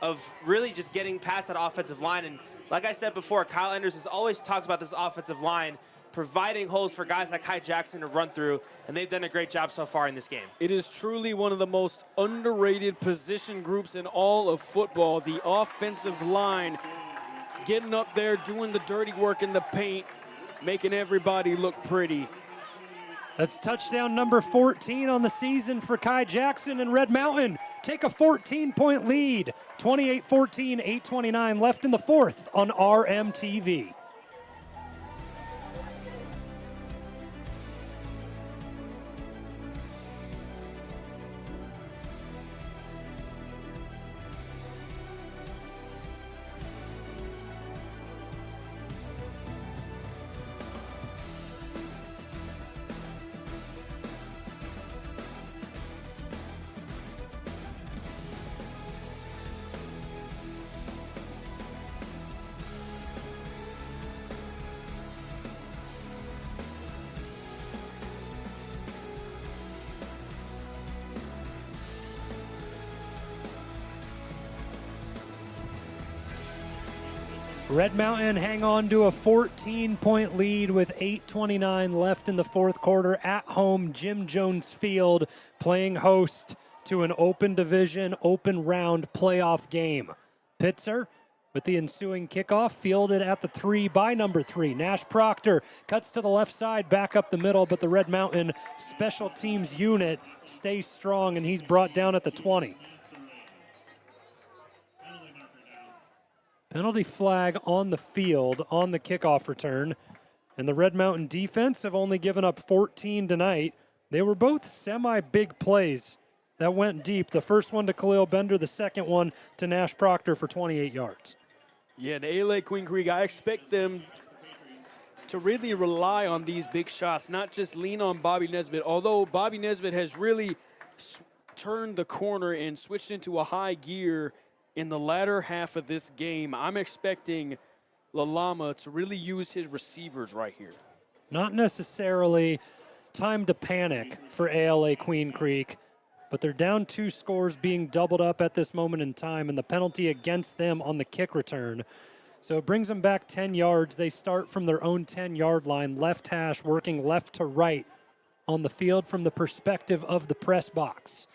of really just getting past that offensive line. And like I said before, Kyle Enders has always talked about this offensive line providing holes for guys like Kai Jackson to run through, and they've done a great job so far in this game. It is truly one of the most underrated position groups in all of football. The offensive line getting up there, doing the dirty work in the paint, making everybody look pretty. That's touchdown number 14 on the season for Kai Jackson, and Red Mountain take a 14-point lead. 28-14, 8:29 left in the fourth on RMTV. Red Mountain hang on to a 14-point lead with 8:29 left in the fourth quarter at home, Jim Jones Field, playing host to an open division, open round playoff game. Pitzer with the ensuing kickoff, fielded at the 3 by number 3. Nash Proctor cuts to the left side, back up the middle, but the Red Mountain special teams unit stays strong, and he's brought down at the 20. Penalty flag on the field on the kickoff return. And the Red Mountain defense have only given up 14 tonight. They were both semi-big plays that went deep. The first one to Khalil Bender, the second one to Nash Proctor for 28 yards. Yeah, the ALA Queen Creek, I expect them to really rely on these big shots, not just lean on Bobby Nesbitt. Although Bobby Nesbitt has really turned the corner and switched into a high gear in the latter half of this game, I'm expecting Lalama to really use his receivers right here. Not necessarily time to panic for ALA Queen Creek, but they're down 2 scores, being doubled up at this moment in time, and the penalty against them on the kick return. So it brings them back 10 yards. They start from their own 10-yard line, left hash, working left to right on the field from the perspective of the press box.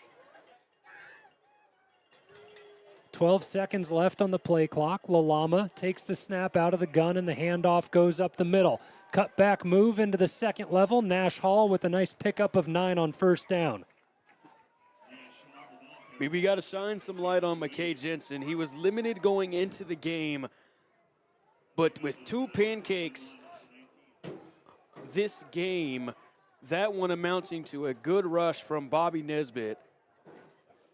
12 seconds left on the play clock. Lalama takes the snap out of the gun, and the handoff goes up the middle. Cut back move into the second level. Nash Hall with a nice pickup of 9 on first down. We got to shine some light on McKay Jensen. He was limited going into the game, but with 2 pancakes this game, that one amounting to a good rush from Bobby Nesbitt.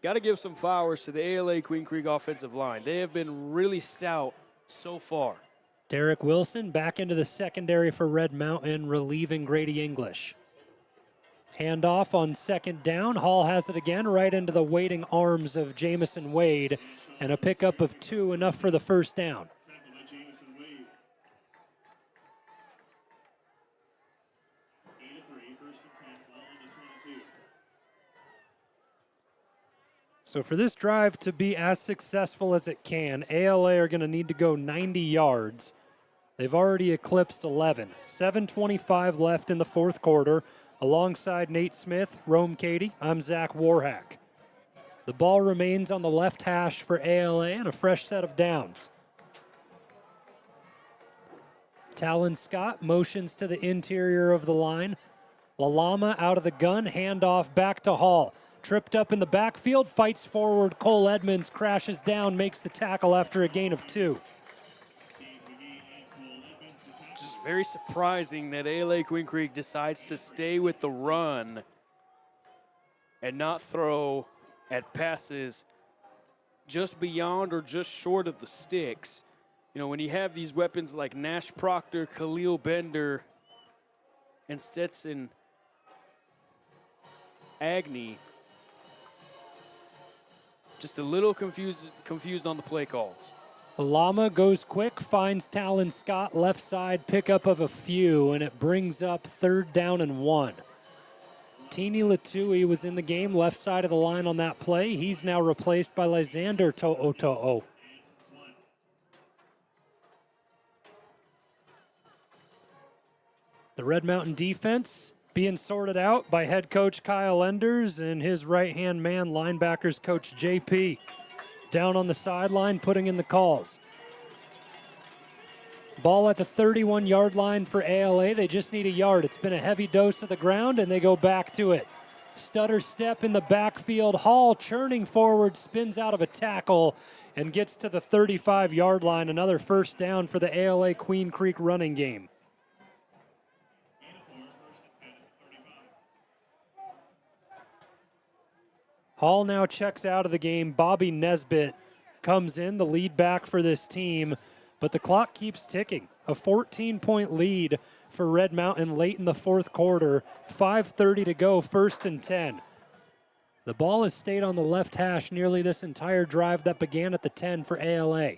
Got to give some flowers to the ALA Queen Creek offensive line. They have been really stout so far. Derek Wilson back into the secondary for Red Mountain, relieving Grady English. Handoff on second down. Hall has it again right into the waiting arms of Jamison Wade, and a pickup of 2, enough for the first down. So for this drive to be as successful as it can, ALA are going to need to go 90 yards. They've already eclipsed 11. 7:25 left in the fourth quarter. Alongside Nate Smith, Rome Cady, I'm Zach Warhack. The ball remains on the left hash for ALA and a fresh set of downs. Talon Scott motions to the interior of the line. Lalama out of the gun, handoff back to Hall. Tripped up in the backfield, fights forward. Cole Edmonds crashes down, makes the tackle after a gain of 2. Just very surprising that ALA Queen Creek decides to stay with the run and not throw at passes just beyond or just short of the sticks. You know, when you have these weapons like Nash Proctor, Khalil Bender, and Stetson Agnew, just a little confused on the play calls. Lama goes quick, finds Talon Scott left side, pickup of a few, and it brings up 3rd down and 1. Teeny Latui was in the game, left side of the line on that play. He's now replaced by Lysander To'oto'o. The Red Mountain defense being sorted out by head coach Kyle Enders and his right-hand man, linebackers coach JP. Down on the sideline, putting in the calls. Ball at the 31-yard line for ALA. They just need a yard. It's been a heavy dose of the ground, and they go back to it. Stutter step in the backfield. Hall churning forward, spins out of a tackle, and gets to the 35-yard line. Another first down for the ALA Queen Creek running game. Hall now checks out of the game. Bobby Nesbitt comes in, the lead back for this team, but the clock keeps ticking. A 14-point lead for Red Mountain late in the fourth quarter. 5:30 to go, 1st and 10. The ball has stayed on the left hash nearly this entire drive that began at the 10 for ALA.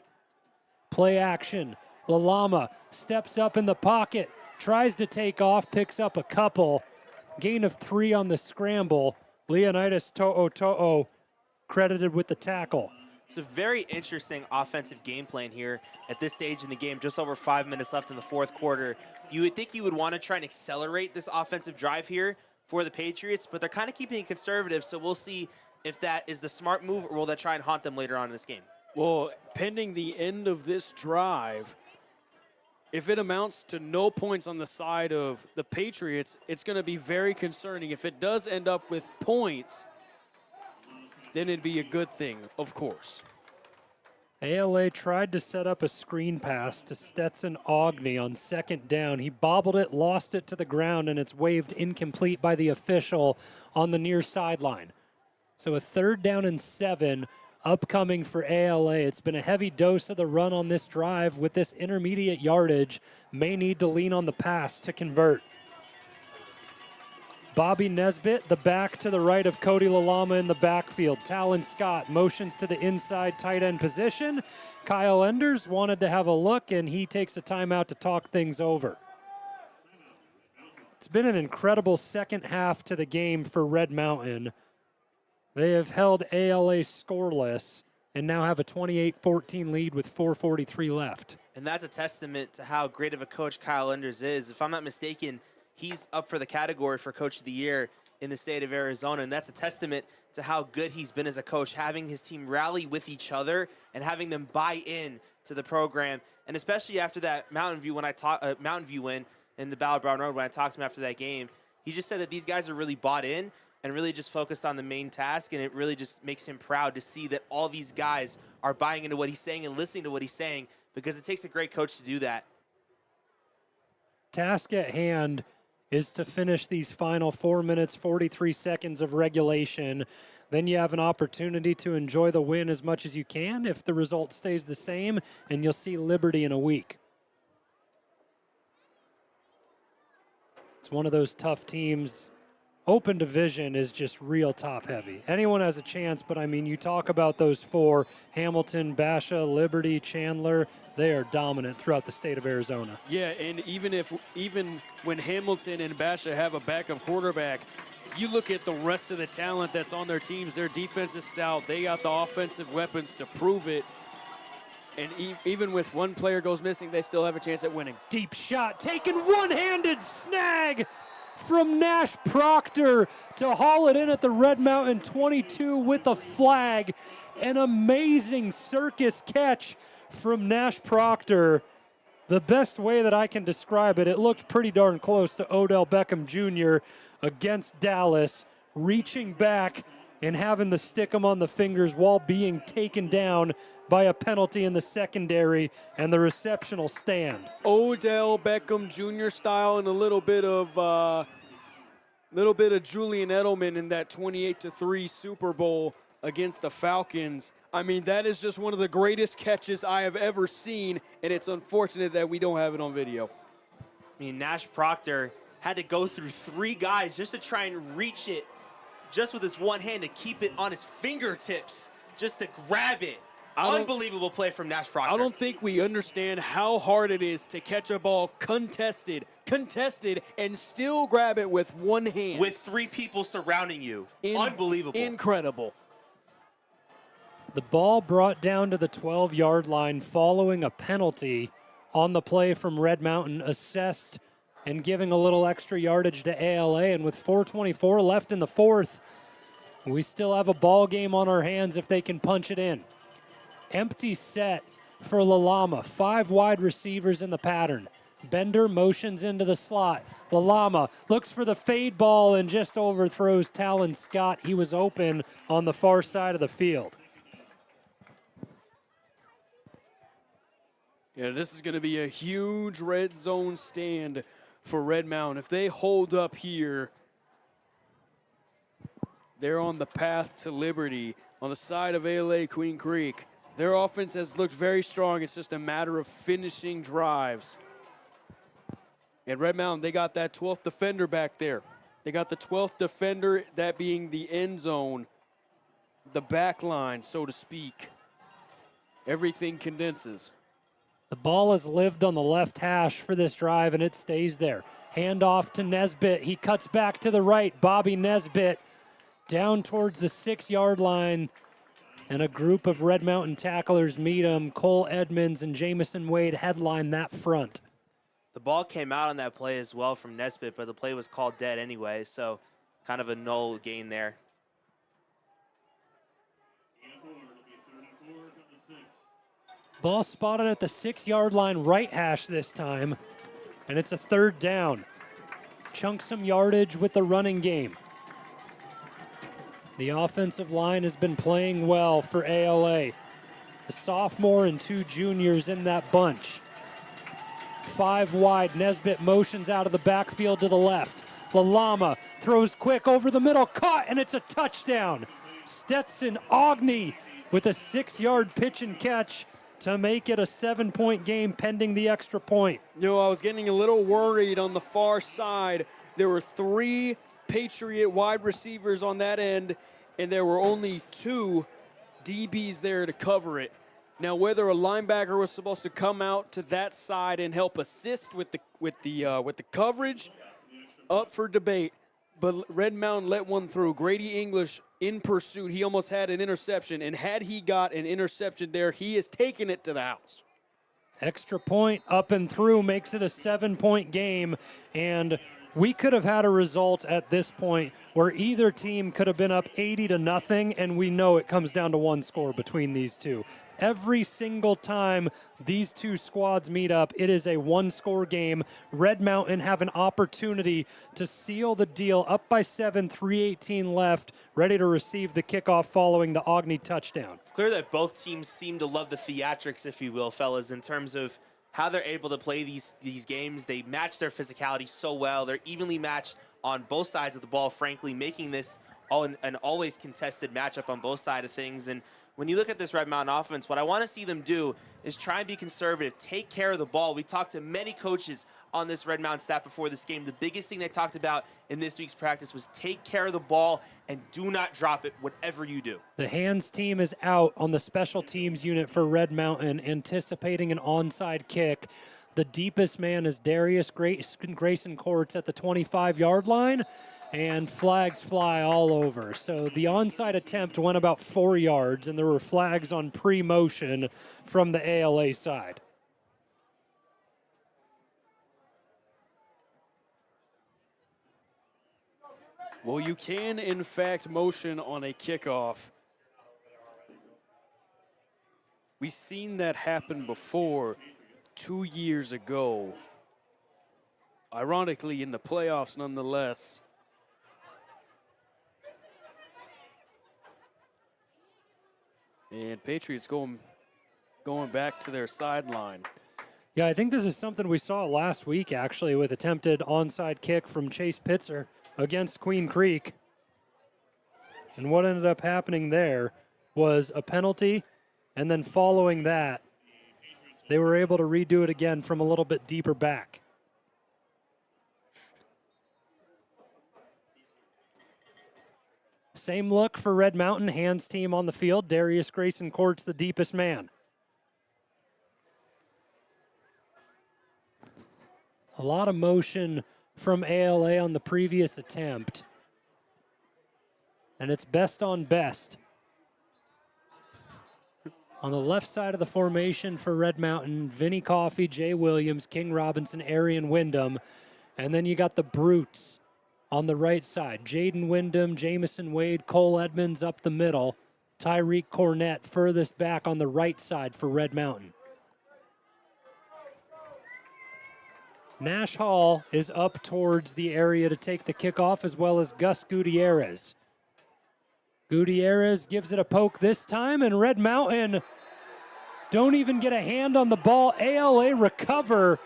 Play action. Lalama steps up in the pocket, tries to take off, picks up a couple. Gain of 3 on the scramble. Leonidas To'o credited with the tackle. It's a very interesting offensive game plan here at this stage in the game, just over 5 minutes left in the fourth quarter. You would think you would want to try and accelerate this offensive drive here for the Patriots, but they're kind of keeping it conservative, so we'll see if that is the smart move or will that try and haunt them later on in this game. Well, pending the end of this drive, if it amounts to no points on the side of the Patriots, it's going to be very concerning. If it does end up with points, then it'd be a good thing, of course. ALA tried to set up a screen pass to Stetson Ogney on 2nd down. He bobbled it, lost it to the ground, and it's waved incomplete by the official on the near sideline. So a 3rd down and 7 upcoming for ALA. It's been a heavy dose of the run on this drive with this intermediate yardage. May need to lean on the pass to convert. Bobby Nesbitt, the back to the right of Cody Lalama in the backfield. Talon Scott motions to the inside tight end position. Kyle Enders wanted to have a look, and he takes a timeout to talk things over. It's been an incredible second half to the game for Red Mountain. They have held ALA scoreless and now have a 28-14 lead with 4:43 left. And that's a testament to how great of a coach Kyle Enders is. If I'm not mistaken, he's up for the category for Coach of the Year in the state of Arizona, and that's a testament to how good he's been as a coach, having his team rally with each other and having them buy in to the program. And especially after that Mountain View win in the Ballard Brown Road, when I talked to him after that game, he just said that these guys are really bought in and really just focused on the main task, and it really just makes him proud to see that all these guys are buying into what he's saying and listening to what he's saying, because it takes a great coach to do that. Task at hand is to finish these final 4 minutes, 43 seconds of regulation. Then you have an opportunity to enjoy the win as much as you can if the result stays the same, and you'll see Liberty in a week. It's one of those tough teams. Open division is just real top heavy. Anyone has a chance, but I mean, you talk about those 4, Hamilton, Basha, Liberty, Chandler, they are dominant throughout the state of Arizona. Yeah, and even when Hamilton and Basha have a backup quarterback, you look at the rest of the talent that's on their teams, their defense is stout. They got the offensive weapons to prove it. And even with one player goes missing, they still have a chance at winning. Deep shot, taken one-handed snag from Nash Proctor to haul it in at the Red Mountain 22 with a flag. An amazing circus catch from Nash Proctor. The best way that I can describe it, it looked pretty darn close to Odell Beckham Jr. against Dallas, reaching back and having to stick him on the fingers while being taken down by a penalty in the secondary, and the reception will stand. Odell Beckham Jr. style, and a little bit of Julian Edelman in that 28-3 Super Bowl against the Falcons. I mean, that is just one of the greatest catches I have ever seen, and it's unfortunate that we don't have it on video. I mean, Nash Proctor had to go through 3 guys just to try and reach it just with his one hand, to keep it on his fingertips, just to grab it. Unbelievable play from Nash Proctor. I don't think we understand how hard it is to catch a ball contested, and still grab it with one hand. With 3 people surrounding you. Unbelievable. Incredible. The ball brought down to the 12-yard line following a penalty on the play from Red Mountain, assessed and giving a little extra yardage to ALA. And with 4:24 left in the fourth, we still have a ball game on our hands if they can punch it in. Empty set for Lalama. 5 wide receivers in the pattern. Bender motions into the slot. Lalama looks for the fade ball and just overthrows Talon Scott. He was open on the far side of the field. Yeah, this is going to be a huge red zone stand for Red Mountain. If they hold up here, they're on the path to liberty on the side of ALA Queen Creek. Their offense has looked very strong. It's just a matter of finishing drives. And Red Mountain, they got that 12th defender back there. They got the 12th defender, that being the end zone, the back line, so to speak. Everything condenses. The ball has lived on the left hash for this drive, and it stays there. Handoff to Nesbitt. He cuts back to the right. Bobby Nesbitt down towards the 6-yard line, and a group of Red Mountain tacklers meet him. Cole Edmonds and Jamison Wade headline that front. The ball came out on that play as well from Nesbitt, but the play was called dead anyway, so kind of a null gain there. Ball spotted at the 6-yard line, right hash this time, and it's a 3rd down. Chunk some yardage with the running game. The offensive line has been playing well for ALA. A sophomore and 2 juniors in that bunch. 5 wide, Nesbitt motions out of the backfield to the left. Lalama throws quick over the middle, caught, and it's a touchdown. Stetson Ogni with a 6-yard pitch and catch to make it a 7-point game pending the extra point. You know, I was getting a little worried on the far side. There were 3 Patriot wide receivers on that end, and there were only 2 DBs there to cover it. Now, whether a linebacker was supposed to come out to that side and help assist with the coverage, up for debate. But Red Mountain let one through. Grady English in pursuit. He almost had an interception, and had he got an interception there, he is taking it to the house. Extra point up and through makes it a 7-point game, and we could have had a result at this point where either team could have been up 80-0, and we know it comes down to 1 score between these two. Every single time these 2 squads meet up, it is a 1-score game. Red Mountain have an opportunity to seal the deal, up by 7, 3:18 left, ready to receive the kickoff following the Ogni touchdown. It's clear that both teams seem to love the theatrics, if you will, fellas, in terms of how they're able to play these games. They match their physicality so well. They're evenly matched on both sides of the ball, frankly, making this an always contested matchup on both sides of things. And when you look at this Red Mountain offense, what I want to see them do is try and be conservative, take care of the ball. We talked to many coaches on this Red Mountain staff before this game. The biggest thing they talked about in this week's practice was take care of the ball and do not drop it, whatever you do. The hands team is out on the special teams unit for Red Mountain, anticipating an onside kick. The deepest man is Darius Grayson Courts at the 25-yard line, and flags fly all over. So the onside attempt went about 4 yards, and there were flags on pre-motion from the ALA side. Well, you can, in fact, motion on a kickoff. We've seen that happen before 2 years ago. Ironically, in the playoffs, nonetheless. And Patriots going back to their sideline. Yeah, I think this is something we saw last week, actually, with attempted onside kick from Chase Pitzer against Queen Creek. And what ended up happening there was a penalty, and then following that, they were able to redo it again from a little bit deeper back. Same look for Red Mountain, hands team on the field. Darius Grayson Courts, the deepest man. A lot of motion from ALA on the previous attempt. And it's best on best. On the left side of the formation for Red Mountain, Vinny Coffey, Jay Williams, King Robinson, Arian Wyndham. And then you got the Brutes on the right side. Jaden Wyndham, Jamison Wade, Cole Edmonds up the middle. Tyreek Cornett furthest back on the right side for Red Mountain. Nash Hall is up towards the area to take the kickoff, as well as Gus Gutierrez. Gutierrez gives it a poke this time, and Red Mountain don't even get a hand on the ball. ALA recover.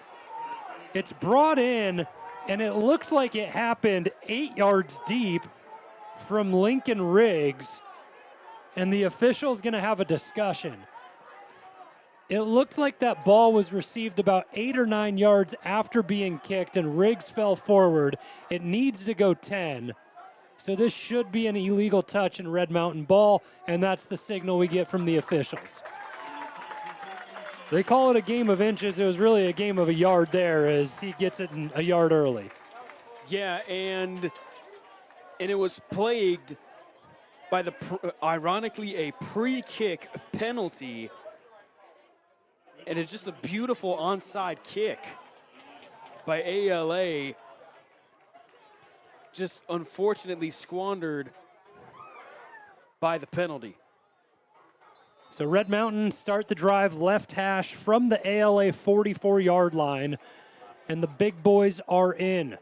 It's brought in, and it looked like it happened 8 yards deep from Lincoln Riggs, and the official's going to have a discussion. It looked like that ball was received about 8 or 9 yards after being kicked, and Riggs fell forward. It needs to go 10. So this should be an illegal touch in Red Mountain ball, and that's the signal we get from the officials. They call it a game of inches. It was really a game of a yard there, as he gets it a yard early. Yeah, and it was plagued by ironically a pre-kick penalty. And it's just a beautiful onside kick by ALA. Just unfortunately squandered by the penalty. So Red Mountain start the drive left hash from the ALA 44-yard line, and the big boys are in.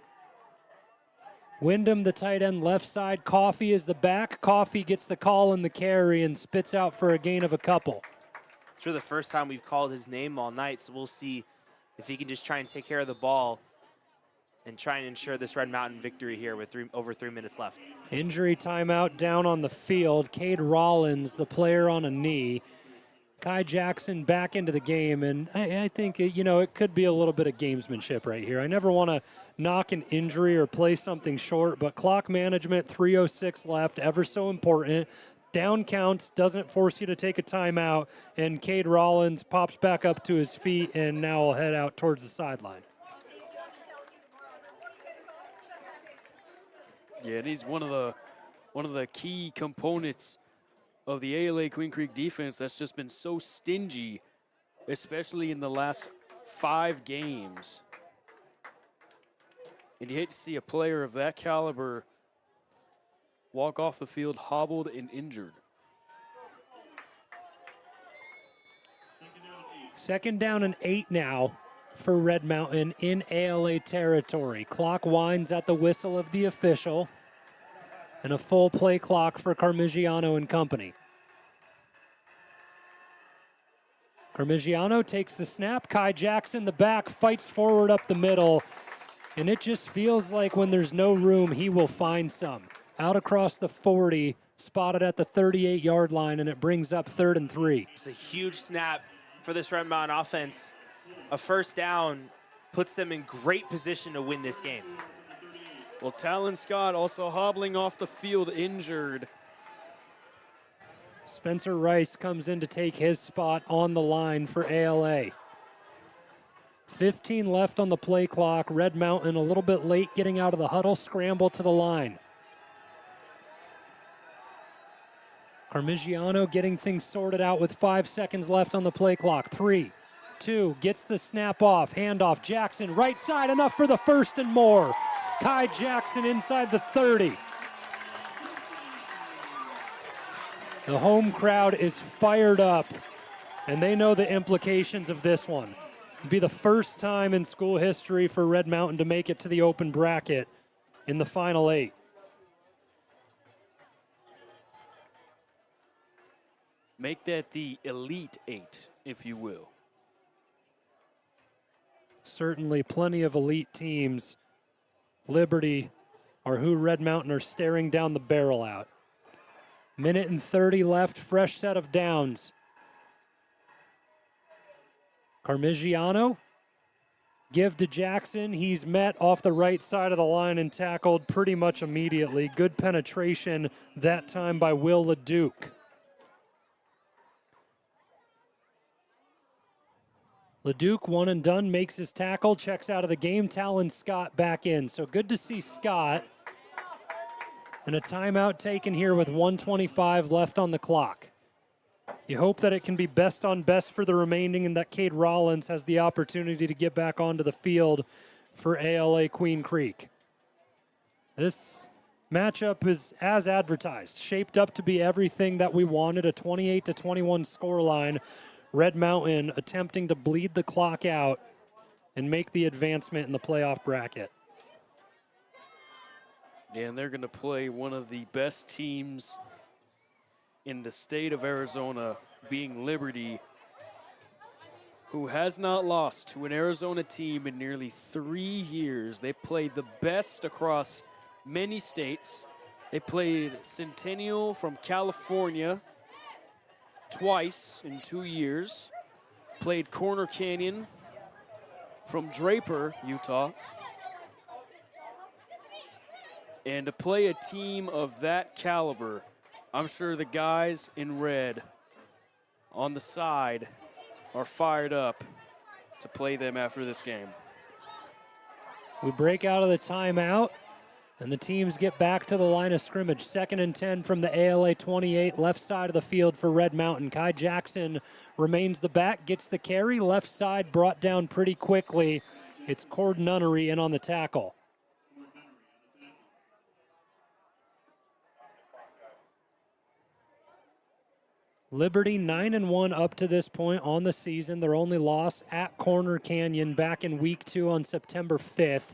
Wyndham, the tight end, left side. Coffee is the back. Coffee gets the call and the carry and spits out for a gain of a couple. It's really the first time we've called his name all night, so we'll see if he can just try and take care of the ball and try and ensure this Red Mountain victory here with over 3 minutes left. Injury timeout down on the field. Cade Rollins, the player, on a knee. Kai Jackson back into the game, and I think, it could be a little bit of gamesmanship right here. I never want to knock an injury or play something short, but clock management, 3:06 left, ever so important. Down counts, doesn't force you to take a timeout, and Cade Rollins pops back up to his feet and now will head out towards the sideline. Yeah, and he's one of the key components of the ALA Queen Creek defense that's just been so stingy, especially in the last 5 games. And you hate to see a player of that caliber walk off the field hobbled and injured. Second down and 8 now for Red Mountain in ALA territory. Clock winds at the whistle of the official, and a full play clock for Carmigiano and company. Carmigiano takes the snap. Kai Jackson, the back, fights forward up the middle, and it just feels like when there's no room, he will find some. Out across the 40, spotted at the 38-yard line, and it brings up 3rd and 3. It's a huge snap for this Red Mountain offense. A first down puts them in great position to win this game. Well, Talon Scott also hobbling off the field injured. Spencer Rice comes in to take his spot on the line for ALA. 15 left on the play clock. Red Mountain a little bit late getting out of the huddle, scramble to the line. Carmigiano getting things sorted out with 5 seconds left on the play clock. 3, 2, gets the snap off, handoff. Jackson, right side, enough for the first and more. Kai Jackson inside the 30. The home crowd is fired up, and they know the implications of this one. It'll be the first time in school history for Red Mountain to make it to the open bracket in the final 8. Make that the Elite 8, if you will. Certainly plenty of elite teams. Liberty are who Red Mountain are staring down the barrel at. 1:30 left, fresh set of downs. Carmigiano, give to Jackson. He's met off the right side of the line and tackled pretty much immediately. Good penetration that time by Will LeDuc. LeDuc, one and done, makes his tackle, checks out of the game. Talon Scott back in. So good to see Scott. And a timeout taken here with 1:25 left on the clock. You hope that it can be best on best for the remaining and that Cade Rollins has the opportunity to get back onto the field for ALA Queen Creek. This matchup is as advertised, shaped up to be everything that we wanted, a 28-21 scoreline. Red Mountain attempting to bleed the clock out and make the advancement in the playoff bracket. And they're going to play one of the best teams in the state of Arizona, being Liberty, who has not lost to an Arizona team in nearly 3 years. They played the best across many states. They played Centennial from California twice in 2 years. Played Corner Canyon from Draper, Utah. And to play a team of that caliber, I'm sure the guys in red on the side are fired up to play them after this game. We break out of the timeout, and the teams get back to the line of scrimmage. 2nd and 10 from the ALA 28, left side of the field for Red Mountain. Kai Jackson remains the back, gets the carry, left side brought down pretty quickly. It's Cord Nunnery in on the tackle. Liberty 9-1 up to this point on the season. Their only loss at Corner Canyon back in week 2 on September 5th.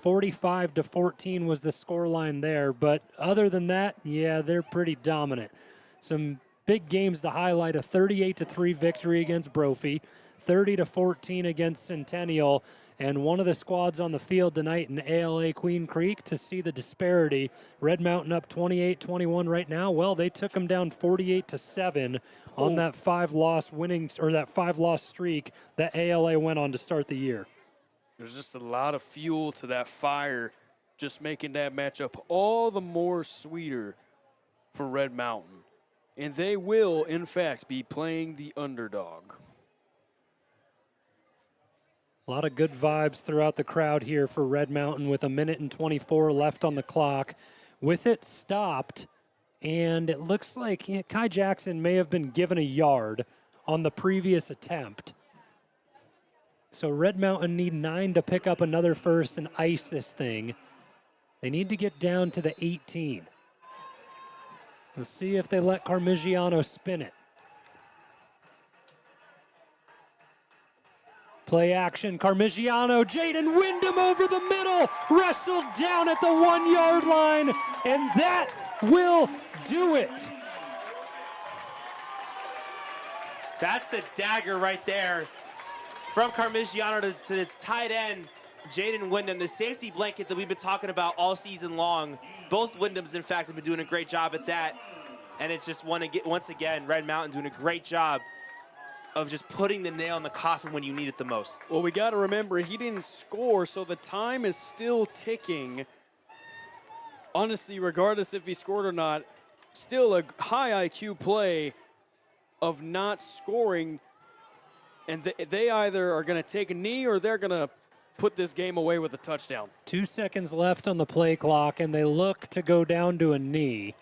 45-14 was the scoreline there, but other than that, yeah, they're pretty dominant. Some big games to highlight: a 38-3 victory against Brophy, 30-14 against Centennial, and one of the squads on the field tonight in ALA Queen Creek. To see the disparity, Red Mountain up 28-21 right now. Well, they took them down 48-7 on that 5-loss streak that ALA went on to start the year. There's just a lot of fuel to that fire, just making that matchup all the more sweeter for Red Mountain. And they will, in fact, be playing the underdog. A lot of good vibes throughout the crowd here for Red Mountain with 1:24 left on the clock. With it stopped, and it looks like Kai Jackson may have been given a yard on the previous attempt. So Red Mountain need 9 to pick up another first and ice this thing. They need to get down to the 18. We'll see if they let Carmigiano spin it. Play action, Carmigiano, Jaden Wyndham over the middle, wrestled down at the 1-yard line, and that will do it. That's the dagger right there. From Carmigiano to its tight end, Jaden Wyndham, the safety blanket that we've been talking about all season long. Both Wyndhams, in fact, have been doing a great job at that. And it's just once again, Red Mountain doing a great job of just putting the nail in the coffin when you need it the most. Well, we got to remember, he didn't score, so the time is still ticking. Honestly, regardless if he scored or not, still a high IQ play of not scoring. And they either are going to take a knee or they're going to put this game away with a touchdown. 2 seconds left on the play clock, and they look to go down to a knee.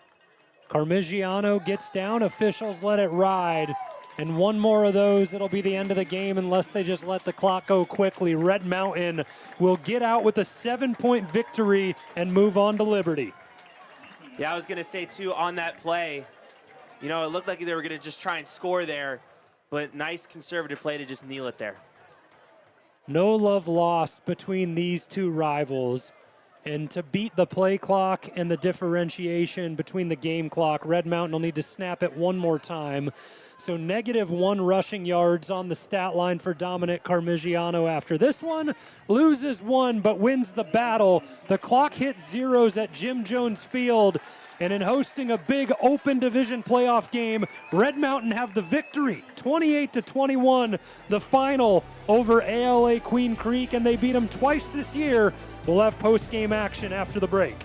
Carmigiano gets down, officials let it ride, and one more of those, it'll be the end of the game unless they just let the clock go quickly. Red Mountain will get out with a 7-point victory and move on to Liberty. Yeah, I was going to say, too, on that play, it looked like they were going to just try and score there, but nice conservative play to just kneel it there. No love lost between these two rivals. And to beat the play clock and the differentiation between the game clock, Red Mountain will need to snap it one more time. So -1 rushing yards on the stat line for Dominic Carmigiano after this one. Loses one, but wins the battle. The clock hits zeros at Jim Jones Field. And in hosting a big open division playoff game, Red Mountain have the victory, 28-21, the final over ALA Queen Creek, and they beat them twice this year. We'll have post-game action after the break.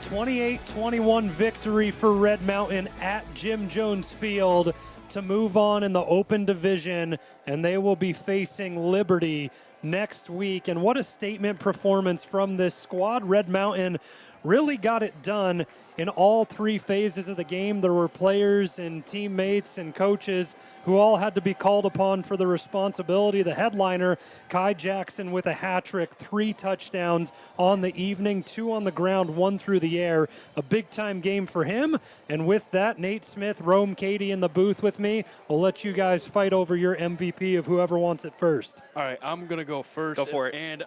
28-21 victory for Red Mountain at Jim Jones Field to move on in the open division, and they will be facing Liberty next week. And what a statement performance from this squad. Red Mountain really got it done in all three phases of the game. There were players and teammates and coaches who all had to be called upon for the responsibility. The headliner, Kai Jackson, with a hat trick, 3 touchdowns on the evening, 2 on the ground, 1 through the air. A big-time game for him. And with that, Nate Smith, Rome, Katie in the booth with me. We'll let you guys fight over your MVP of whoever wants it first. All right, I'm going to go first. Go for it. And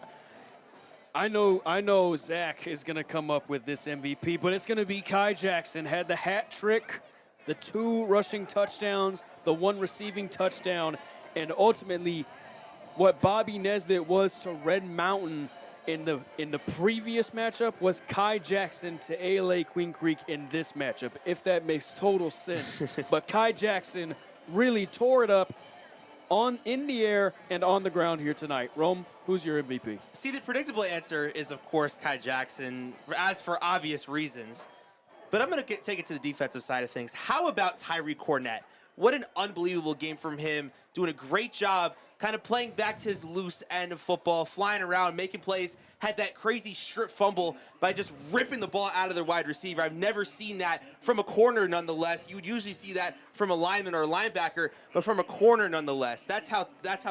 I know Zach is going to come up with this MVP, but it's going to be Kai Jackson. Had the hat trick, the 2 rushing touchdowns, the 1 receiving touchdown, and ultimately what Bobby Nesbitt was to Red Mountain in the previous matchup was Kai Jackson to ALA Queen Creek in this matchup, if that makes total sense. But Kai Jackson really tore it up in the air and on the ground here tonight. Rome, who's your MVP? See, the predictable answer is, of course, Kai Jackson, as for obvious reasons. But I'm going to take it to the defensive side of things. How about Tyree Cornett? What an unbelievable game from him, doing a great job, kind of playing back to his loose end of football, flying around, making plays, had that crazy strip fumble by just ripping the ball out of the wide receiver. I've never seen that from a corner nonetheless. You would usually see that from a lineman or a linebacker, but from a corner nonetheless. That's how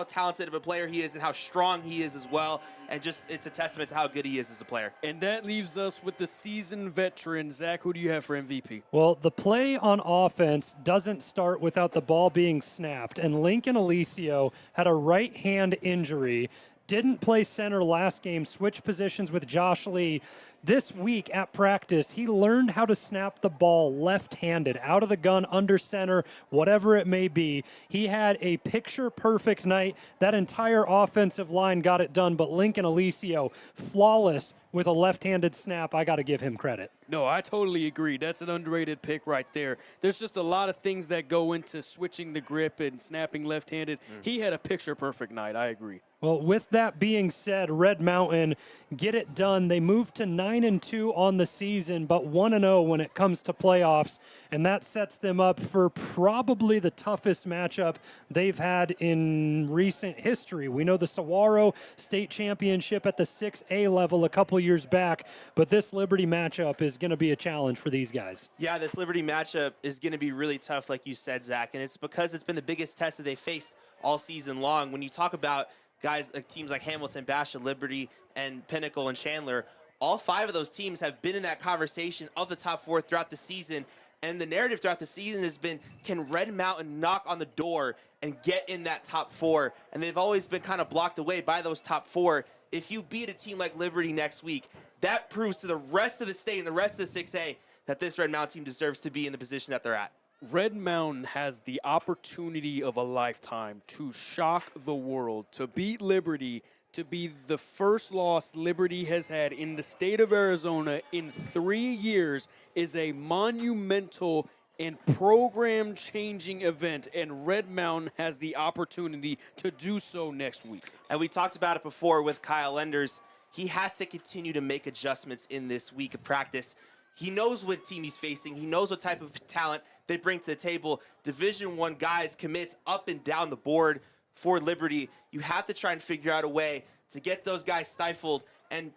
talented of a player he is and how strong he is as well. And just, it's a testament to how good he is as a player. And that leaves us with the seasoned veteran. Zach, who do you have for MVP? Well, the play on offense doesn't start without the ball being snapped, and Lincoln Alicio had a right hand injury. Didn't play center last game, switched positions with Josh Lee. This week at practice, he learned how to snap the ball left-handed, out of the gun, under center, whatever it may be. He had a picture-perfect night. That entire offensive line got it done, but Lincoln Alicio, flawless with a left-handed snap. I got to give him credit. No, I totally agree. That's an underrated pick right there. There's just a lot of things that go into switching the grip and snapping left-handed. He had a picture-perfect night. I agree. Well, with that being said, Red Mountain get it done. They moved to 9-2 on the season, but 1-0 when it comes to playoffs, and that sets them up for probably the toughest matchup they've had in recent history. We know the Saguaro State Championship at the 6A level a couple years back, but this Liberty matchup is going to be a challenge for these guys. Yeah, this Liberty matchup is going to be really tough, like you said, Zach, and it's because it's been the biggest test that they faced all season long. When you talk about guys like teams like Hamilton, Basha, Liberty, and Pinnacle and Chandler, all 5 of those teams have been in that conversation of the top 4 throughout the season. And the narrative throughout the season has been, can Red Mountain knock on the door and get in that top 4? And they've always been kind of blocked away by those top 4. If you beat a team like Liberty next week, that proves to the rest of the state and the rest of the 6A that this Red Mountain team deserves to be in the position that they're at. Red Mountain has the opportunity of a lifetime to shock the world, to beat Liberty, to be the first loss Liberty has had in the state of Arizona in 3 years is a monumental and program-changing event, and Red Mountain has the opportunity to do so next week. And we talked about it before with Kyle Enders. He has to continue to make adjustments in this week of practice. He knows what team he's facing. He knows what type of talent they bring to the table. Division I guys commits up and down the board for Liberty. You have to try and figure out a way to get those guys stifled and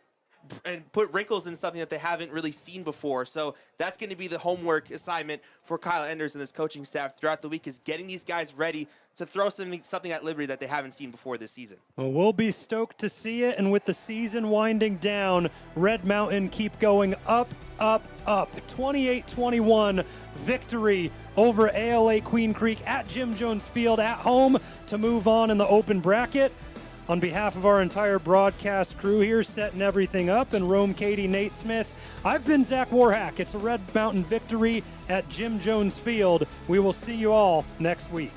put wrinkles in something that they haven't really seen before. So that's going to be the homework assignment for Kyle Enders and his coaching staff throughout the week, is getting these guys ready to throw something at Liberty that they haven't seen before this season. Well, we'll be stoked to see it, and with the season winding down, Red Mountain keep going up, up, up. 28-21 victory over ALA Queen Creek at Jim Jones Field at home to move on in the open bracket. On behalf of our entire broadcast crew here, setting everything up, and Rome, Katie, Nate Smith, I've been Zach Warhack. It's a Red Mountain victory at Jim Jones Field. We will see you all next week.